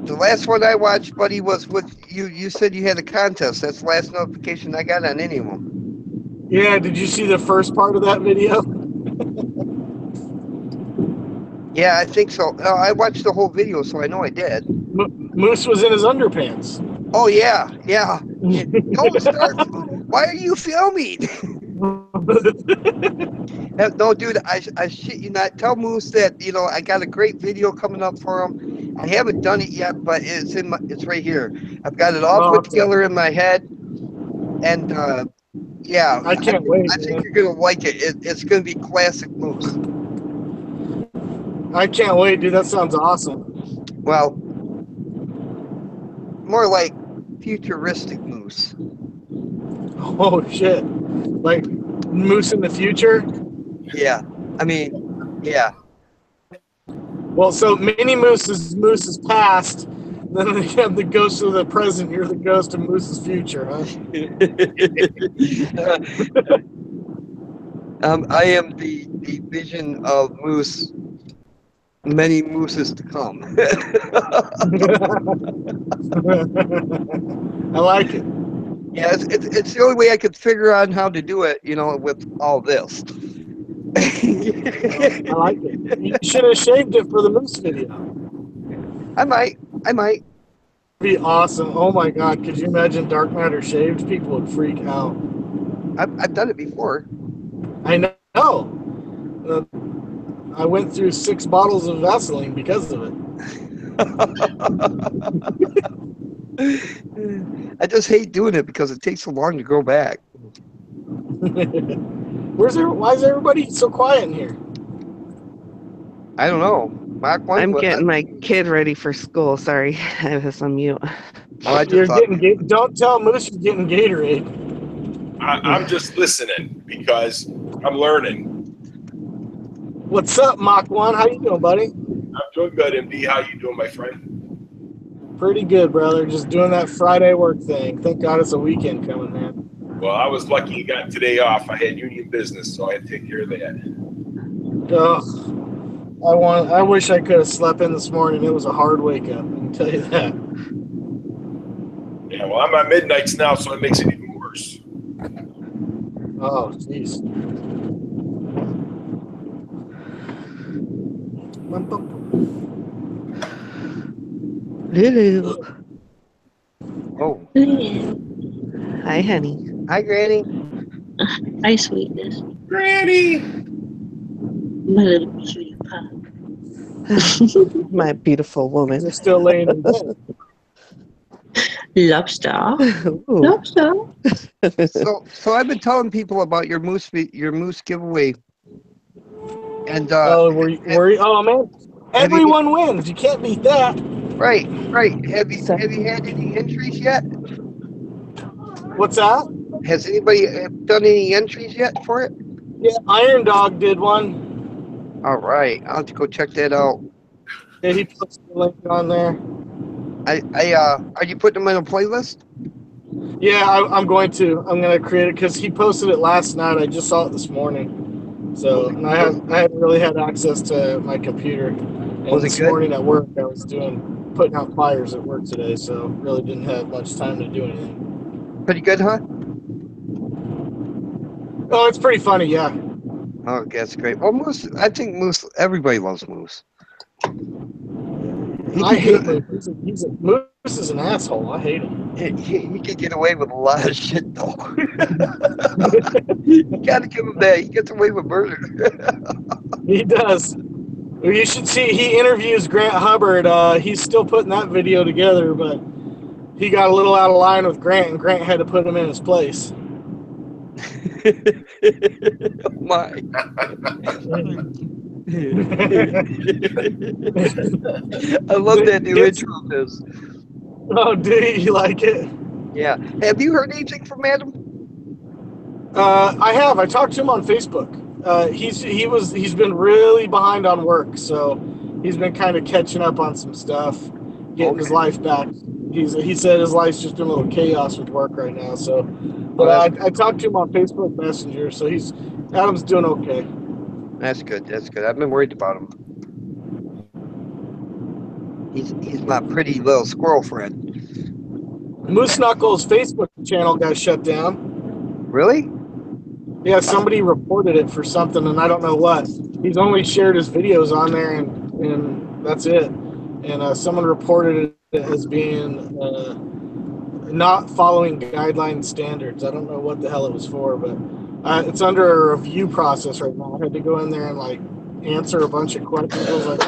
The last one I watched, buddy, was with you. You said you had a contest. That's the last notification I got on any of them. Yeah, did you see the first part of that video? Yeah, I think so. I watched the whole video, so I know I did. Moose was in his underpants. Oh, yeah. Don't start. Why are you filming? No, dude, I shit you not. Tell Moose that, I got a great video coming up for him. I haven't done it yet, but it's right here. I've got it all put together in my head. And, yeah. I can't wait. I think you're going to like it. It's going to be classic Moose. I can't wait, dude. That sounds awesome. Well, more like futuristic Moose. Oh, shit. Like Moose in the future? Yeah. I mean, yeah. Well, so Mini Moose's past. Then we have the ghost of the present. You're the ghost of Moose's future, huh? I am the vision of Moose. Many mooses to come. I like it. Yeah, it's the only way I could figure out how to do it, with all this. I like it. You should have shaved it for the Moose video. I might. Be awesome. Oh my God. Could you imagine Dark Matter shaved? People would freak out. I've done it before. I know. I went through 6 bottles of Vaseline because of it. I just hate doing it because it takes so long to grow back. Why is everybody so quiet in here? I don't know. I'm getting my kid ready for school. Sorry, I was on mute. Don't tell Moose you're getting Gatorade. I'm just listening because I'm learning. What's up, Mach 1? How you doing, buddy? I'm doing good, MD. How you doing, my friend? Pretty good, brother. Just doing that Friday work thing. Thank God it's a weekend coming, man. Well, I was lucky you got today off. I had union business, so I had to take care of that. Ugh. I wish I could have slept in this morning. It was a hard wake up, I can tell you that. Yeah, well, I'm at midnights now, so it makes it even worse. Oh, jeez. Lulu. Oh. Hi, honey. Hi, Granny. Hi, sweetness. Granny! My little cutie pie. My beautiful woman. You're still laying in bed. Lobster. Ooh. Lobster. So I've been telling people about your moose giveaway, and Oh, oh man, have you- everyone wins. You can't beat that. right. Have you had any entries yet? What's that? Has anybody done any entries yet for it? Yeah, Iron Dog did one. All right, I'll have to go check that out. Yeah, he posted the link on there. Are you putting them in a playlist? Yeah, I'm going to create it because he posted it last night. I just saw it this morning. So, and I hadn't really had access to my computer. And Was it this good? morning at work, I was putting out flyers at work today, so really didn't have much time to do anything. Pretty good, huh? Oh, it's pretty funny, yeah. Oh, that's great. Well, Moose, I think Moose, everybody loves Moose. I hate Moose. Moose is an asshole. I hate him. He can get away with a lot of shit, though. You gotta give him that. He gets away with murder. He does. You should see, he interviews Grant Hubbard. He's still putting that video together, but he got a little out of line with Grant, and Grant had to put him in his place. My. I love that new intro of his. Oh, do you like it? Yeah. Have you heard anything from Adam? I have. I talked to him on Facebook. He's been really behind on work, so he's been kind of catching up on some stuff, getting his life back. He said his life's just in a little chaos with work right now. So, but I talked to him on Facebook Messenger, so Adam's doing okay. That's good. That's good. I've been worried about him. He's my pretty little squirrel friend. Moose Knuckles' Facebook channel got shut down. Really? Yeah, somebody reported it for something, and I don't know what. He's only shared his videos on there, and that's it. And someone reported it as being not following guideline standards. I don't know what the hell it was for, but it's under a review process right now. I had to go in there and answer a bunch of questions. I was like,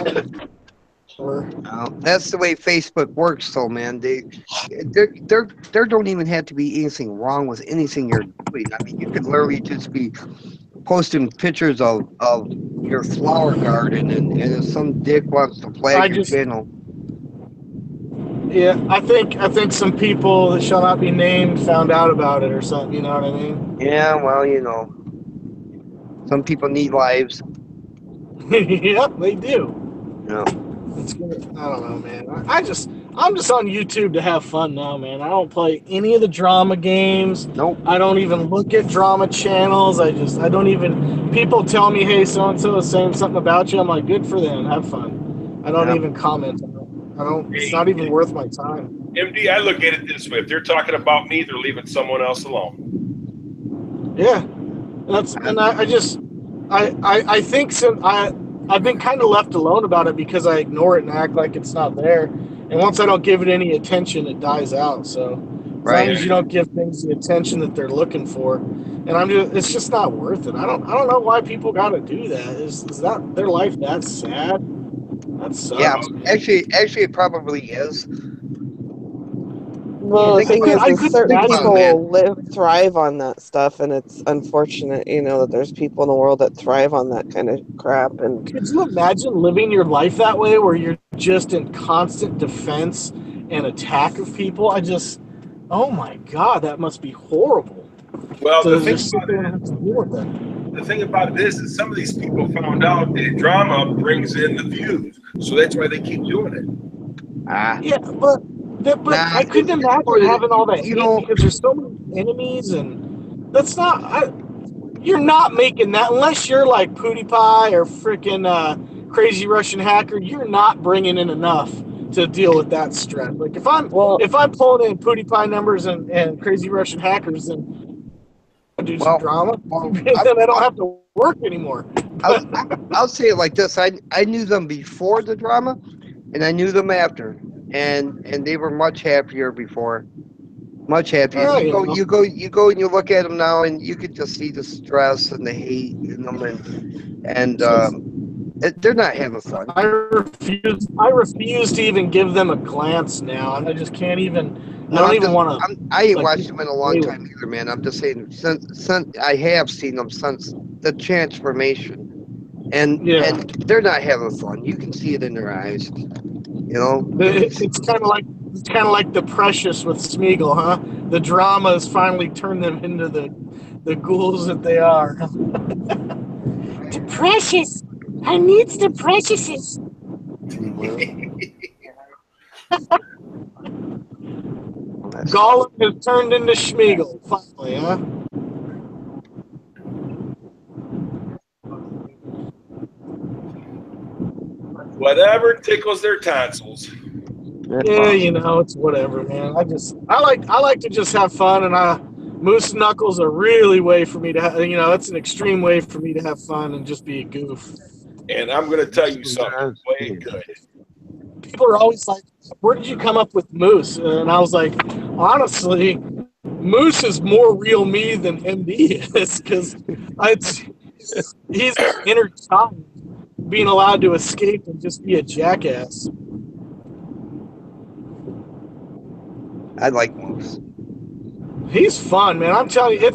that's the way Facebook works, though, man. There don't even have to be anything wrong with anything you're doing. I mean, you could literally just be posting pictures of your flower garden, and if some dick wants to flag your channel. Yeah, I think some people that shall not be named found out about it or something. You know what I mean? Yeah, well, some people need lives. Yep, they do. Yeah. It's good. I don't know, man. I'm just on YouTube to have fun now, man. I don't play any of the drama games. Nope. I don't even look at drama channels. I don't even. People tell me, hey, so and so is saying something about you. I'm like, good for them. Have fun. I don't even comment on it. It's not even worth my time. MD, I look at it this way: if they're talking about me, they're leaving someone else alone. Yeah, I think so. I've been kind of left alone about it because I ignore it and act like it's not there. And once I don't give it any attention, it dies out. So as long as you don't give things the attention that they're looking for, and it's just not worth it. I don't know why people got to do that. Is that their life that sad? That sucks. Yeah, actually, it probably is. Well, the thing is certain people thrive on that stuff, and it's unfortunate, that there's people in the world that thrive on that kind of crap. And could you imagine living your life that way, where you're just in constant defense and attack of people? Oh my God, that must be horrible. Well, so the thing about it is that some of these people found out that drama brings in the views, so that's why they keep doing it. Yeah, but I couldn't imagine having all that hate because there's so many enemies, and that's not. You're not making that unless you're like PewDiePie or freaking Crazy Russian Hacker. You're not bringing in enough to deal with that stress. Like if I'm pulling in PewDiePie numbers and Crazy Russian Hackers, then I do some drama. Then I don't have to work anymore. I'll say it like this: I knew them before the drama, and I knew them after. And they were much happier before, much happier. You go and you look at them now, and you could just see the stress and the hate in them, and they're not having fun. I refuse to even give them a glance now, and I just can't even. I don't even want to. I ain't like, watched them in a long time either, man. I'm just saying, since I have seen them since the transformation, and they're not having fun. You can see it in their eyes. You know, It's kind of like the Precious with Smeagol, huh? The drama has finally turned them into the ghouls that they are. The Precious, I need the Preciouses. Gollum has turned into Schmeagol, finally, huh? Whatever tickles their tonsils. Yeah, you know, it's whatever, man. I like to just have fun, and Moose Knuckles a really way for me to have, you know, it's an extreme way for me to have fun and just be a goof. And I'm going to tell you something. Way good. People are always like, where did you come up with Moose? And I was like, honestly, Moose is more real me than MD is, because he's an inner child being allowed to escape and just be a jackass. I like Moose. He's fun, man. I'm telling you,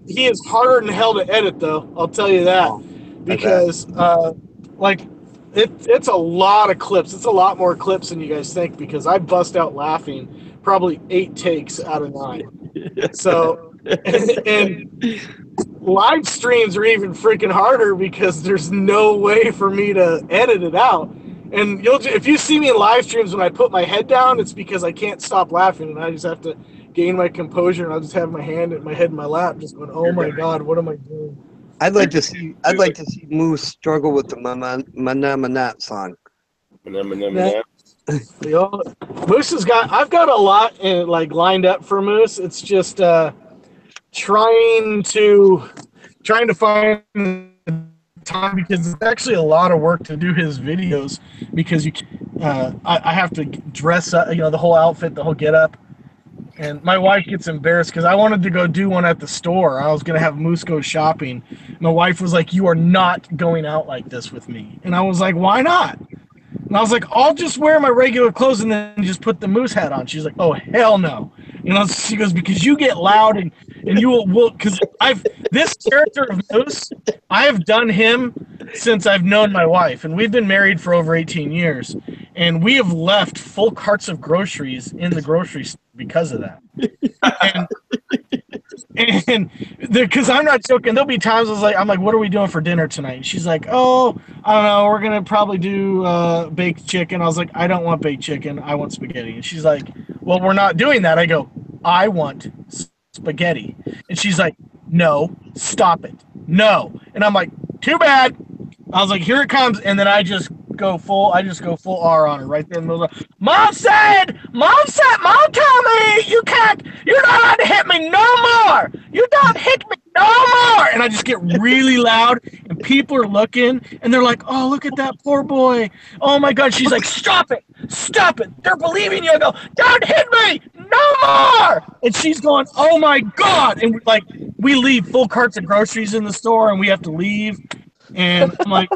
he is harder than hell to edit, though. I'll tell you that, because it's a lot of clips. It's a lot more clips than you guys think, because I bust out laughing probably 8 takes out of 9. So, and live streams are even freaking harder because there's no way for me to edit it out. And if you see me in live streams when I put my head down, it's because I can't stop laughing, and I just have to gain my composure, and I'll just have my head in my lap, just going, "Oh my God, what am I doing?" I'd like to see Moose struggle with the Manat song. Moose has got. I've got a lot lined up for Moose. It's just trying to find time, because it's actually a lot of work to do his videos, because I have to dress up, the whole outfit, the whole get up. And my wife gets embarrassed because I wanted to go do one at the store. I was going to have Moose go shopping. My wife was like, "You are not going out like this with me." And I was like, "Why not?" And I was like, "I'll just wear my regular clothes and then just put the Moose hat on." She's like, "Oh, hell no." She goes, "Because you get loud and you will, because this character of Moose, I have done him since I've known my wife, and we've been married for over 18 years, and we have left full carts of groceries in the grocery store because of that." And because I'm not joking, there'll be times I'm like, "What are we doing for dinner tonight?" And she's like, "Oh, I don't know, we're gonna probably do baked chicken." I was like, "I don't want baked chicken, I want spaghetti." And she's like, "Well, we're not doing that." I go, "I want spaghetti." And she's like, "No, stop it, no." And I'm like, "Too bad." I was like, "Here it comes," and then I just go full R on her right there in the middle of Mom told me you're not allowed to hit me no more. You don't hit me no more. And I just get really loud, and people are looking, and they're like, "Oh, look at that poor boy. Oh my God." She's like, Stop it. They're believing you." I go, "Don't hit me no more." And she's going, "Oh my God." And we leave full carts of groceries in the store, and we have to leave. And I'm like,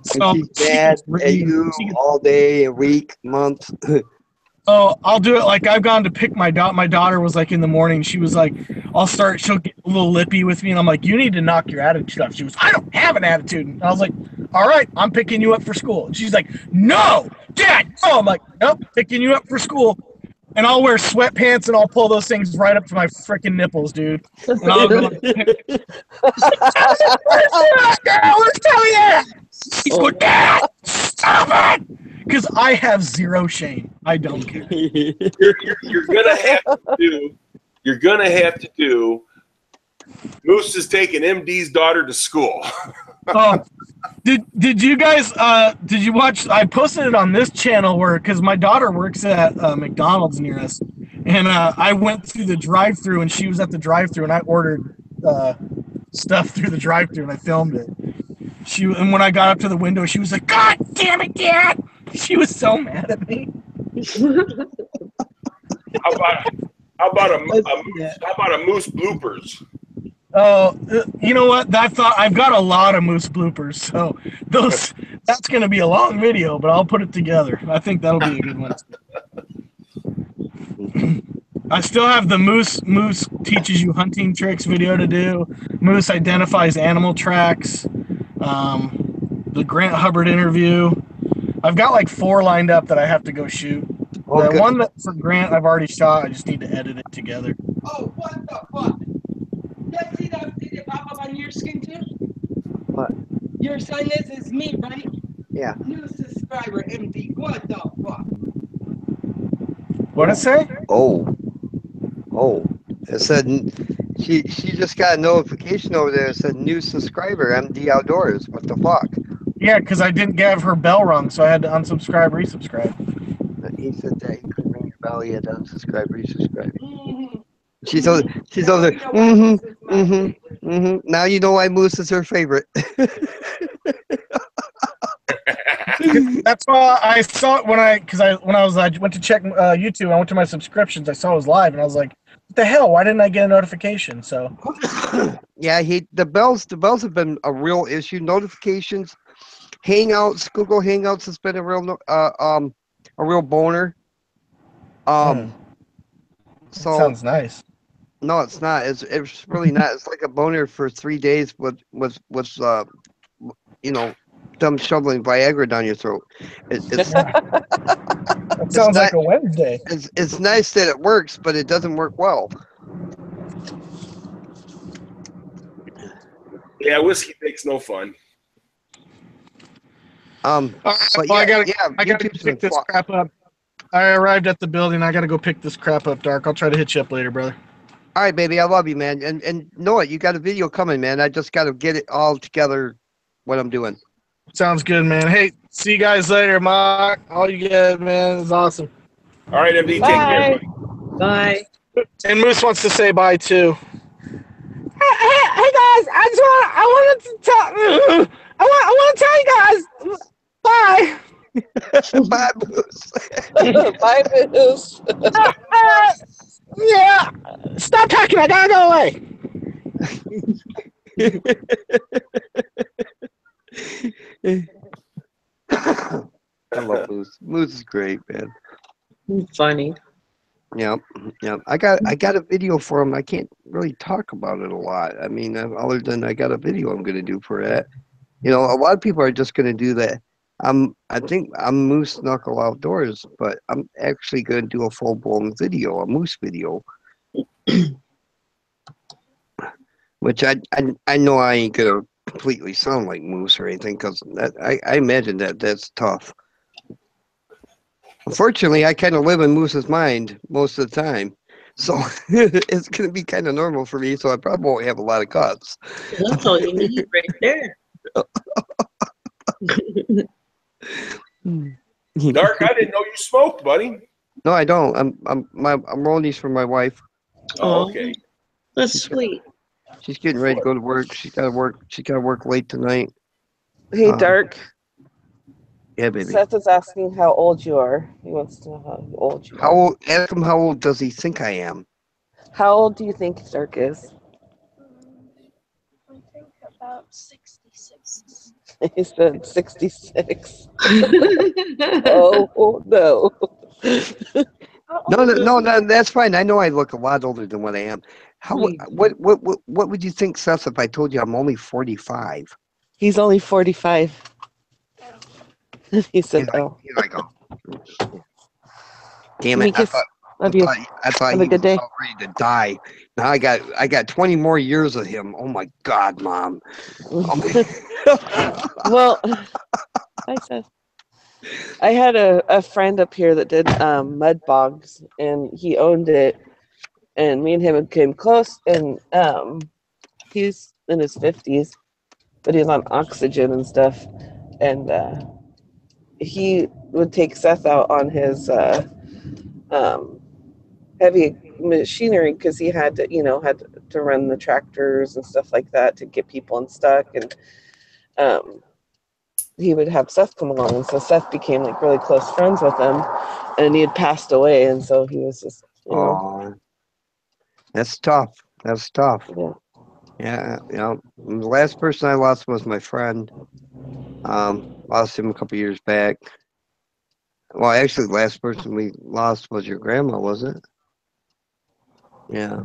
so she's mad at you all day, a week, month. Oh, I'll do it. Like, I've gone to pick my daughter. My daughter was like in the morning. She was like, she'll get a little lippy with me. And I'm like, "You need to knock your attitude off." She was, "I don't have an attitude." And I was like, "All right, I'm picking you up for school." And she's like, "No, Dad, no." I'm like, "Nope, picking you up for school." And I'll wear sweatpants, and I'll pull those things right up to my freaking nipples, dude. And I'll go, "Let's tell you." She's going, "Dad, stop it." Because I have zero shame. I don't care. You're gonna have to do. Moose is taking MD's daughter to school. Oh, did you guys did you watch? I posted it on this channel because my daughter works at McDonald's near us, and I went through the drive-thru, and she was at the drive-thru, and I ordered stuff through the drive-thru, and I filmed it. And when I got up to the window, she was like, "God damn it, Dad!" She was so mad at me. How about a Moose bloopers? Oh, you know what? I've got a lot of Moose bloopers, so that's going to be a long video, but I'll put it together. I think that'll be a good one. I still have the Moose teaches you hunting tricks video to do. Moose identifies animal tracks. The Grant Hubbard interview. I've got like 4 lined up that I have to go shoot. Oh, The good. one that for Grant I've already shot. I just need to edit it together. Oh, what the fuck? You see that did it pop up on your screen too? What? Your sign is me, right? Yeah. New subscriber MD. What the fuck? What'd it say? Oh. It said she just got a notification over there. It said new subscriber, MD Outdoors. What the fuck? Yeah, because I didn't have her bell rung, so I had to unsubscribe, resubscribe. He said that he couldn't ring your bell. He had to unsubscribe, resubscribe. Mm-hmm. She's over there. Now you know why Moose is her favorite. That's why I saw it when I went to check YouTube. I went to my subscriptions. I saw it was live, and I was like, "What the hell? Why didn't I get a notification?" So Yeah, the bells have been a real issue. Notifications, Hangouts, Google Hangouts has been a real boner. So sounds nice. no, it's not. It's really not. It's like a boner for 3 days with them shoveling Viagra down your throat. That sounds like a Wednesday. It's nice that it works, but it doesn't work well. Yeah, whiskey makes no fun. All right, But well, yeah, I gotta YouTube's pick been this crap up. I arrived at the building. I gotta go pick this crap up, Dark. I'll try to hit you up later, brother. All right, baby. I love you, man. And know it. You got a video coming, man. I just got to get it all together. What I'm doing. Sounds good, man. Hey, see you guys later, Mark. All you get, man, is awesome. All right, MD, take care, buddy. Bye. And Moose wants to say bye too. Hey guys, I wanted to tell I want to tell you guys bye. Bye, Moose. Bye, Moose. Yeah, stop talking. I gotta go away. I love Moose. Moose is great, man. Funny. Yep. I got a video for him. I can't really talk about it a lot. I mean, other than I got a video I'm gonna do for that. A lot of people are just gonna do that. I think I'm Moose Knuckle Outdoors, but I'm actually gonna do a full blown video, a moose video. Which I know I ain't gonna completely sound like Moose or anything, because I imagine that's tough. Unfortunately, I kind of live in Moose's mind most of the time, so it's gonna be kind of normal for me. So I probably won't have a lot of cuts. That's all you need right there. Dark, I didn't know you smoked, buddy. No, I don't. I'm rolling these for my wife. Oh, okay. That's sweet. She's getting ready to go to work. She's got to work late tonight. Hey, Dark. Yeah, baby. Seth is asking how old you are. He wants to know how old you are. Ask him how old does he think I am? How old do you think Dark is? I think about 66. He said 66. Oh no. No, that's fine. I know I look a lot older than what I am. What would you think, Seth, if I told you I'm only 45? He's only 45. He said, "Oh." Here I go. Damn Give me it! a kiss. Love you. I thought Have he a good day. was about ready to die. Now I got 20 more years of him. Oh my God, Mom. Well, hi Seth. I had a friend up here that did mud bogs, and he owned it, and me and him came close, and he's in his 50s, but he's on oxygen and stuff, and he would take Seth out on his heavy machinery because he had to run the tractors and stuff like that to get people unstuck, and he would have Seth come along, and so Seth became like really close friends with him, and he had passed away, and so he was just that's tough. That's tough. Yeah. The last person I lost was my friend. Lost him a couple years back. Well, actually, the last person we lost was your grandma, wasn't it? Yeah.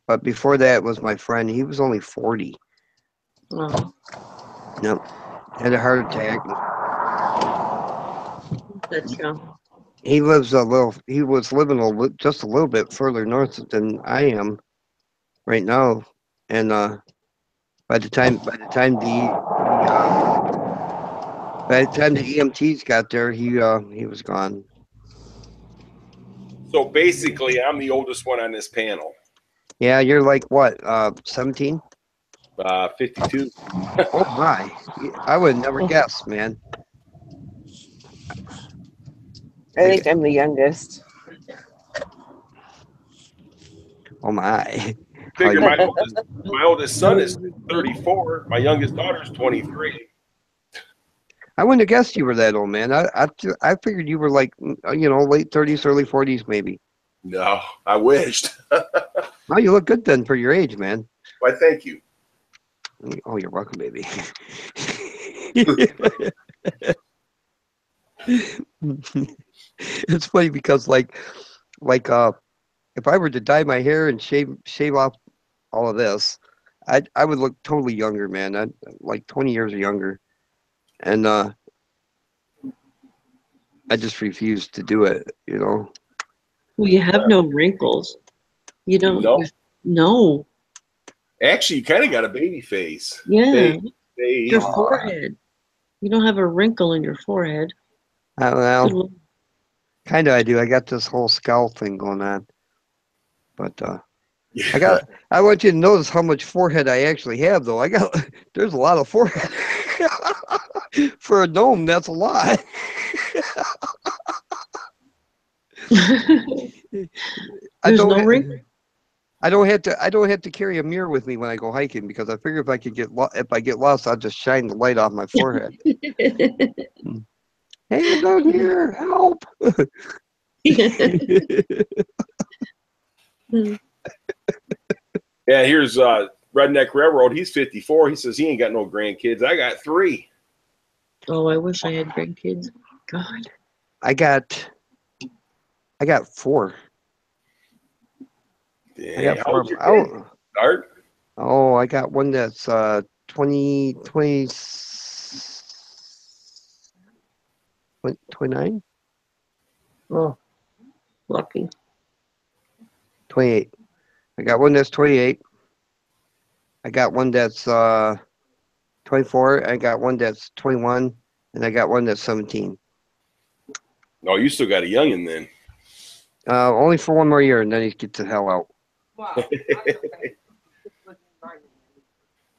But before that was my friend. He was only 40. Oh, Yep. Had a heart attack. that's young. He was living just a little bit further north than I am right now. And by the time the EMTs got there, he was gone. So basically, I'm the oldest one on this panel. Yeah, you're like what, 17? 52. Oh my! I would never guess, man. I think I'm the youngest. Oh my! Figure How my oldest son is 34. My youngest daughter's 23. I wouldn't have guessed you were that old, man. I figured you were like, late 30s, early 40s, maybe. No, I wished. Oh, you look good then for your age, man. Why, thank you. Oh, you're welcome, baby. It's funny because if I were to dye my hair and shave off all of this, I would look totally younger, man. I'd like 20 years younger. And I just refused to do it, Well, you have no wrinkles. You don't. No. No. Actually, you kind of got a baby face. Yeah. Face. Your forehead. You don't have a wrinkle in your forehead. Well, kind of I do. I got this whole skull thing going on. But I want you to notice how much forehead I actually have, though. There's a lot of forehead. For a gnome, that's a lot. There's no wrinkle. I don't have to carry a mirror with me when I go hiking because I figure if I get lost, I'll just shine the light off my forehead. Hey, I'm down here, help! Yeah, here's Redneck Railroad. He's 54. He says he ain't got no grandkids. I got 3. Oh, I wish I had grandkids. God. I got 4. Yeah, I got 4. Art? Oh, I got one that's 29. Oh, lucky. 28. I got one that's 28. I got one that's 24. I got one that's 21, and I got one that's 17. No, you still got a youngin' then. Only for 1 more year, and then he gets the hell out.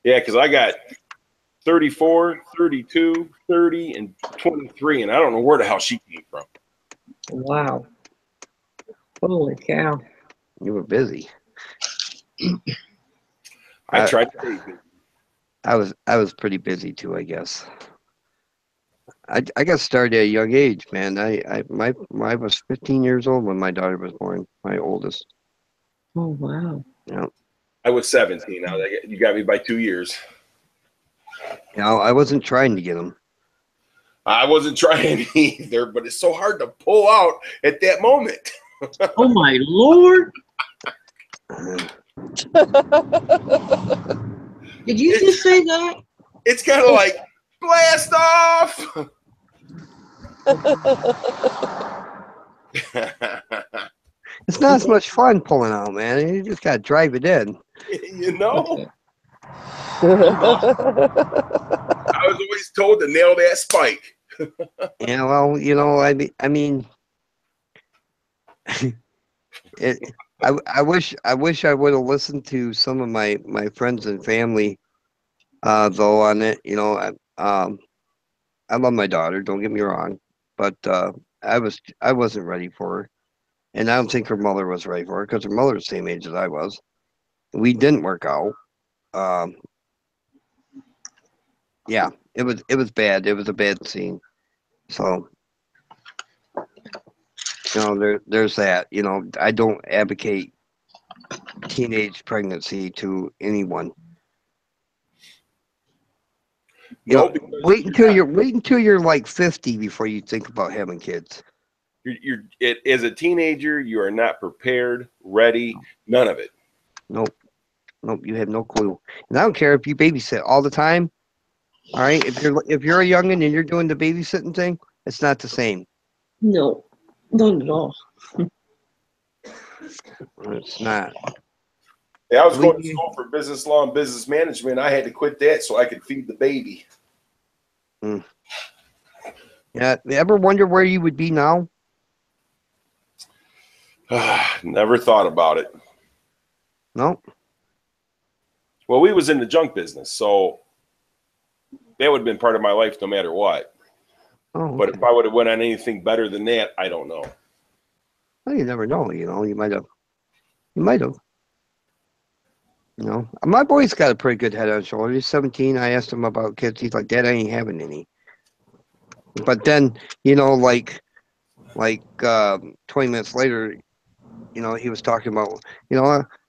Yeah, because I got 34, 32, 30, and 23, and I don't know where the hell she came from. Wow. Holy cow. You were busy. I tried to take it. I was pretty busy too, I guess. I got started at a young age, man. I was 15 years old when my daughter was born, my oldest. Oh wow. Yeah. I was 17. Now you got me by 2 years. I wasn't trying to get them. I wasn't trying either, but it's so hard to pull out at that moment. Oh my Lord. Did you just say that? It's kind of like blast off. It's not as much fun pulling out, man. You just gotta drive it in. You know? I was always told to nail that spike. Yeah, well, I mean, I wish I would have listened to some of my friends and family, though on it. I love my daughter. Don't get me wrong, but I wasn't ready for her, and I don't think her mother was ready for her because her mother's the same age as I was. We didn't work out. Yeah, it was bad. It was a bad scene. So, there's that. I don't advocate teenage pregnancy to anyone. Wait until you're like 50 before you think about having kids. As a teenager, you are not prepared, ready, none of it. Nope. You have no clue. And I don't care if you babysit all the time. All right. If you're a youngin and you're doing the babysitting thing, it's not the same. No, not at all. It's not. Yeah, I was going to school for business law and business management. I had to quit that so I could feed the baby. Yeah. You ever wonder where you would be now? Never thought about it. No. Well, we was in the junk business, so that would have been part of my life no matter what. Oh, but if I would have went on anything better than that, I don't know. Well, you never know. You might have. My boy's got a pretty good head on his shoulder. He's 17. I asked him about kids. He's like, Dad, I ain't having any. But then, 20 minutes later, he was talking about,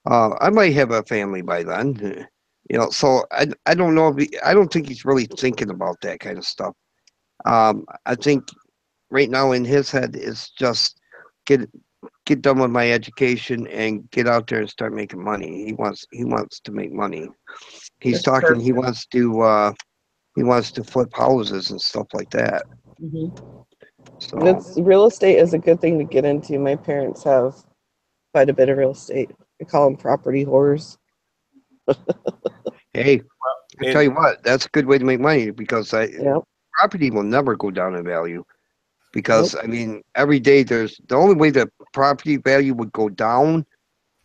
I might have a family by then. So I don't know I don't think he's really thinking about that kind of stuff. I think right now in his head is just get done with my education and get out there and start making money. He wants to make money. He's That's talking. He wants to flip houses and stuff like that. So Real estate is a good thing to get into. My parents have quite a bit of real estate. I call them property whores. Hey, I tell you what, that's a good way to make money because property will never go down in value. Because I mean, every day the only way the property value would go down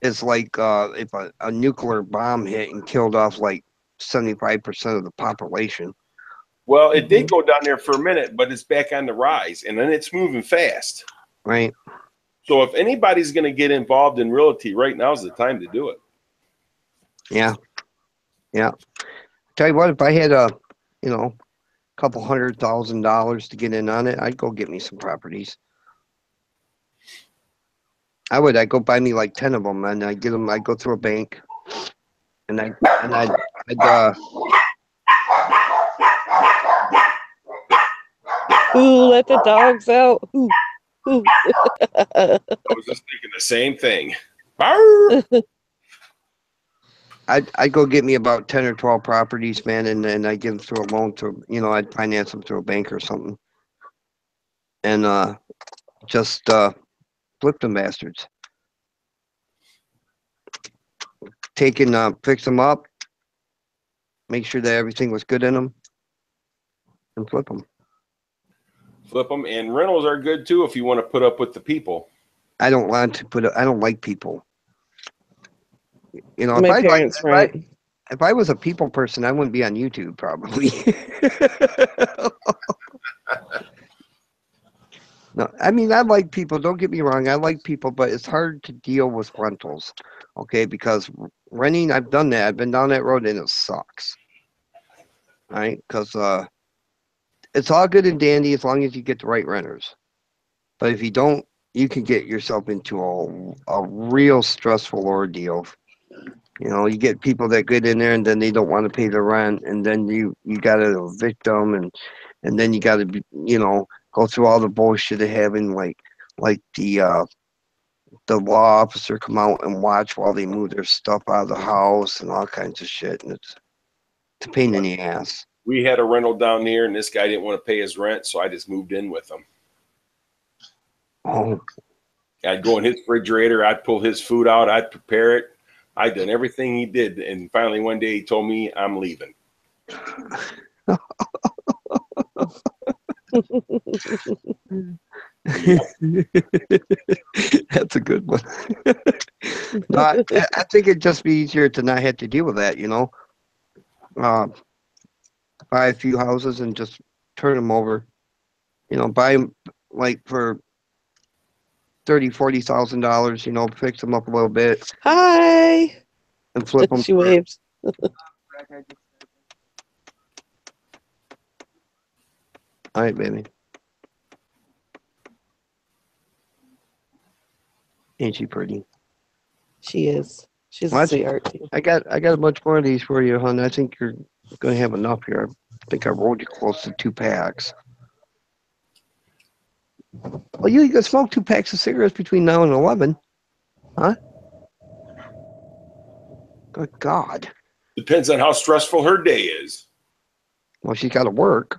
is like if a nuclear bomb hit and killed off like 75% of the population. Well, it did go down there for a minute, but it's back on the rise, and then it's moving fast. Right. So if anybody's going to get involved in realty, right now is the time to do it. Yeah. Tell you what, if I had a couple $100,000 to get in on it, I'd go get me some properties. I'd go buy me like 10 of them, and I'd go through a bank, and I'd Ooh, let the dogs out. Ooh. I was just thinking the same thing. I'd go get me about 10 or 12 properties, man, and then I'd give them through a loan I'd finance them through a bank or something. And just flip them bastards. Fix them up, make sure that everything was good in them, and flip them. Flip them, and rentals are good too if you want to put up with the people. I don't like people. My parents, right? If I was a people person, I wouldn't be on YouTube probably. No, I mean, I like people. Don't get me wrong. I like people, but it's hard to deal with rentals. Okay, because renting, I've done that. I've been down that road and it sucks. All right, because it's all good and dandy as long as you get the right renters. But if you don't, you can get yourself into a real stressful ordeal. You get people that get in there and then they don't want to pay the rent, and then you got to evict them, and then you got to go through all the bullshit of having like the law officer come out and watch while they move their stuff out of the house and all kinds of shit, and it's a pain in the ass. We had a rental down here, and this guy didn't want to pay his rent, so I just moved in with him. Oh. I'd go in his refrigerator, I'd pull his food out, I'd prepare it. I'd done everything he did, and finally one day he told me I'm leaving. That's a good one. No, I think it'd just be easier to not have to deal with that, buy a few houses and just turn them over. Buy them like for $30,000-$40,000. Fix them up a little bit. Hi. And flip them. She waves. All right, baby. Ain't she pretty? She is. She's a sweetheart too. I got a bunch more of these for you, hon. I think you're gonna have enough here. I think I rolled you close to 2 packs. Well, you can smoke 2 packs of cigarettes between now and 11. Huh? Good God. Depends on how stressful her day is. Well, she's got to work.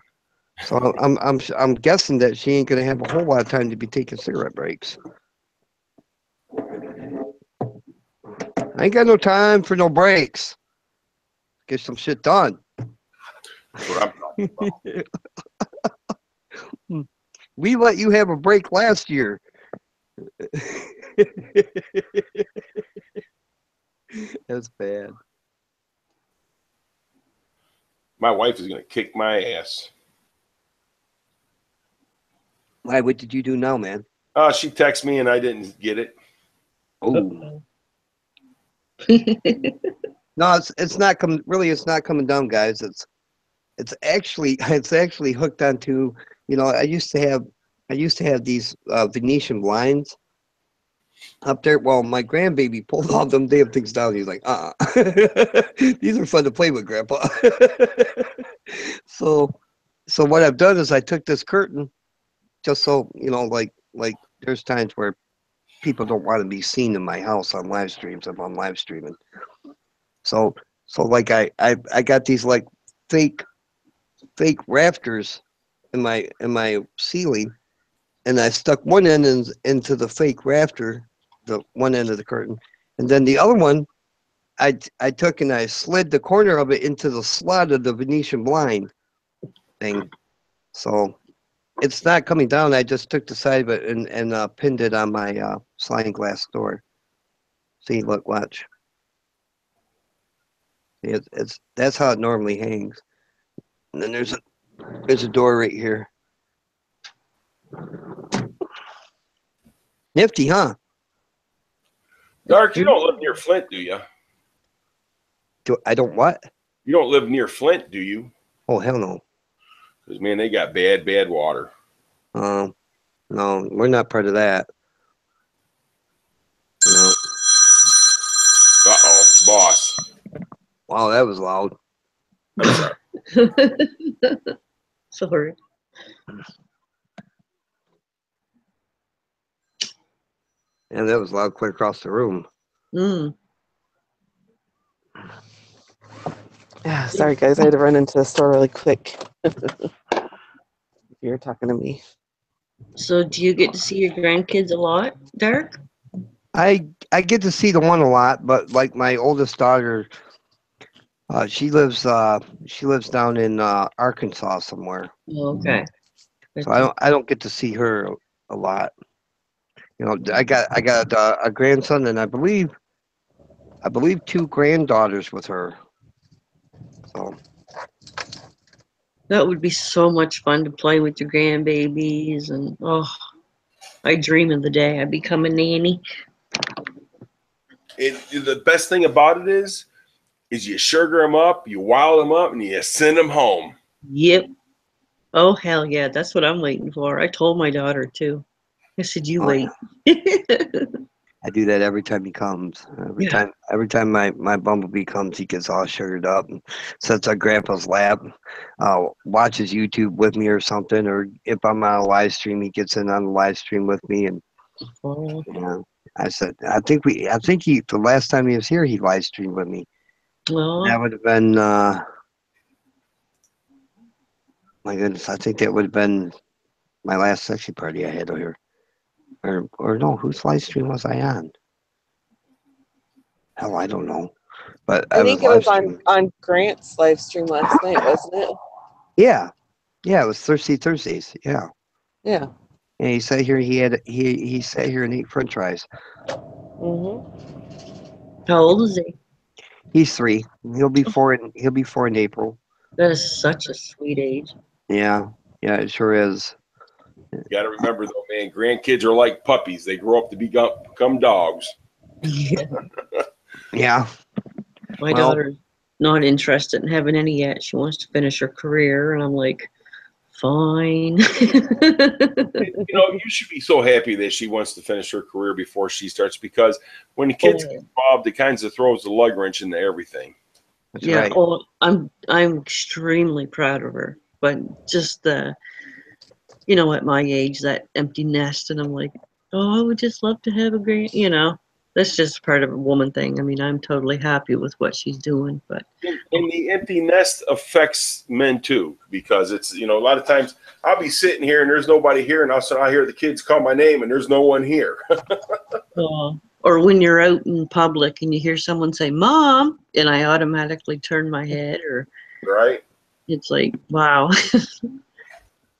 So I'm guessing that she ain't gonna have a whole lot of time to be taking cigarette breaks. I ain't got no time for no breaks. Get some shit done. That's what I'm talking about. We let you have a break last year. That's bad. My wife is gonna kick my ass. Why? What did you do now, man? She texted me and I didn't get it. Oh. No, it's not coming. Really, it's not coming down, guys. It's actually hooked onto. You know, I used to have these Venetian blinds up there. Well, my grandbaby pulled all them damn things down. He's like, these are fun to play with, Grandpa. So what I've done is I took this curtain, just so you know, like there's times where people don't want to be seen in my house on live streams if I'm live streaming. So like I got these like fake rafters in my ceiling, and I stuck one end into the fake rafter, the one end of the curtain, and then the other one I took and I slid the corner of it into the slot of the Venetian blind thing. So it's not coming down. I just took the side of it and pinned it on my sliding glass door. See, look, watch. It's that's how it normally hangs. And then there's a door right here. Nifty, huh? Dark, you don't live near Flint, do you? I don't what? You don't live near Flint, do you? Oh, hell no. Because, man, they got bad water. No, we're not part of that. No. Uh-oh, boss. Wow, that was loud. I'm sorry. Sorry. And that was loud clear across the room. Mm. Yeah, sorry guys, I had to run into the store really quick. You're talking to me. So do you get to see your grandkids a lot, Derek? I get to see the one a lot, but like my oldest daughter, she lives down in Arkansas somewhere. Oh, okay. So I don't get to see her a lot. You know, I got a grandson and I believe 2 granddaughters with her. So That would be so much fun to play with your grandbabies, and I dream of the day I become a nanny. The best thing about it is you sugar them up, you wow them up, and you send them home. Yep. Oh, hell yeah. That's what I'm waiting for. I told my daughter, too. I said, you wait. I do that every time he comes. Every time my bumblebee comes, he gets all sugared up and sits on Grandpa's lap, watches YouTube with me or something, or if I'm on a live stream, he gets in on the live stream with me. And I said, I think the last time he was here, he live streamed with me. Well, that would have been my goodness. I think that would have been my last sexy party I had over here. Or no, whose live stream was I on? Hell, I don't know. But I think it was on Grant's live stream last night, wasn't it? Yeah, it was Thirsty Thursdays. Yeah. Yeah. And he sat here. He sat here and ate French fries. How old is he? He's 3. He'll be 4. He'll be 4 in April. That is such a sweet age. Yeah, it sure is. You got to remember, though, man, grandkids are like puppies. They grow up to become dogs. Yeah. My daughter's not interested in having any yet. She wants to finish her career, and I'm like, fine. You know, you should be so happy that she wants to finish her career before she starts, because when the kids get involved, it kind of throws the lug wrench into everything. That's right. I'm extremely proud of her, but just the you know, at my age, that empty nest, and I'm like, oh, I would just love to have a grand, you know. That's just part of a woman thing. I mean, I'm totally happy with what she's doing, but And the empty nest affects men too, because it's, you know, a lot of times I'll be sitting here and there's nobody here, and also I hear the kids call my name and there's no one here. or when you're out in public and you hear someone say "Mom," and I automatically turn my head, or Right. it's like, wow.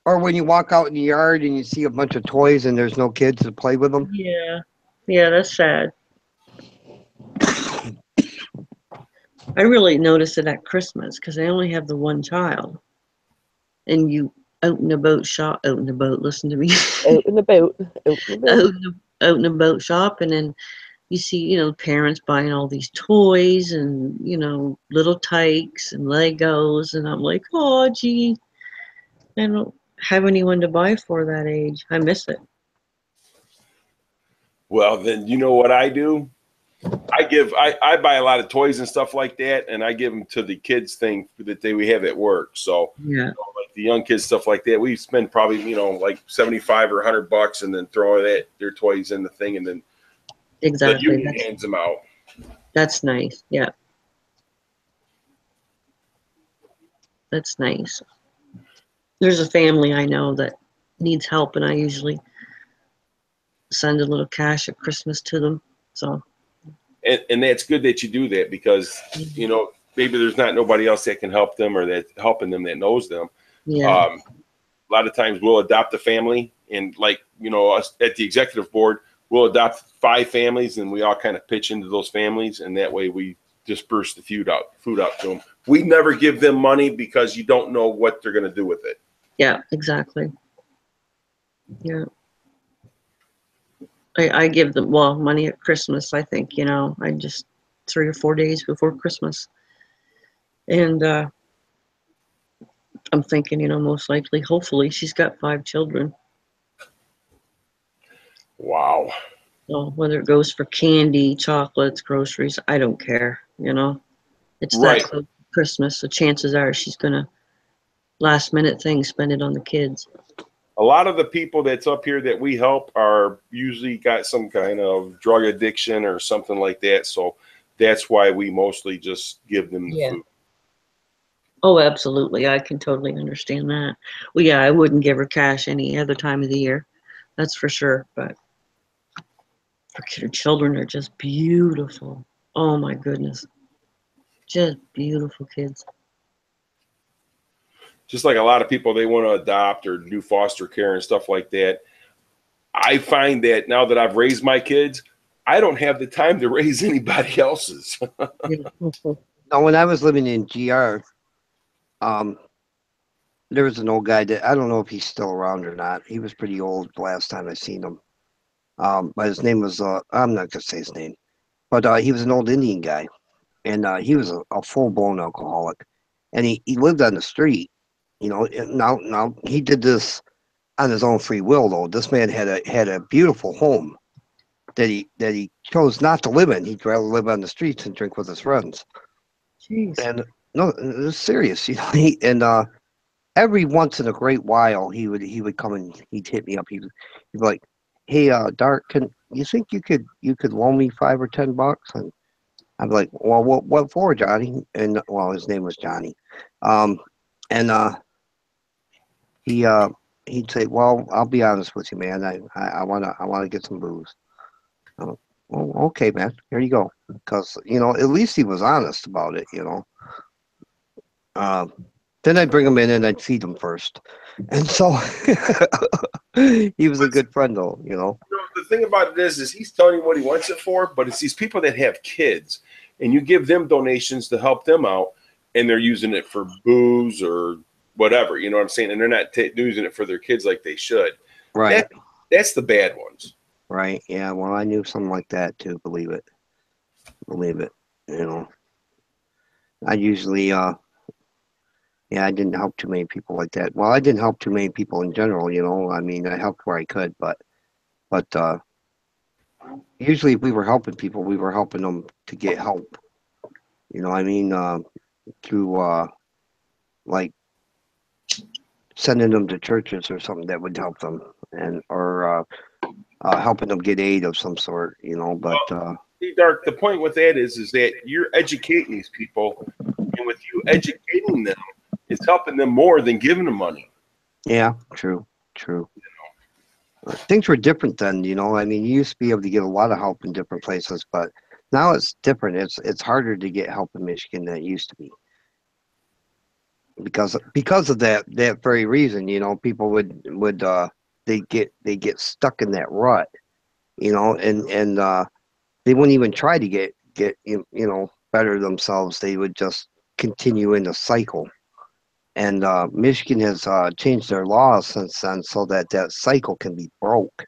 Or when you walk out in the yard and you see a bunch of toys and there's no kids to play with them. Yeah, that's sad. I really notice it at Christmas because I only have the one child. And you out and about shop, out and about, listen to me. Out and about. Out and about shopping, and you see, you know, parents buying all these toys and, you know, little tykes and Legos. And I'm like, oh, gee, I don't have anyone to buy for that age. I miss it. Well, then you know what I do? I buy a lot of toys and stuff like that, and I give them to the kids thing that we have at work. So Yeah. you know, like the young kids stuff like that, we spend probably, you know, like $75 or $100, and then throw their toys in the thing, and then Exactly. the union hands them out. That's nice. Yeah. That's nice. There's a family I know that needs help, and I usually send a little cash at Christmas to them. So. And that's good that you do that, because, you know, maybe there's not nobody else that can help them or that helping them that knows them. Yeah. A lot of times we'll adopt a family, and like, you know, us at the executive board, we'll adopt 5 families, and we all kind of pitch into those families, and that way we disperse the food out to them. We never give them money because you don't know what they're going to do with it. Yeah, exactly. Yeah. I give them, well, money at Christmas, I think, you know, I just 3 or 4 days before Christmas. And I'm thinking, you know, most likely, hopefully, she's got 5 children. Wow. So whether it goes for candy, chocolates, groceries, I don't care, you know. It's Right. that close to Christmas, so chances are she's going to last minute thing, spend it on the kids. A lot of the people that's up here that we help are usually got some kind of drug addiction or something like that. So that's why we mostly just give them the food. Oh, absolutely. I can totally understand that. Well, yeah, I wouldn't give her cash any other time of the year. That's for sure. But her children are just beautiful. Oh, my goodness. Just beautiful kids. Just like a lot of people, they want to adopt or do foster care and stuff like that. I find that now that I've raised my kids, I don't have the time to raise anybody else's. Now, when I was living in GR, there was an old guy that, I don't know if he's still around or not. He was pretty old the last time I seen him. But his name was, I'm not going to say his name, but he was an old Indian guy. And he was a full-blown alcoholic. And he lived on the street. You know, now he did this on his own free will, though. This man had a beautiful home that he chose not to live in. He'd rather live on the streets and drink with his friends. Jeez. And no, it was serious, you know. Every once in a great while, he would come and he'd hit me up. He'd be like, "Hey, Dark, can you think you could loan me $5 or $10?" And I'd be like, "Well, what for, Johnny?" And well, his name was Johnny. He'd say, "Well, I'll be honest with you, man. I wanna get some booze." Well, okay, man. Here you go. Because, you know, at least he was honest about it, you know. Then I'd bring him in and I'd feed him first. And so he was a good friend, though, you know. The thing about it is he's telling you what he wants it for, but it's these people that have kids, and you give them donations to help them out, and they're using it for booze or whatever, you know what I'm saying? And they're not using it for their kids like they should. Right. That's the bad ones. Right. Yeah. Well, I knew something like that too. Believe it. You know, I usually, yeah, I didn't help too many people like that. Well, I didn't help too many people in general, you know. I mean, I helped where I could, but usually if we were helping people, we were helping them to get help. You know what I mean? Through, like, sending them to churches or something that would help them, and or helping them get aid of some sort, you know. But Dark, the point with that is that you're educating these people, and with you educating them, it's helping them more than giving them money. yeah, true. Things were different then, you know. I mean, you used to be able to get a lot of help in different places, but now it's different. It's harder to get help in Michigan than it used to be. Because of that very reason, you know, people would they get stuck in that rut, you know, and they wouldn't even try to get you know, better themselves. They would just continue in the cycle. And Michigan has changed their laws since then so that cycle can be broke.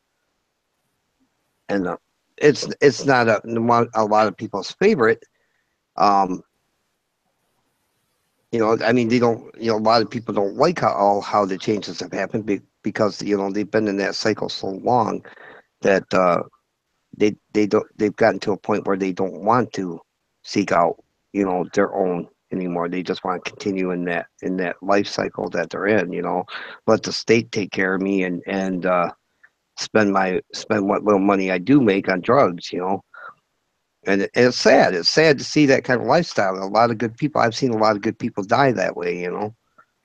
And it's not a lot of people's favorite. You know, I mean, they don't. You know, a lot of people don't like how the changes have happened because, you know, they've been in that cycle so long that they've gotten to a point where they don't want to seek out, you know, their own anymore. They just want to continue in that life cycle that they're in, you know. Let the state take care of me and spend what little money I do make on drugs, you know. And it's sad. It's sad to see that kind of lifestyle. A lot of good people. I've seen a lot of good people die that way, you know.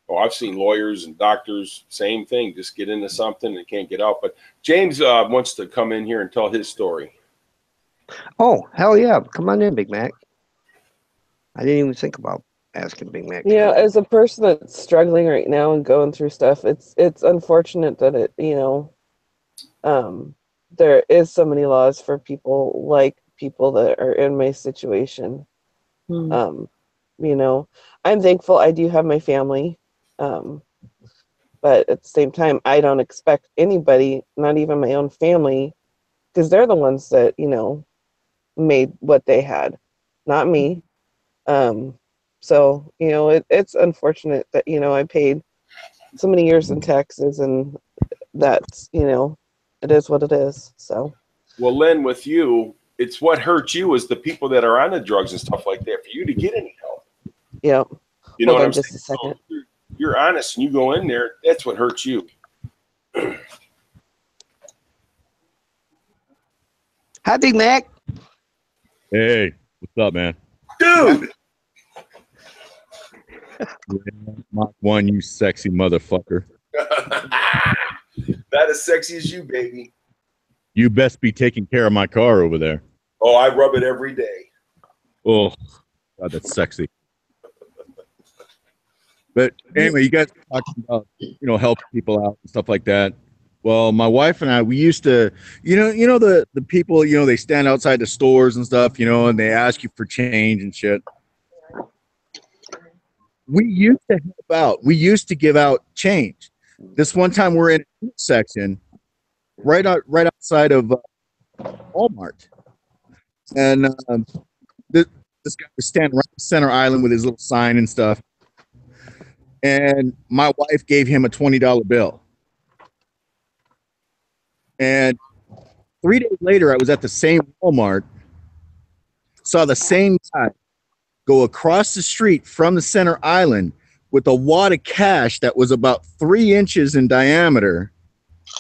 Oh, I've seen lawyers and doctors, same thing, just get into something and can't get out. But James wants to come in here and tell his story. Oh, hell yeah. Come on in, Big Mac. I didn't even think about asking Big Mac. Yeah, as a person that's struggling right now and going through stuff, it's unfortunate that it, you know, there is so many laws for people like people that are in my situation. You know, I'm thankful I do have my family, but at the same time, I don't expect anybody, not even my own family, because they're the ones that, you know, made what they had, not me. So, you know, it's unfortunate that, you know, I paid so many years in taxes, and that's, you know, it is what it is. So, well, Lynn, with you, it's what hurts you is the people that are on the drugs and stuff like that for you to get any help. Yeah. You know Hold what on I'm just saying? a second. So you're honest and you go in there, that's what hurts you. Hi, Big Mac. Hey, what's up, man? Dude! Mach 1, you sexy motherfucker. Not as sexy as you, baby. You best be taking care of my car over there. Oh, I rub it every day. Oh, God, that's sexy. But anyway, you guys are talking about, you know, helping people out and stuff like that. Well, my wife and I, we used to, you know, the people, you know, they stand outside the stores and stuff, you know, and they ask you for change and shit. We used to help out. We used to give out change. This one time we're in a section right outside of Walmart. And this guy was standing right in center island with his little sign and stuff. And my wife gave him a $20 bill. And 3 days later, I was at the same Walmart, saw the same guy go across the street from the center island with a wad of cash that was about 3 inches in diameter.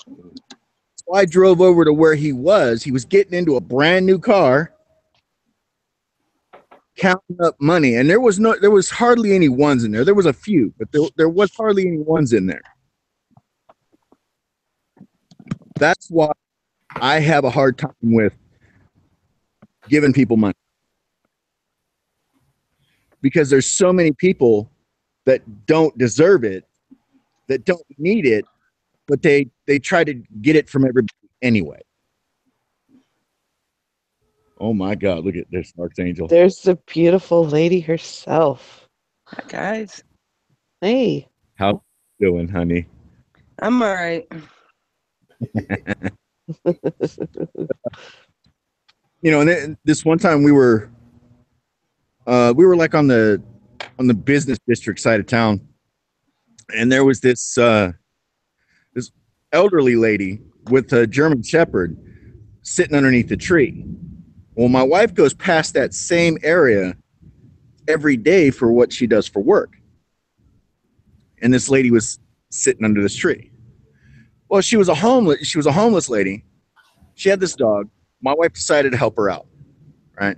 So I drove over to where he was. He was getting into a brand new car, counting up money. And there was hardly any ones in there. There was a few, but there was hardly any ones in there. That's why I have a hard time with giving people money. Because there's so many people that don't deserve it, that don't need it, but they try to get it from everybody anyway. Oh my God, look at this Archangel. There's the beautiful lady herself. Hi, guys. Hey. How you doing, honey? I'm all right. You know, and this one time we were like on the business district side of town, and there was this elderly lady with a German Shepherd sitting underneath the tree. Well, my wife goes past that same area every day for what she does for work, and this lady was sitting under this tree. Well, she was a homeless lady. She had this dog. My wife decided to help her out, right?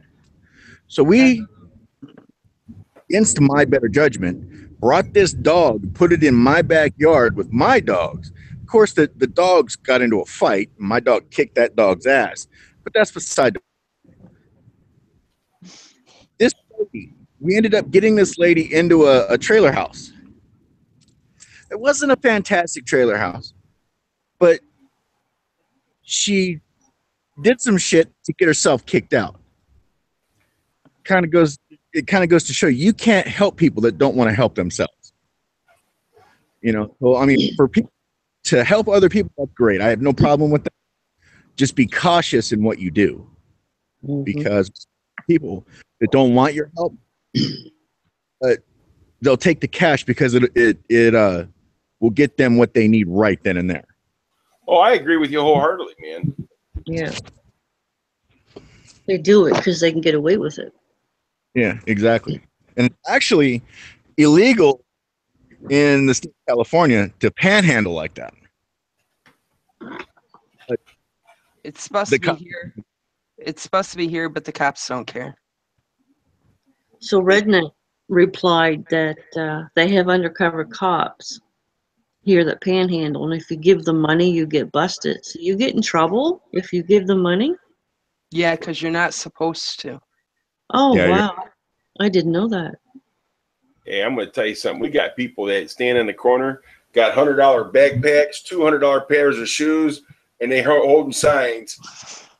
So we, against my better judgment, brought this dog, put it in my backyard with my dogs. Of course, the dogs got into a fight. And my dog kicked that dog's ass. But that's beside the this lady, we ended up getting this lady into a trailer house. It wasn't a fantastic trailer house, but she did some shit to get herself kicked out. It kind of goes to show you can't help people that don't want to help themselves. You know, well, I mean, for people to help other people, that's great. I have no problem with that. Just be cautious in what you do, because people that don't want your help, they'll take the cash because it will get them what they need right then and there. Oh, I agree with you wholeheartedly, man. Yeah. They do it because they can get away with it. Yeah, exactly. And it's actually illegal in the state of California to panhandle like that. But It's supposed to be here. It's supposed to be here, but the cops don't care. So Redneck replied that they have undercover cops here that panhandle, and if you give them money, you get busted. So you get in trouble if you give them money? Yeah, because you're not supposed to. Oh, Yeah, wow. I didn't know that. Hey, I'm going to tell you something. We got people that stand in the corner, got $100 backpacks, $200 pairs of shoes, and they holding signs.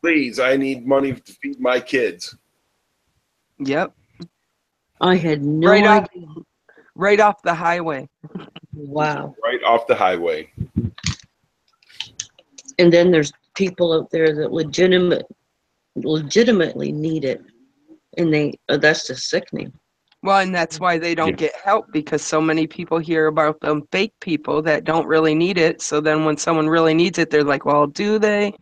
Please, I need money to feed my kids. Yep. I had no Right off, idea. right off the highway. Wow. Right off the highway. And then there's people out there that legitimately need it, and that's just sickening. Well, and that's why they don't get help, because so many people hear about them fake people that don't really need it. So then when someone really needs it, they're like, well, do they?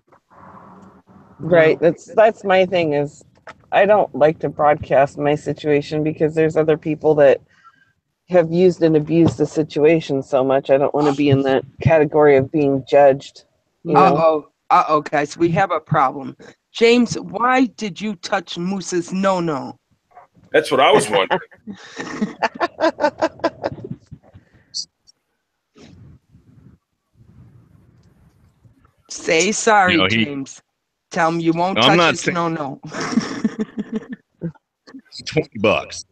Right. That's my thing is I don't like to broadcast my situation because there's other people that have used and abused the situation so much. I don't want to be in that category of being judged. You know? Uh-oh, guys, we have a problem. James, why did you touch Moose's no-no? That's what I was wondering. Say sorry, James. Tell him you won't touch his no-no. $20.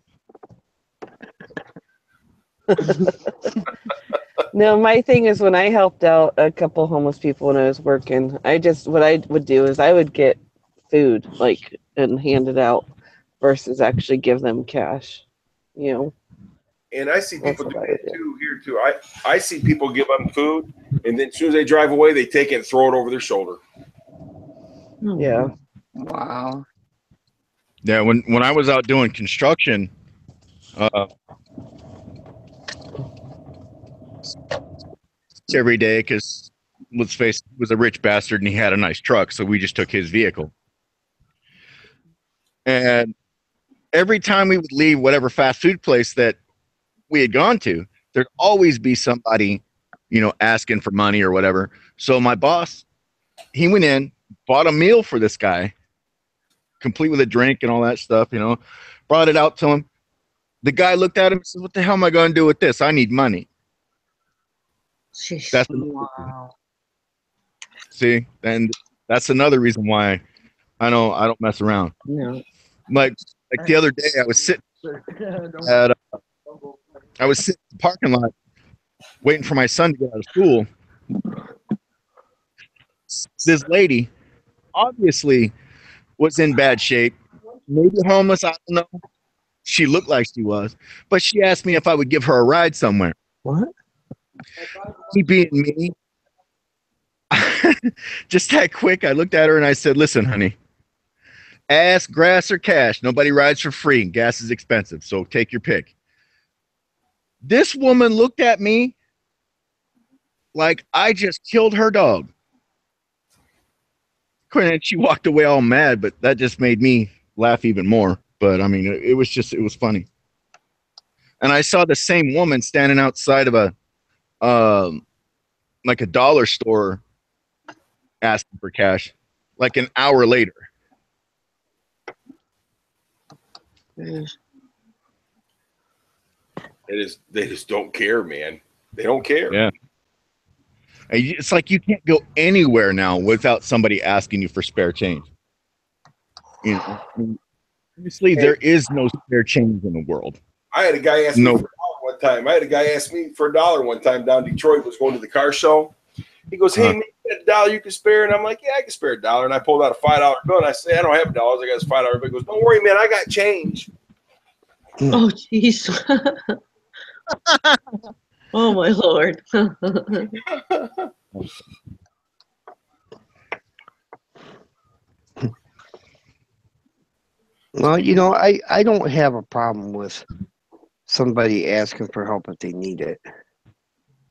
No, my thing is when I helped out a couple homeless people when I was working, what I would do is I would get food and hand it out versus actually give them cash, you know. And I see people do that too here too. I see people give them food, and then as soon as they drive away, they take it and throw it over their shoulder. Yeah. Wow. Yeah, when I was out doing construction, every day, because let's face it, he was a rich bastard and he had a nice truck, so we just took his vehicle. And every time we would leave whatever fast food place that we had gone to, there'd always be somebody, asking for money or whatever. So my boss, he went in, bought a meal for this guy, complete with a drink and all that stuff, brought it out to him. The guy looked at him and said, "What the hell am I going to do with this? I need money." Jeez. Wow. See, and that's another reason why I don't mess around. No. Like the other day, I was sitting in the parking lot waiting for my son to get out of school. This lady obviously was in bad shape, maybe homeless, I don't know. She looked like she was, but she asked me if I would give her a ride somewhere. What? Me being me, just that quick, I looked at her and I said, "Listen, honey, ass, grass, or cash. Nobody rides for free. And gas is expensive, so take your pick." This woman looked at me like I just killed her dog. And she walked away all mad, but that just made me laugh even more. But I mean, it was funny. And I saw the same woman standing outside of a like a dollar store asking for cash like an hour later. They just don't care, man. They don't care. Yeah. It's like you can't go anywhere now without somebody asking you for spare change. You know, obviously there is no spare change in the world. I had a guy ask me for $1 one time. I had a guy ask me for $1 one time down in Detroit. Was going to the car show. He goes, "Hey, man, you got $1 you can spare?" And I'm like, "Yeah, I can spare $1." And I pulled out a $5 bill and I say, "I don't have $1. I got this $5 bill." He goes, "Don't worry, man. I got change." Oh, jeez. Oh, my Lord. Well, you know, I don't have a problem with somebody asking for help if they need it.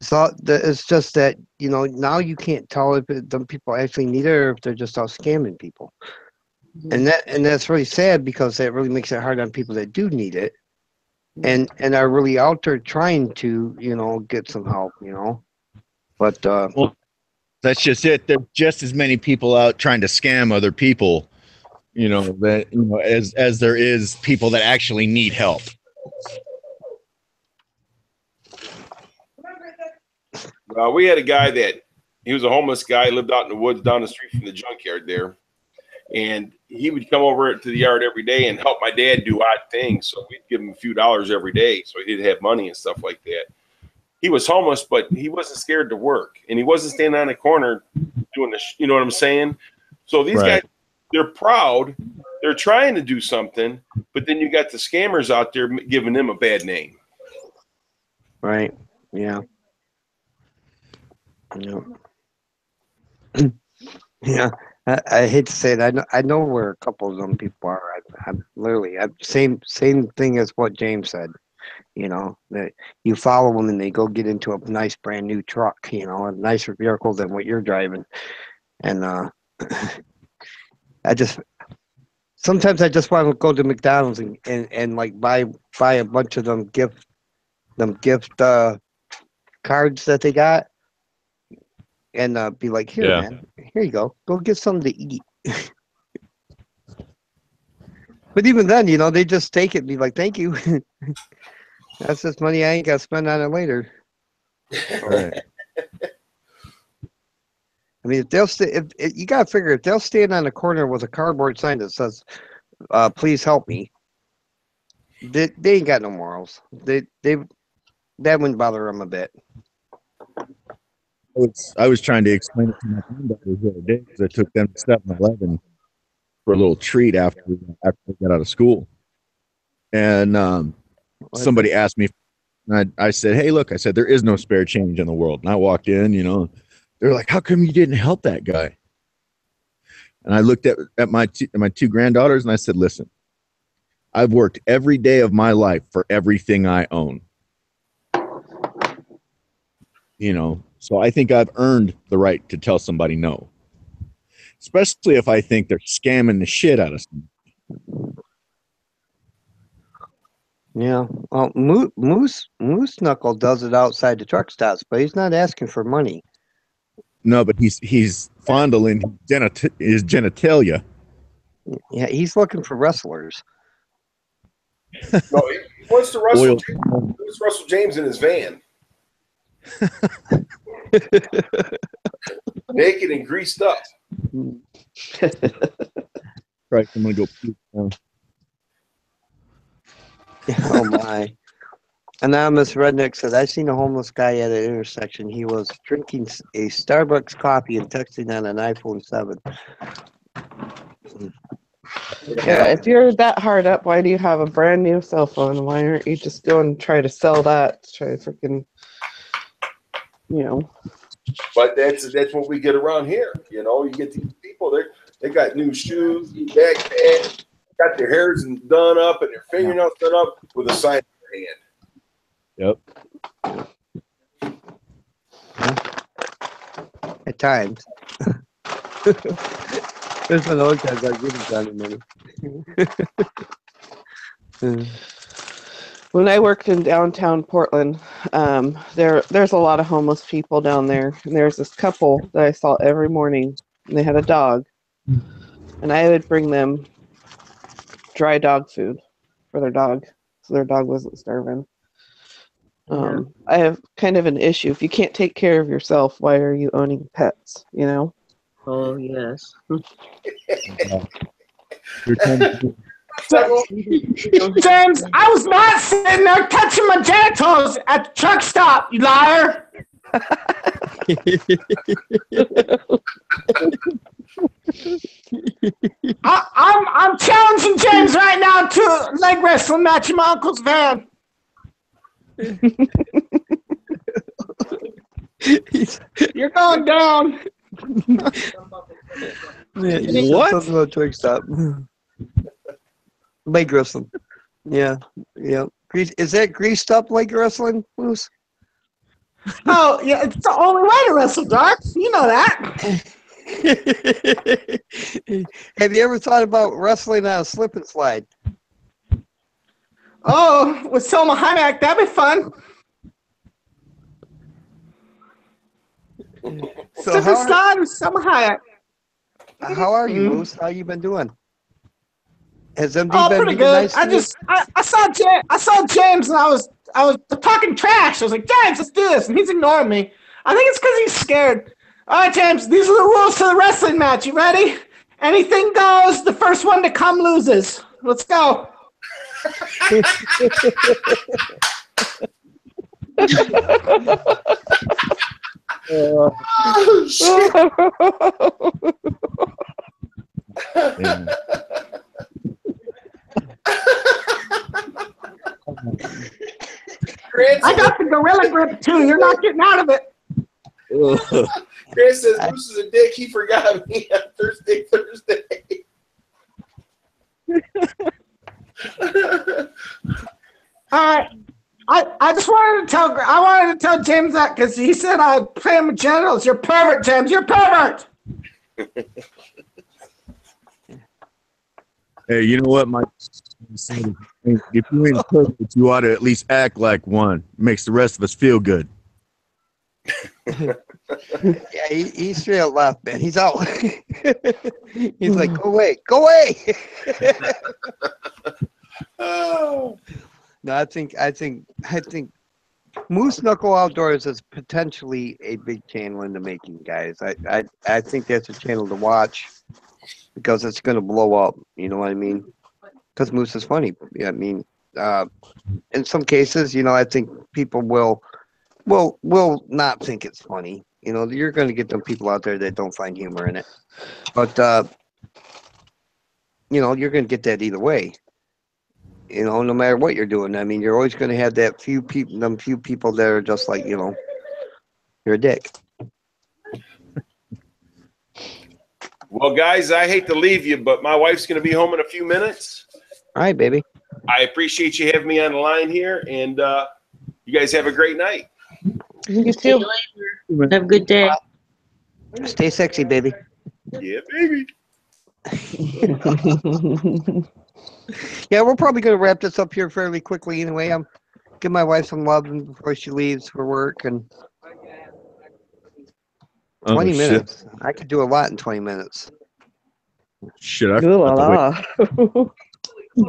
So it's just that, you know, now you can't tell if them people actually need it or if they're just out scamming people. And that's really sad because that really makes it hard on people that do need it and are really out there trying to, you know, get some help, you know. But well, that's just it. There's just as many people out trying to scam other people, you know, that you know, as there is people that actually need help. Well, we had a guy that he was a homeless guy, lived out in the woods down the street from the junkyard there. And he would come over to the yard every day and help my dad do odd things. So we'd give him a few dollars every day so he didn't have money and stuff like that. He was homeless, but he wasn't scared to work. And he wasn't standing on a corner doing this, you know what I'm saying? So these guys, they're proud. They're trying to do something, but then you got the scammers out there giving them a bad name. Right. Yeah. Yeah. Yeah. I hate to say it. I know where a couple of them people are. I'm literally same thing as what James said. You know, that you follow them and they go get into a nice brand new truck. You know, a nicer vehicle than what you're driving. And sometimes I just want to go to McDonald's and like buy a bunch of them gift cards that they got. And be like, here, man, here you go. Go get something to eat. But even then, you know, they just take it and be like, thank you. That's just money I ain't got to spend on it later. Right. I mean, if they'll if you got to figure, if they'll stand on a corner with a cardboard sign that says, please help me, they ain't got no morals. That wouldn't bother them a bit. I was trying to explain it to my granddaughters the other day because I took them to 7-Eleven for a little treat after they got out of school. And somebody asked me, and I said, hey, look, I said, there is no spare change in the world. And I walked in, you know, they're like, how come you didn't help that guy? And I looked at my two granddaughters and I said, listen, I've worked every day of my life for everything I own. You know, so I think I've earned the right to tell somebody no, especially if I think they're scamming the shit out of somebody. Yeah, well, Moose Knuckle does it outside the truck stops, but he's not asking for money. No, but he's fondling his genitalia. Yeah, he's looking for wrestlers. No, he wants to wrestle James in his van. Naked and greased up. Right, I'm gonna go puke now. Oh my. Anonymous Redneck said, I seen a homeless guy at an intersection. He was drinking a Starbucks coffee and texting on an iPhone 7. Yeah, if you're that hard up, why do you have a brand new cell phone? Why aren't you just going and try to sell that? Try to freaking, you know. But that's what we get around here. You know, you get these people, they got new shoes, backpacks, got their hairs done up and their fingernails done up with a sign in their hand. Yep. At times. There's been other times I give Johnny money. When I worked in downtown Portland, there's a lot of homeless people down there, and there's this couple that I saw every morning, and they had a dog, and I would bring them dry dog food for their dog, so their dog wasn't starving. I have kind of an issue. If you can't take care of yourself, why are you owning pets? You know? Oh yes. James, I was not sitting there touching my genitals at the truck stop, you liar. I'm challenging James right now to a leg wrestling match in my uncle's van. You're going down. What? Something about truck stop. Leg wrestling. Yeah. Is that greased up leg wrestling, Moose? Oh, yeah, it's the only way to wrestle, Doc. You know that. Have you ever thought about wrestling on a slip and slide? Oh, with Selma Hayek, that'd be fun. So Slip and slide with Selma Hayek. How are you, Moose? How you been doing? Has MD Oh, been pretty being good. nice to you? I saw James, and I was talking trash. I was like, James, let's do this, and he's ignoring me. I think it's because he's scared. All right, James, these are the rules to the wrestling match. You ready? Anything goes. The first one to come loses. Let's go. Oh, shit. I got the gorilla grip too. You're not getting out of it. Grant says Bruce is a dick. He forgot me on Thursday. All right. I just wanted to tell James that because he said I play him with genitals. You're pervert, James. You're pervert. Hey, you know what, Mike? If you ain't perfect, you ought to at least act like one. Makes the rest of us feel good. Yeah, he's straight out left, man. He's out. He's like, go away. No, I think Moose Knuckle Outdoors is potentially a big channel in the making, guys. I think that's a channel to watch because it's going to blow up. You know what I mean? Because Moose is funny. Yeah, I mean, in some cases, you know, I think people will not think it's funny. You know, you're going to get them people out there that don't find humor in it. But you know, you're going to get that either way. You know, no matter what you're doing. I mean, you're always going to have that few people that are just like, you know, you're a dick. Well, guys, I hate to leave you, but my wife's going to be home in a few minutes. All right, baby. I appreciate you having me on the line here, and you guys have a great night. You too. Have a good day. Stay sexy, baby. Yeah, baby. Yeah, we're probably going to wrap this up here fairly quickly anyway. I'm give my wife some love before she leaves for work, and 20 minutes. I could do a lot in 20 minutes. Shit, I Ooh la la.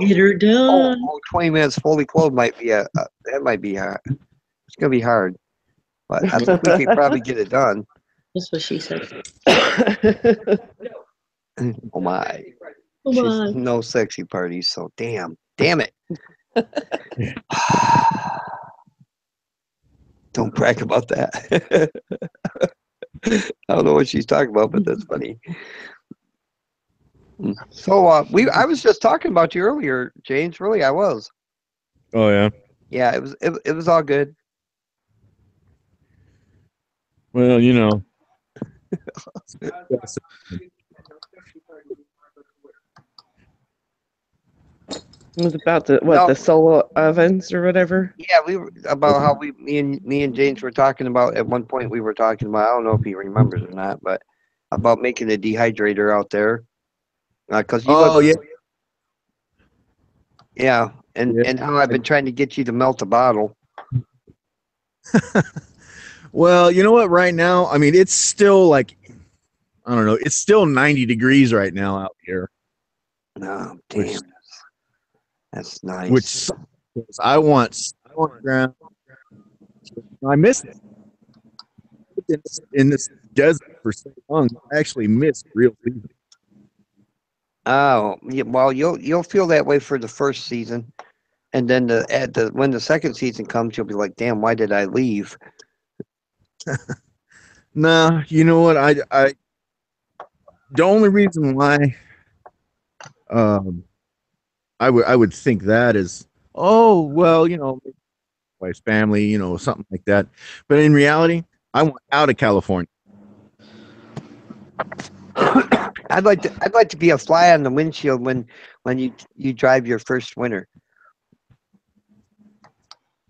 Get her done. 20 minutes fully clothed might be that might be hard. It's going to be hard, but I think we could probably get it done. That's what she said. Oh my. Oh my. She's no sexy parties, so damn it. Don't brag about that. I don't know what she's talking about, but that's funny. So I was just talking about you earlier, James. Really, I was. Oh yeah. Yeah, it was all good. Well, you know. It was about the solo ovens or whatever. Yeah, we were about how me and James were talking about at one point. We were talking about, I don't know if he remembers or not, but about making a dehydrator out there. Cause yeah, and how I've been trying to get you to melt a bottle. Well, you know what? Right now, I mean, it's still like, I don't know, it's still 90 degrees right now out here. No, Which- damn. That's nice. Which sucks, 'cause I want ground. I miss it. In this desert for so long, I actually miss real season. Oh, yeah, well, you'll feel that way for the first season, and then when the second season comes, you'll be like, "Damn, why did I leave?" Nah, you know what? I the only reason why I would think that is, oh well, you know, wife's family, you know, something like that. But in reality, I want out of California. I'd like to be a fly on the windshield when you drive your first winter.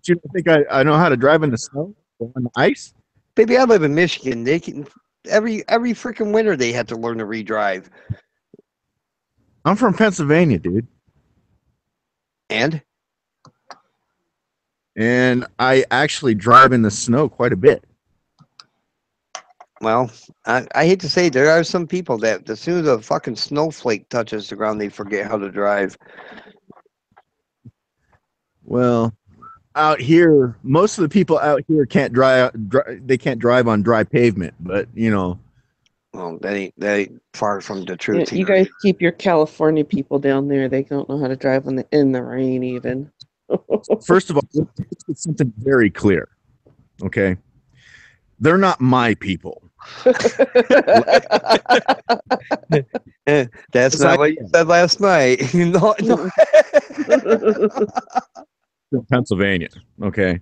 Do you think I know how to drive in the snow or on the ice? Baby, I live in Michigan. They can every freaking winter they had to learn to redrive. I'm from Pennsylvania, dude. And I actually drive in the snow quite a bit. well, I hate to say there are some people that as soon as a fucking snowflake touches the ground, they forget how to drive. Well, out here, most of the people out here can't drive. They can't drive on dry pavement, but you know. Well, that ain't far from the Yeah, truth. you guys keep your California people down there. They don't know how to drive in the rain even. First of all, let's get something very clear. Okay, they're not my people. That's not what you said last night. No. Pennsylvania. Okay,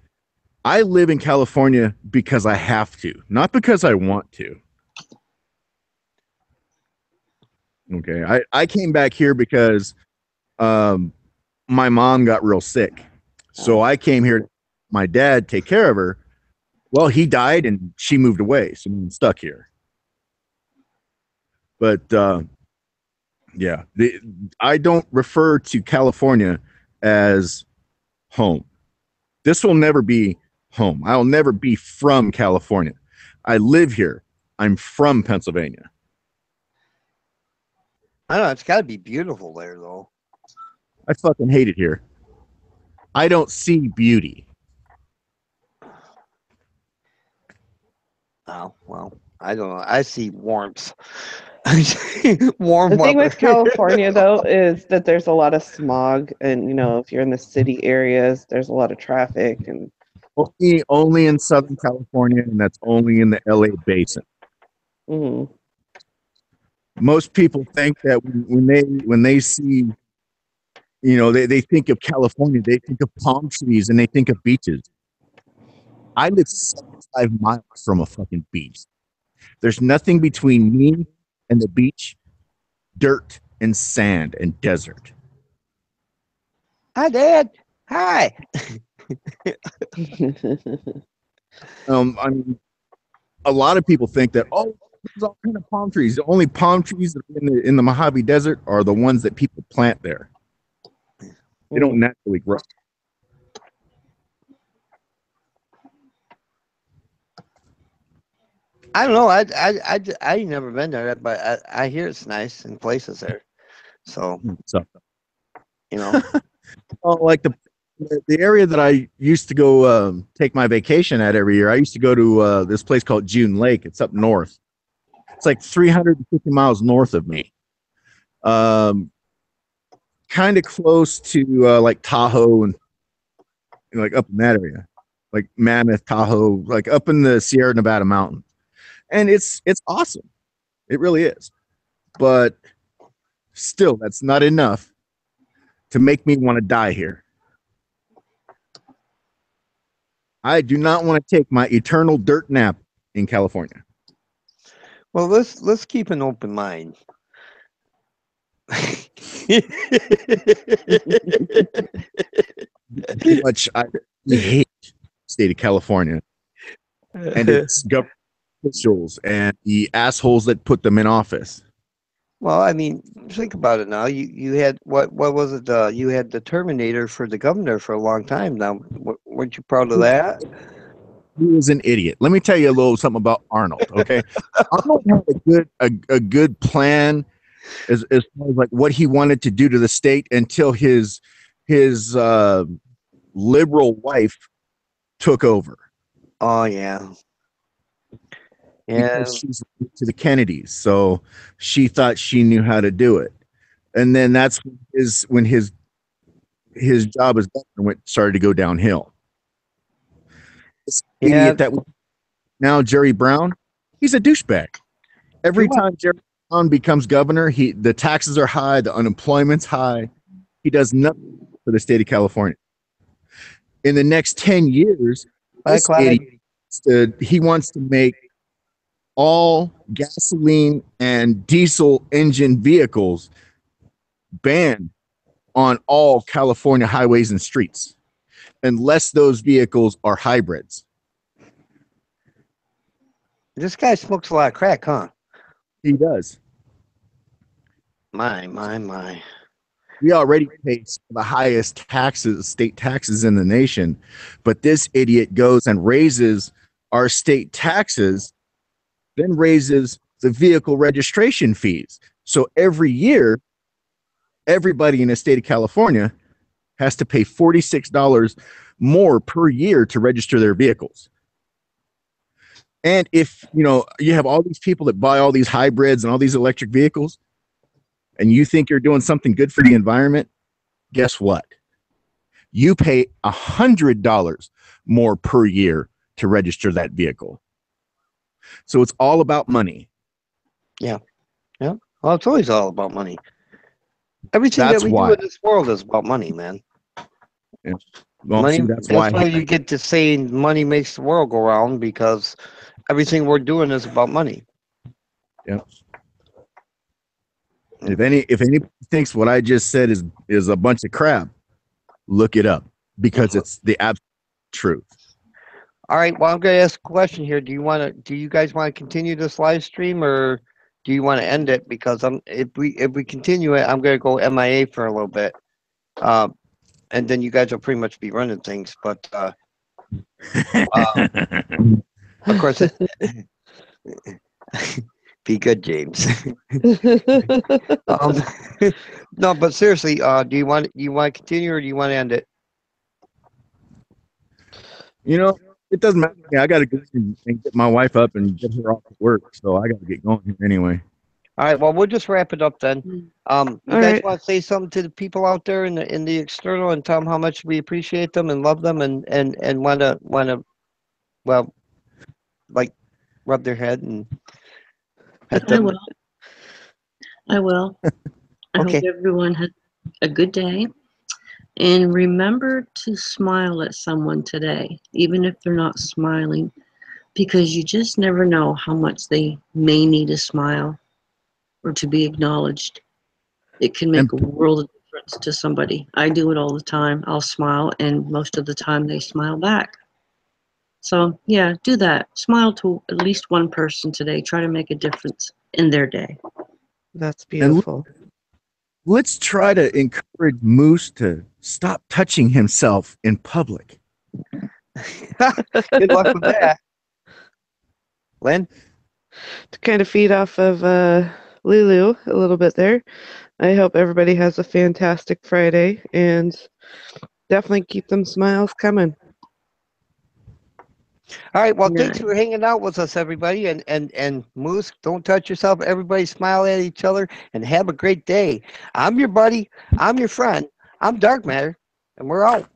I live in California because I have to, not because I want to. Okay, I came back here because my mom got real sick, so I came here. My dad take care of her. Well, he died and she moved away, so I'm stuck here. But yeah, I don't refer to California as home. This will never be home. I'll never be from California. I live here. I'm from Pennsylvania. I don't know. It's got to be beautiful there, though. I fucking hate it here. I don't see beauty. Oh, well, I don't know. I see warmth. Warm The thing weather. with California, though, is that there's a lot of smog, and you know, if you're in the city areas, there's a lot of traffic, and Only in Southern California, and that's only in the LA basin. mhm. Most people think that when they see, you know, they think of California, they think of palm trees and they think of beaches. I live 75 miles from a fucking beach. There's nothing between me and the beach, dirt and sand and desert. Hi, Dad. Hi. I mean, a lot of people think that, oh, there's all kind of palm trees. The only palm trees that are in the Mojave Desert are the ones that people plant there. They don't naturally grow. I don't know. I ain't never been there, but I hear it's nice in places there. So, you know, Oh, like the area that I used to go take my vacation at every year. I used to go to this place called June Lake. It's up north. It's like 350 miles north of me. Kind of close to like Tahoe and you know, like up in that area, like Mammoth, Tahoe, like up in the Sierra Nevada mountains. And it's awesome. It really is. But still, that's not enough to make me want to die here. I do not want to take my eternal dirt nap in California. well, let's keep an open mind. Pretty much, I hate the state of California and its government officials and the assholes that put them in office. Well, I mean, think about it now. You had what was it? You had the Terminator for the governor for a long time. Now, weren't you proud of that? he was an idiot. Let me tell you a little something about Arnold. Okay, Arnold had a good plan as far as like what he wanted to do to the state until his liberal wife took over. Oh yeah. Yeah. Because she's to the Kennedys, so she thought she knew how to do it, and then that's when his job as governor started to go downhill. This idiot that now Jerry Brown, he's a douchebag. Every time Jerry Brown becomes governor, the taxes are high, the unemployment's high. He does nothing for the state of California. In the next 10 years, this idiot, he wants to make all gasoline and diesel engine vehicles banned on all California highways and streets, unless those vehicles are hybrids. This guy smokes a lot of crack, huh? He does. My. We already pay the highest taxes, state taxes in the nation, but this idiot goes and raises our state taxes, then raises the vehicle registration fees. So every year, everybody in the state of California has to pay $46 more per year to register their vehicles. And if you have all these people that buy all these hybrids and all these electric vehicles, and you think you're doing something good for the environment, guess what? You pay $100 more per year to register that vehicle. So it's all about money. Yeah. Well, it's always all about money. Everything That's that we why. do in this world is about money, man. Yeah. Well, Money, see, that's why you get to saying money makes the world go round, because everything we're doing is about money. Yeah. If anybody thinks what I just said is a bunch of crap, look it up, because it's the absolute truth. All right. Well, I'm going to ask a question here. Do you guys want to continue this live stream, or do you want to end it? Because if we continue it, I'm going to go MIA for a little bit, and then you guys will pretty much be running things. But of course, be good, James. No, but seriously, do you want to continue, or do you want to end it? It doesn't matter. I got to go and get my wife up and get her off to work, so I got to get going here anyway. All right. Well, we'll just wrap it up then. You guys right. want to say something to the people out there in the external, and tell them how much we appreciate them and love them, and want to well, like, rub their head and pet them. I will. I Okay. hope everyone has a good day. And remember to smile at someone today, even if they're not smiling, because you just never know how much they may need a smile or to be acknowledged. It can make a world of difference to somebody. I do it all the time. I'll smile, and most of the time they smile back. So, yeah, do that. Smile to at least one person today. Try to make a difference in their day. That's beautiful. Let's try to encourage Moose to stop touching himself in public. Good luck with that. Lynn? To kind of feed off of Lulu a little bit there, I hope everybody has a fantastic Friday, and definitely keep them smiles coming. All right. Well, thanks for hanging out with us, everybody. And Moose, don't touch yourself. Everybody smile at each other and have a great day. I'm your buddy. I'm your friend. I'm Dark Matter, and we're out.